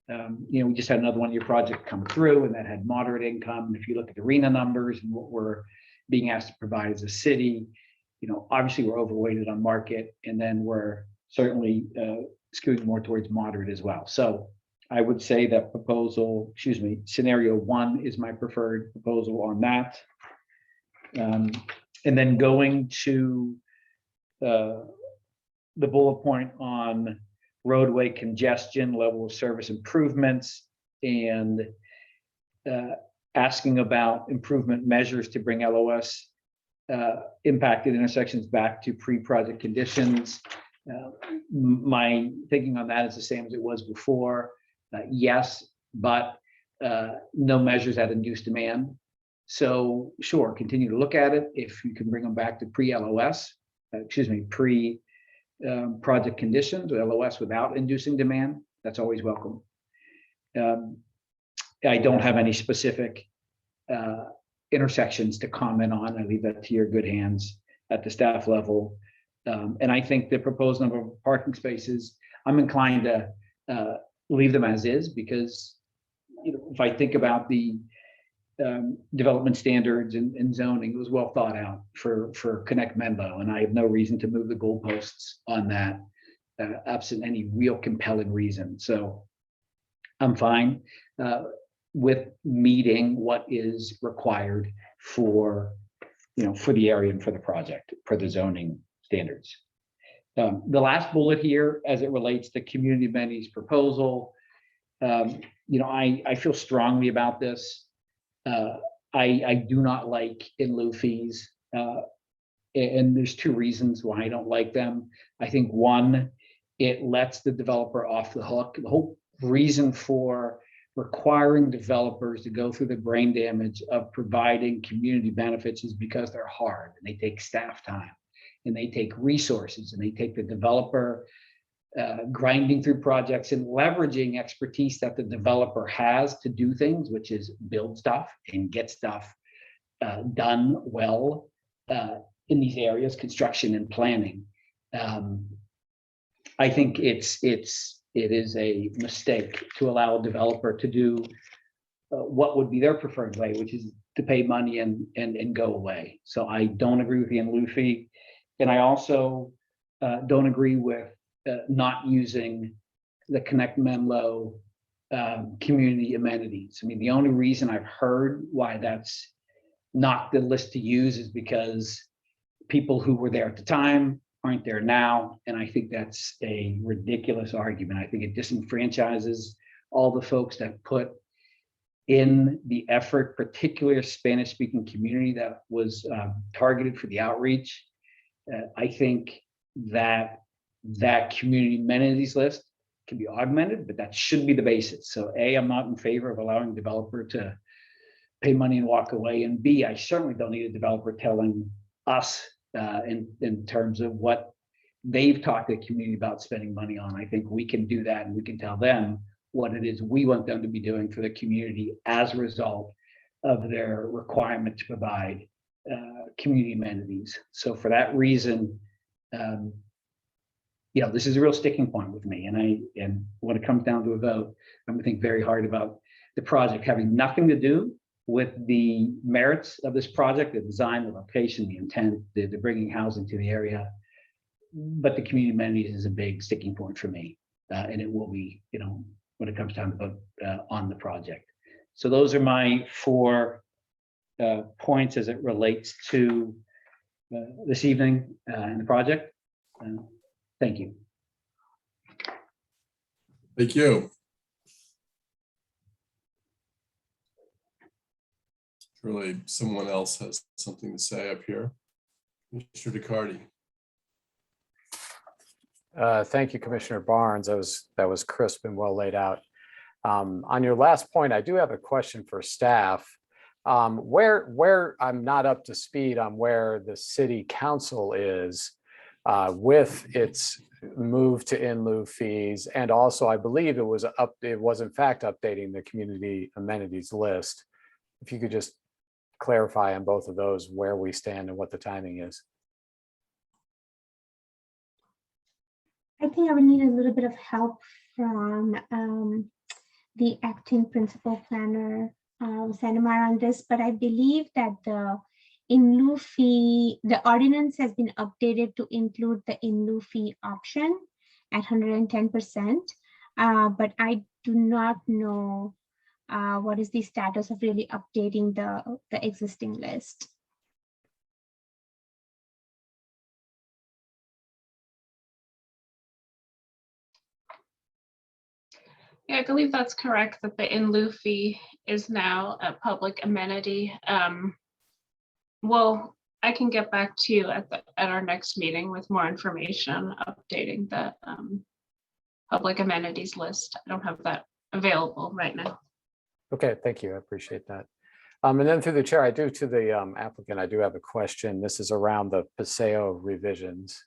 you know, we just had another one of your projects come through, and that had moderate income. And if you look at the RENA numbers and what we're being asked to provide as a city, you know, obviously we're overweighted on market, and then we're certainly skewing more towards moderate as well. So I would say that scenario 1 is my preferred proposal on that. And then going to the bullet point on roadway congestion, level of service improvements, and asking about improvement measures to bring LOS impacted intersections back to pre-project conditions. My thinking on that is the same as it was before. Yes, but no measures that induce demand. So sure, continue to look at it. If you can bring them back to pre-LOS, pre-project conditions, or LOS without inducing demand, that's always welcome. I don't have any specific intersections to comment on. I leave that to your good hands at the staff level. And I think the proposed number of parking spaces, I'm inclined to leave them as is, because, you know, if I think about the development standards and zoning, it was well thought out for Connect Menlo, and I have no reason to move the goalposts on that, absent any real compelling reason. So I'm fine with meeting what is required for, you know, for the area and for the project, for the zoning standards. The last bullet here, as it relates to community amenities proposal, you know, I feel strongly about this. I do not like in lieu fees, and there's two reasons why I don't like them. I think one, it lets the developer off the hook. The whole reason for requiring developers to go through the brain damage of providing community benefits is because they're hard, and they take staff time, and they take resources, and they take the developer grinding through projects and leveraging expertise that the developer has to do things, which is build stuff and get stuff done well in these areas, construction and planning. I think it is a mistake to allow a developer to do what would be their preferred way, which is to pay money and go away. So I don't agree with the in lieu fee, and I also don't agree with not using the Connect Menlo community amenities. I mean, the only reason I've heard why that's not the list to use is because people who were there at the time aren't there now. And I think that's a ridiculous argument. I think it disenfranchises all the folks that put in the effort, particularly a Spanish-speaking community that was targeted for the outreach. I think that community amenities list can be augmented, but that shouldn't be the basis. So A, I'm not in favor of allowing a developer to pay money and walk away. And B, I certainly don't need a developer telling us in terms of what they've talked to the community about spending money on. I think we can do that, and we can tell them what it is we want them to be doing for the community as a result of their requirement to provide community amenities. So for that reason, this is a real sticking point with me. And when it comes down to a vote, I'm gonna think very hard about the project having nothing to do with the merits of this project, the design, the location, the intent, the bringing housing to the area. But the community amenities is a big sticking point for me. And it will be, when it comes time to vote on the project. So those are my 4 points as it relates to this evening and the project. Thank you.
Thank you. Surely someone else has something to say up here. Mr. DeCarty.
Thank you, Commissioner Barnes. That was crisp and well laid out. On your last point, I do have a question for staff. Where I'm not up to speed on where the city council is with its move to in lieu fees, and also I believe it was in fact updating the community amenities list. If you could just clarify on both of those where we stand and what the timing is.
I think I would need a little bit of help from the acting principal planner, Sanamar, on this, but I believe that the in lieu fee, the ordinance has been updated to include the in lieu fee option at 110%, but I do not know what is the status of really updating the existing list.
Yeah, I believe that's correct, that the in lieu fee is now a public amenity. Well, I can get back to you at our next meeting with more information updating the public amenities list. I don't have that available right now.
Okay, thank you. I appreciate that. And then through the chair, to the applicant, I do have a question. This is around the Paseo revisions.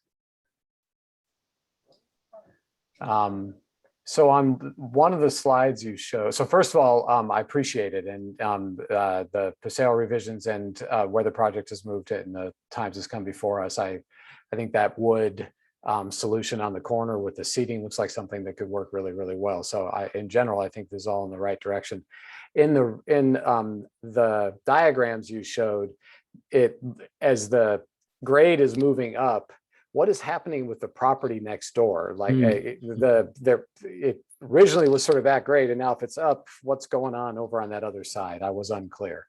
So on one of the slides you show, so first of all, I appreciate it, and the Paseo revisions and where the project has moved it and the times has come before us. I think that wood solution on the corner with the seating looks like something that could work really, really well. So in general, I think this is all in the right direction. In the diagrams you showed, as the grade is moving up, what is happening with the property next door? Like it originally was sort of that grade, and now if it's up, what's going on over on that other side? I was unclear.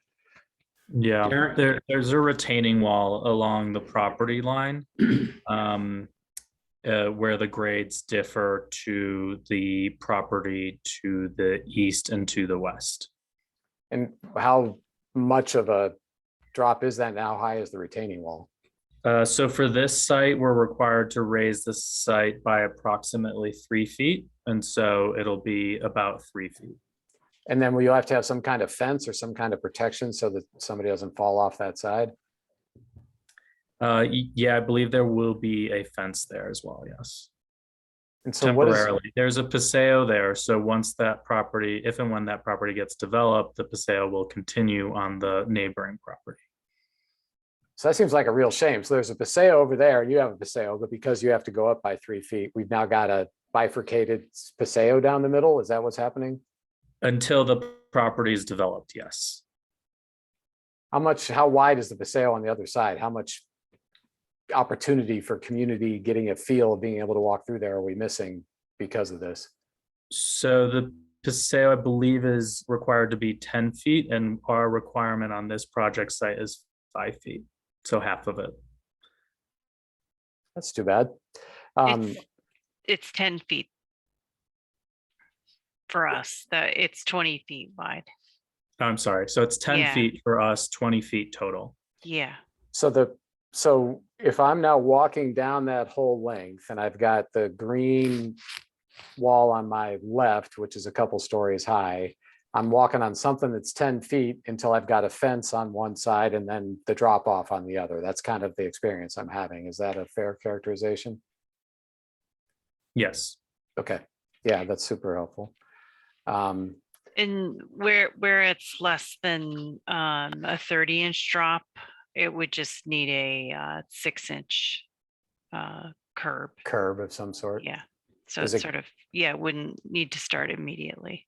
Yeah, there's a retaining wall along the property line where the grades differ to the property to the east and to the west.
And how much of a drop is that, and how high is the retaining wall?
So for this site, we're required to raise the site by approximately 3 feet. And so it'll be about 3 feet.
And then will you have to have some kind of fence or some kind of protection so that somebody doesn't fall off that side?
Yeah, I believe there will be a fence there as well, yes.
And so
temporarily, there's a Paseo there. So once that property, if and when that property gets developed, the Paseo will continue on the neighboring property.
So that seems like a real shame. So there's a Paseo over there and you have a Paseo, but because you have to go up by 3 feet, we've now got a bifurcated Paseo down the middle. Is that what's happening?
Until the property is developed, yes.
How wide is the Paseo on the other side? How much opportunity for community getting a feel of being able to walk through there are we missing because of this?
So the Paseo, I believe, is required to be 10 feet, and our requirement on this project site is 5 feet. So half of it.
That's too bad.
It's 10 feet for us. It's 20 feet wide.
I'm sorry. So it's 10 feet for us, 20 feet total.
Yeah.
So if I'm now walking down that whole length and I've got the green wall on my left, which is a couple stories high, I'm walking on something that's 10 feet until I've got a fence on one side and then the drop off on the other. That's kind of the experience I'm having. Is that a fair characterization?
Yes.
Okay, yeah, that's super helpful.
And where it's less than a 30-inch drop, it would just need a 6-inch curb
of some sort.
Yeah, so
Is
it's
it-
sort of, yeah, wouldn't need to start immediately.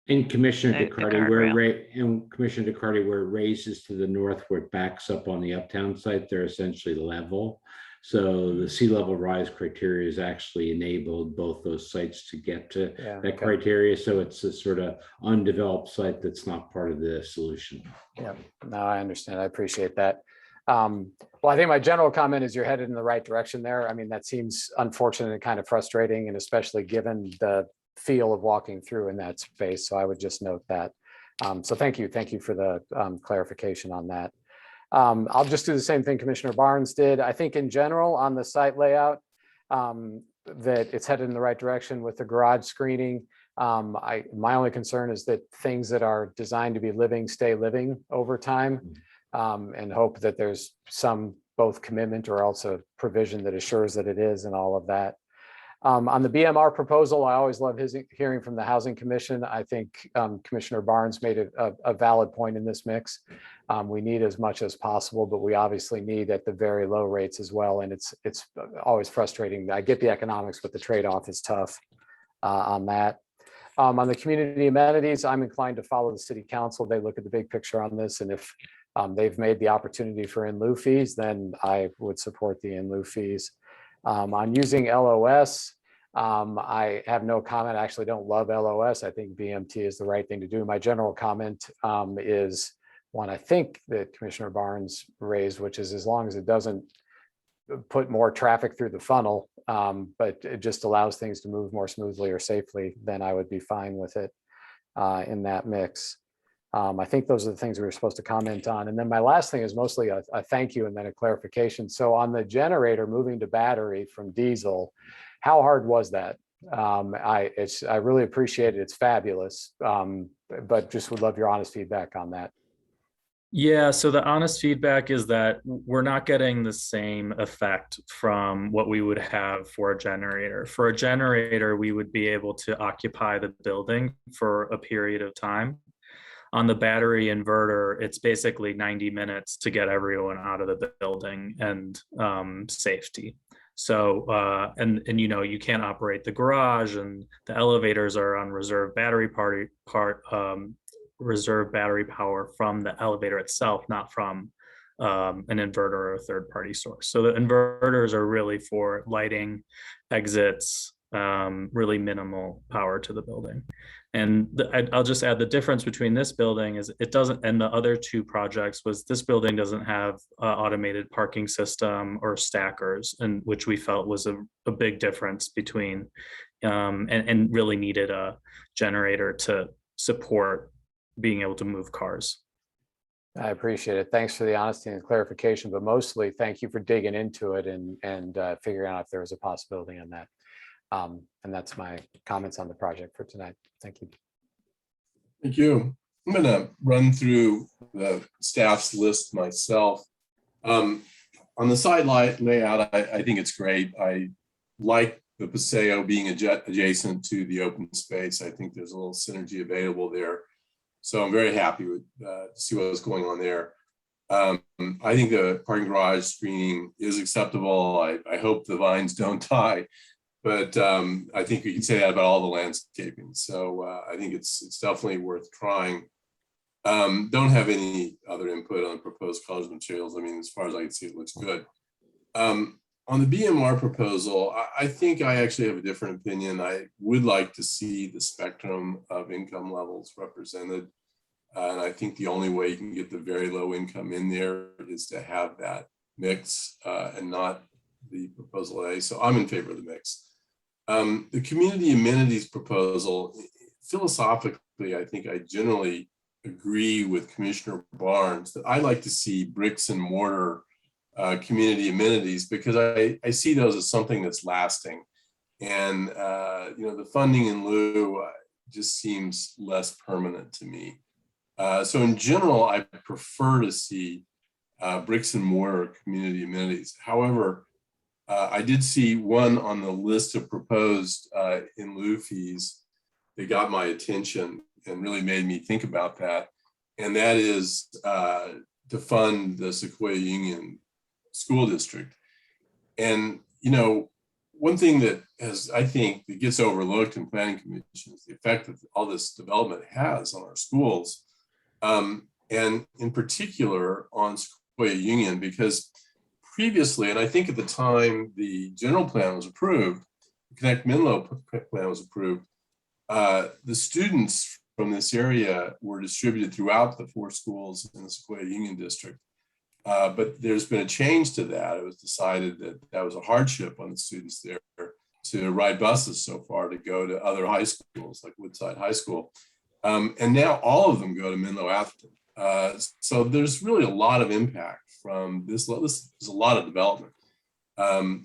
And Commissioner
The
DeCarty, where
guardrail.
Commissioner DeCarty, where it raises to the north, where it backs up on the Uptown site, they're essentially level. So the sea level rise criteria is actually enabled both those sites to get to that criteria. So it's a sort of undeveloped site that's not part of the solution.
Yeah, no, I understand. I appreciate that. Well, I think my general comment is you're headed in the right direction there. I mean, that seems unfortunate and kind of frustrating, and especially given the feel of walking through in that space. So I would just note that. So thank you for the clarification on that. I'll just do the same thing Commissioner Barnes did. I think in general on the site layout, that it's headed in the right direction with the garage screening. My only concern is that things that are designed to be living stay living over time, and hope that there's some both commitment or also provision that assures that it is, and all of that. On the BMR proposal, I always love hearing from the Housing Commission. I think Commissioner Barnes made a valid point in this mix. We need as much as possible, but we obviously need at the very low rates as well. And it's always frustrating. I get the economics, but the trade-off is tough on that. On the community amenities, I'm inclined to follow the City Council. They look at the big picture on this, and if they've made the opportunity for in lieu fees, then I would support the in lieu fees. On using LOS, I have no comment. I actually don't love LOS. I think BMT is the right thing to do. My general comment is one I think that Commissioner Barnes raised, which is as long as it doesn't put more traffic through the funnel, but it just allows things to move more smoothly or safely, then I would be fine with it in that mix. I think those are the things we were supposed to comment on. And then my last thing is mostly a thank you and then a clarification. So on the generator moving to battery from diesel, how hard was that? I really appreciate it. It's fabulous, but just would love your honest feedback on that.
Yeah, so the honest feedback is that we're not getting the same effect from what we would have for a generator. For a generator, we would be able to occupy the building for a period of time. On the battery inverter, it's basically 90 minutes to get everyone out of the building and safety. So, and you know, you can't operate the garage, and the elevators are on reserve battery reserve battery power from the elevator itself, not from an inverter or a third-party source. So the inverters are really for lighting, exits, really minimal power to the building. And I'll just add the difference between this building is it doesn't, and the other two projects was this building doesn't have automated parking system or stackers, and which we felt was a big difference between and really needed a generator to support being able to move cars.
I appreciate it. Thanks for the honesty and clarification, but mostly thank you for digging into it and figuring out if there was a possibility on that. And that's my comments on the project for tonight. Thank you.
Thank you. I'm going to run through the staff's list myself. On the side layout, I think it's great. I like the Paseo being adjacent to the open space. I think there's a little synergy available there. So I'm very happy with to see what's going on there. I think the parking garage screening is acceptable. I hope the vines don't die, but I think we can say that about all the landscaping. So I think it's definitely worth trying. Don't have any other input on proposed colors materials. I mean, as far as I can see, it looks good. On the BMR proposal, I think I actually have a different opinion. I would like to see the spectrum of income levels represented. And I think the only way you can get the very low income in there is to have that mix and not the proposal A. So I'm in favor of the mix. The community amenities proposal, philosophically, I think I generally agree with Commissioner Barnes that I like to see bricks and mortar community amenities because I see those as something that's lasting. And you know, the funding in lieu just seems less permanent to me. So in general, I prefer to see bricks and mortar community amenities. However, I did see one on the list of proposed in lieu fees that got my attention and really made me think about that. And that is to fund the Sequoia Union School District. And, you know, one thing that I think that gets overlooked in planning commission is the effect that all this development has on our schools. And in particular on Sequoia Union, because previously, and I think at the time the general plan was approved, the Connect Menlo plan was approved, the students from this area were distributed throughout the 4 schools in the Sequoia Union District. But there's been a change to that. It was decided that that was a hardship on the students there to ride buses so far to go to other high schools like Woodside High School. And now all of them go to Menlo Atherton. So there's really a lot of impact from this. There's a lot of development.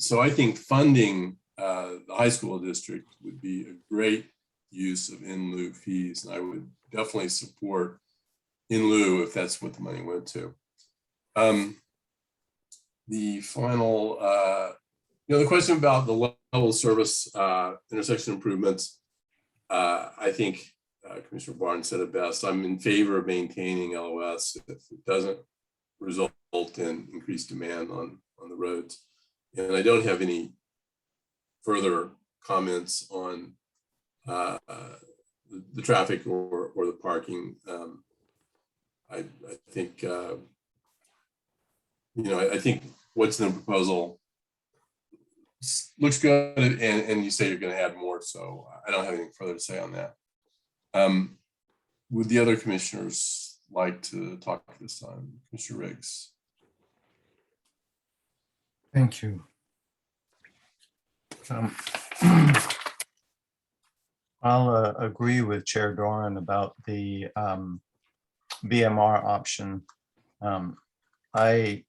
So I think funding the high school district would be a great use of in lieu fees. And I would definitely support in lieu if that's what the money went to. The final, the question about the level of service intersection improvements, I think Commissioner Barnes said it best. I'm in favor of maintaining LOS if it doesn't result in increased demand on the roads. And I don't have any further comments on the traffic or the parking. I think, I think what's in the proposal looks good, and you say you're going to add more, so I don't have anything further to say on that. Would the other commissioners like to talk this time? Commissioner Riggs.
Thank you. I'll agree with Chair Doran about the BMR option. I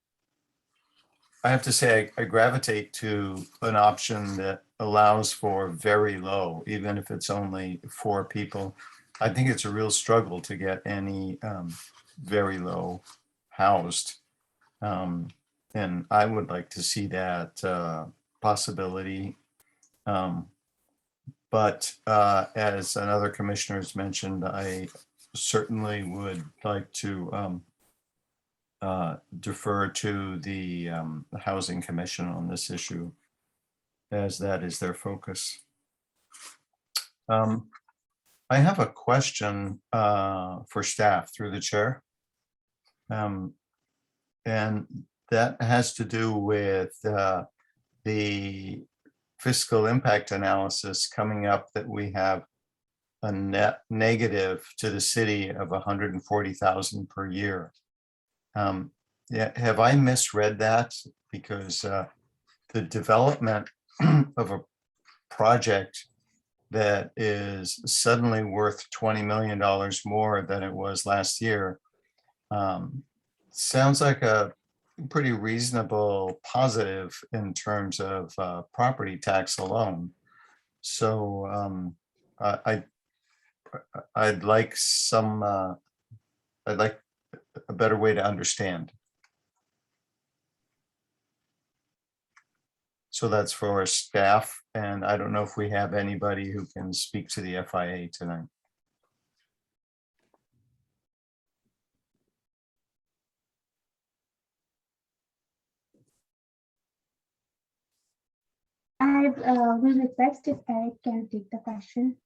have to say I gravitate to an option that allows for very low, even if it's only 4 people. I think it's a real struggle to get any very low housed. And I would like to see that possibility. But as another commissioner has mentioned, I certainly would like to defer to the Housing Commission on this issue, as that is their focus. I have a question for staff through the chair. And that has to do with the fiscal impact analysis coming up, that we have a net negative to the city of 140,000 per year. Yeah, have I misread that? Because the development of a project that is suddenly worth $20 million more than it was last year sounds like a pretty reasonable positive in terms of property tax alone. So I'd like I'd like a better way to understand. So that's for staff, and I don't know if we have anybody who can speak to the FIA tonight.
I will request if Eric can take the question.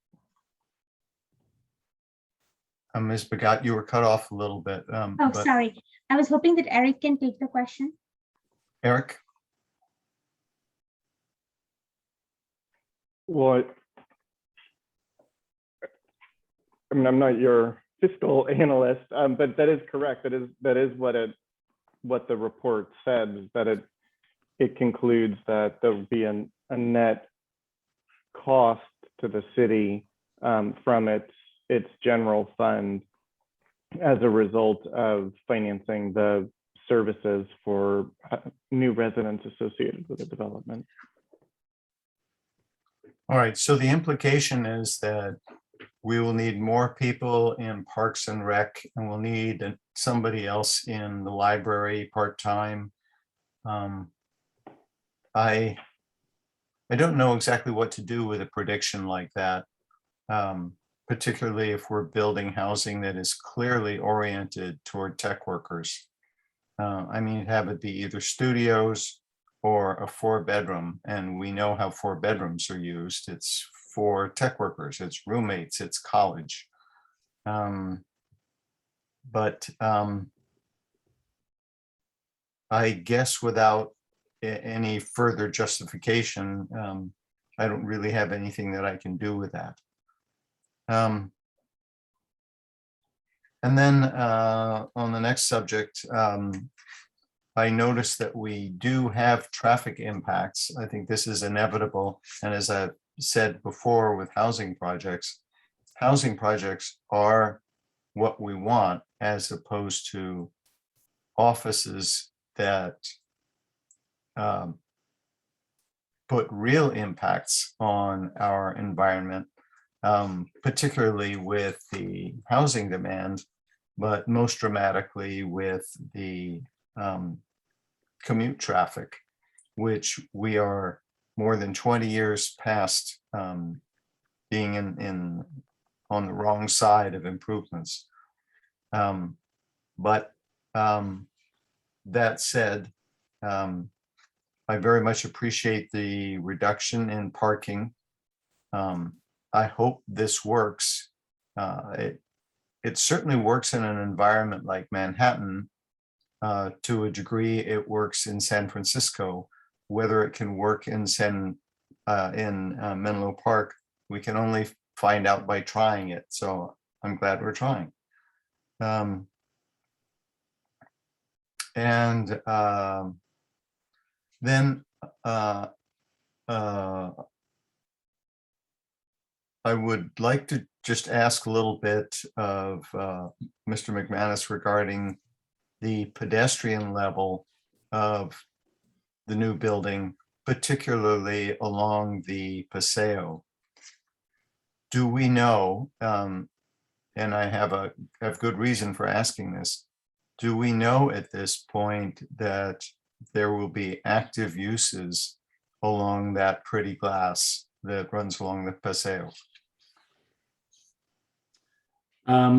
Ms. Bagat, you were cut off a little bit.
Oh, sorry. I was hoping that Eric can take the question.
Eric?
Well, I mean, I'm not your fiscal analyst, but that is correct. That is what the report said, that it concludes that there will be a net cost to the city from its general fund as a result of financing the services for new residents associated with the development.
All right, so the implication is that we will need more people in Parks and Rec, and we'll need somebody else in the library part-time. I don't know exactly what to do with a prediction like that, particularly if we're building housing that is clearly oriented toward tech workers. I mean, have it be either studios or a 4-bedroom, and we know how 4 bedrooms are used. It's for tech workers, it's roommates, it's college. But I guess without any further justification, I don't really have anything that I can do with that. And then on the next subject, I noticed that we do have traffic impacts. I think this is inevitable. And as I've said before with housing projects are what we want, as opposed to offices that put real impacts on our environment, particularly with the housing demand, but most dramatically with the commute traffic, which we are more than 20 years past being on the wrong side of improvements. But that said, I very much appreciate the reduction in parking. I hope this works. It certainly works in an environment like Manhattan. To a degree, it works in San Francisco. Whether it can work in Menlo Park, we can only find out by trying it. So I'm glad we're trying. Then I would like to just ask a little bit of Mr. McManus regarding the pedestrian level of the new building, particularly along the Paseo. Do we know, and I have good reason for asking this, do we know at this point that there will be active uses along that pretty glass that runs along the Paseo?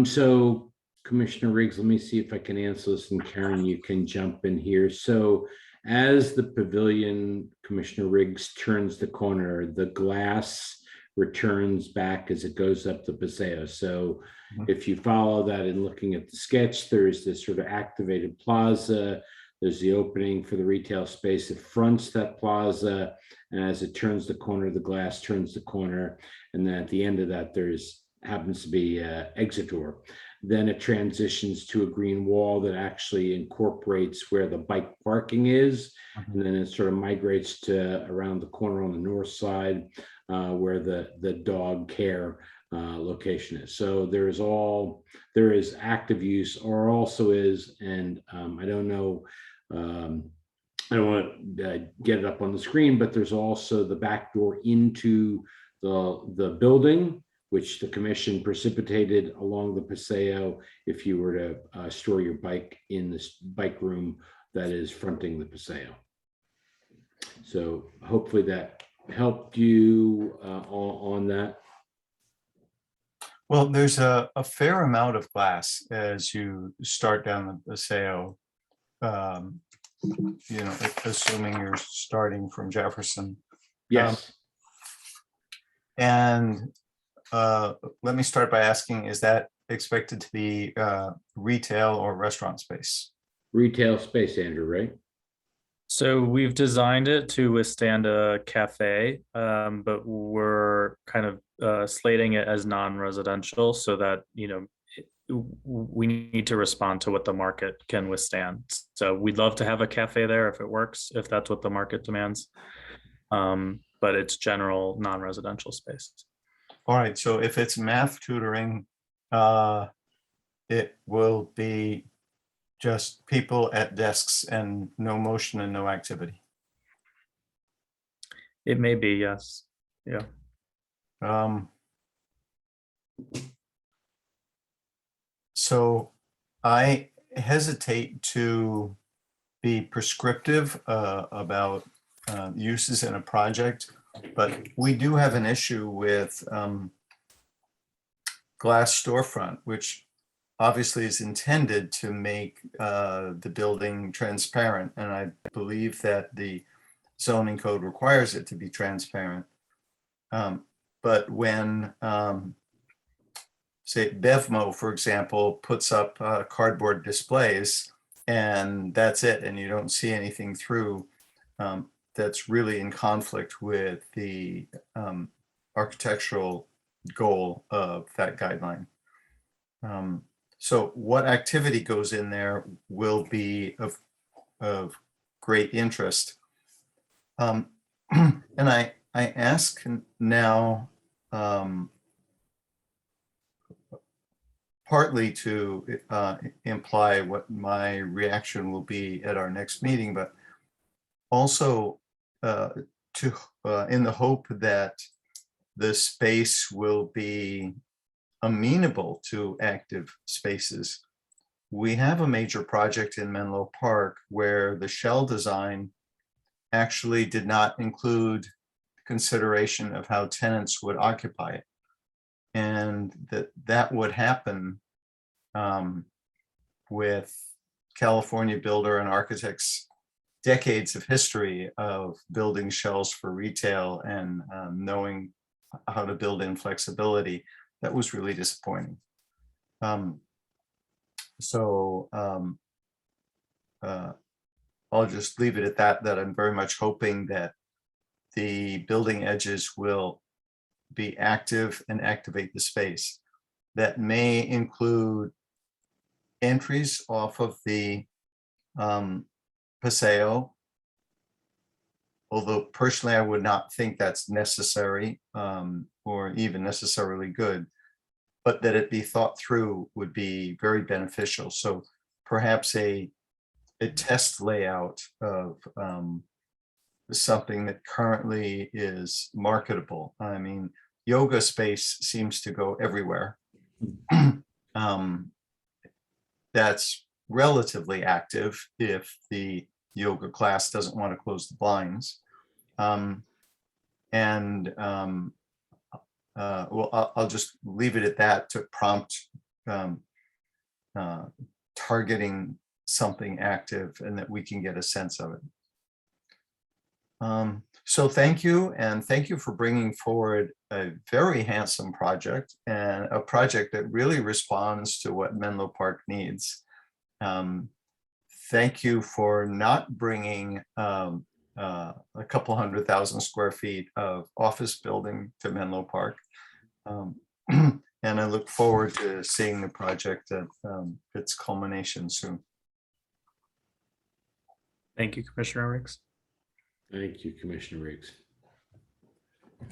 So Commissioner Riggs, let me see if I can answer this, and Karen, you can jump in here. So as the pavilion, Commissioner Riggs, turns the corner, the glass returns back as it goes up the Paseo. So if you follow that and looking at the sketch, there's this sort of activated plaza. There's the opening for the retail space that fronts that plaza. And as it turns the corner, the glass turns the corner. And then at the end of that, happens to be exit door. Then it transitions to a green wall that actually incorporates where the bike parking is. And then it sort of migrates to around the corner on the north side where the dog care location is. So there is active use, or also is, and I don't know, I don't want to get it up on the screen, but there's also the back door into the building, which the commission precipitated along the Paseo if you were to store your bike in this bike room that is fronting the Paseo. So hopefully that helped you on that.
Well, there's a fair amount of glass as you start down the Paseo, assuming you're starting from Jefferson.
Yes.
And let me start by asking, is that expected to be retail or restaurant space?
Retail space, Andrew, right?
So we've designed it to withstand a cafe, but we're kind of slating it as non-residential so that, we need to respond to what the market can withstand. So we'd love to have a cafe there if it works, if that's what the market demands. But it's general non-residential space.
All right, so if it's math tutoring, it will be just people at desks and no motion and no activity.
It may be, yes. Yeah.
So I hesitate to be prescriptive about uses in a project, but we do have an issue with glass storefront, which obviously is intended to make the building transparent. And I believe that the zoning code requires it to be transparent. But when, say, Bevmo, for example, puts up cardboard displays and that's it, and you don't see anything through, that's really in conflict with the architectural goal of that guideline. So what activity goes in there will be of great interest. And I ask now, partly to imply what my reaction will be at our next meeting, but also in the hope that the space will be amenable to active spaces. We have a major project in Menlo Park where the shell design actually did not include consideration of how tenants would occupy it. And that would happen with California builder and architects' decades of history of building shells for retail and knowing how to build in flexibility. That was really disappointing. So I'll just leave it at that I'm very much hoping that the building edges will be active and activate the space. That may include entries off of the Paseo, although personally I would not think that's necessary or even necessarily good, but that it be thought through would be very beneficial. So perhaps a test layout of something that currently is marketable. I mean, yoga space seems to go everywhere. That's relatively active if the yoga class doesn't want to close the blinds. Well, I'll just leave it at that to prompt targeting something active and that we can get a sense of it. So thank you, and thank you for bringing forward a very handsome project and a project that really responds to what Menlo Park needs. Thank you for not bringing a couple 100,000 square feet of office building to Menlo Park. And I look forward to seeing the project at its culmination soon.
Thank you, Commissioner Ricks.
Thank you, Commissioner Riggs.
Do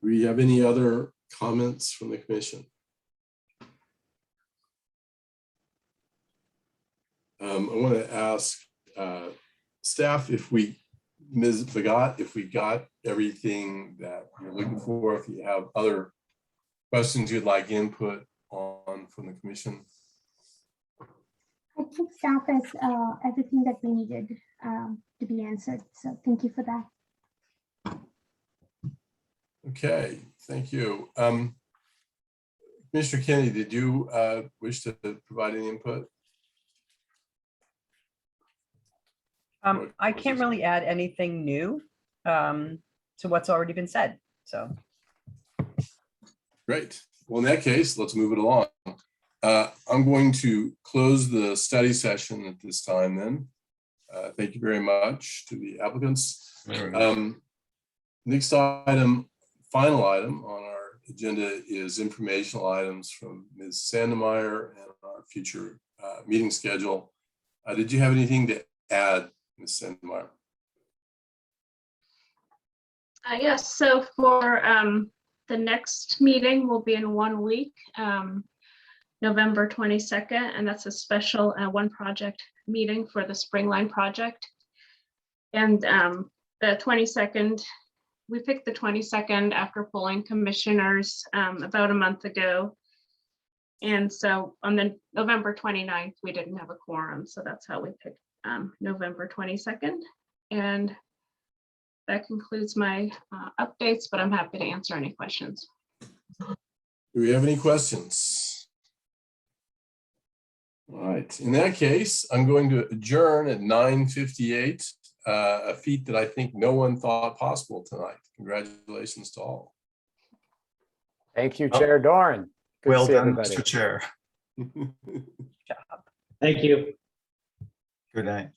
we have any other comments from the commission? I want to ask staff if Ms. Bagat, if we got everything that you're looking for, if you have other questions you'd like input on from the commission.
I think staff has everything that we needed to be answered. So thank you for that.
Okay, thank you. Commissioner Kennedy, did you wish to provide any input?
I can't really add anything new to what's already been said. So.
Great. Well, in that case, let's move it along. I'm going to close the study session at this time then. Thank you very much to the applicants. Next item, final item on our agenda is informational items from Ms. Sandemeyer and our future meeting schedule. Did you have anything to add, Ms. Sandemeyer?
Yes, so for the next meeting will be in 1 week, November 22nd, and that's a special one project meeting for the Springline project. And the 22nd we picked the 22nd after polling commissioners about a month ago. And so on the November 29th, we didn't have a quorum. So that's how we picked November 22nd. And that concludes my updates, but I'm happy to answer any questions.
Do we have any questions? All right, in that case, I'm going to adjourn at 9:58, a feat that I think no one thought possible tonight. Congratulations to all.
Thank you, Chair Doran. Good to
Well
see
done,
everybody.
Mr. Chair.
Thank you.
Good night.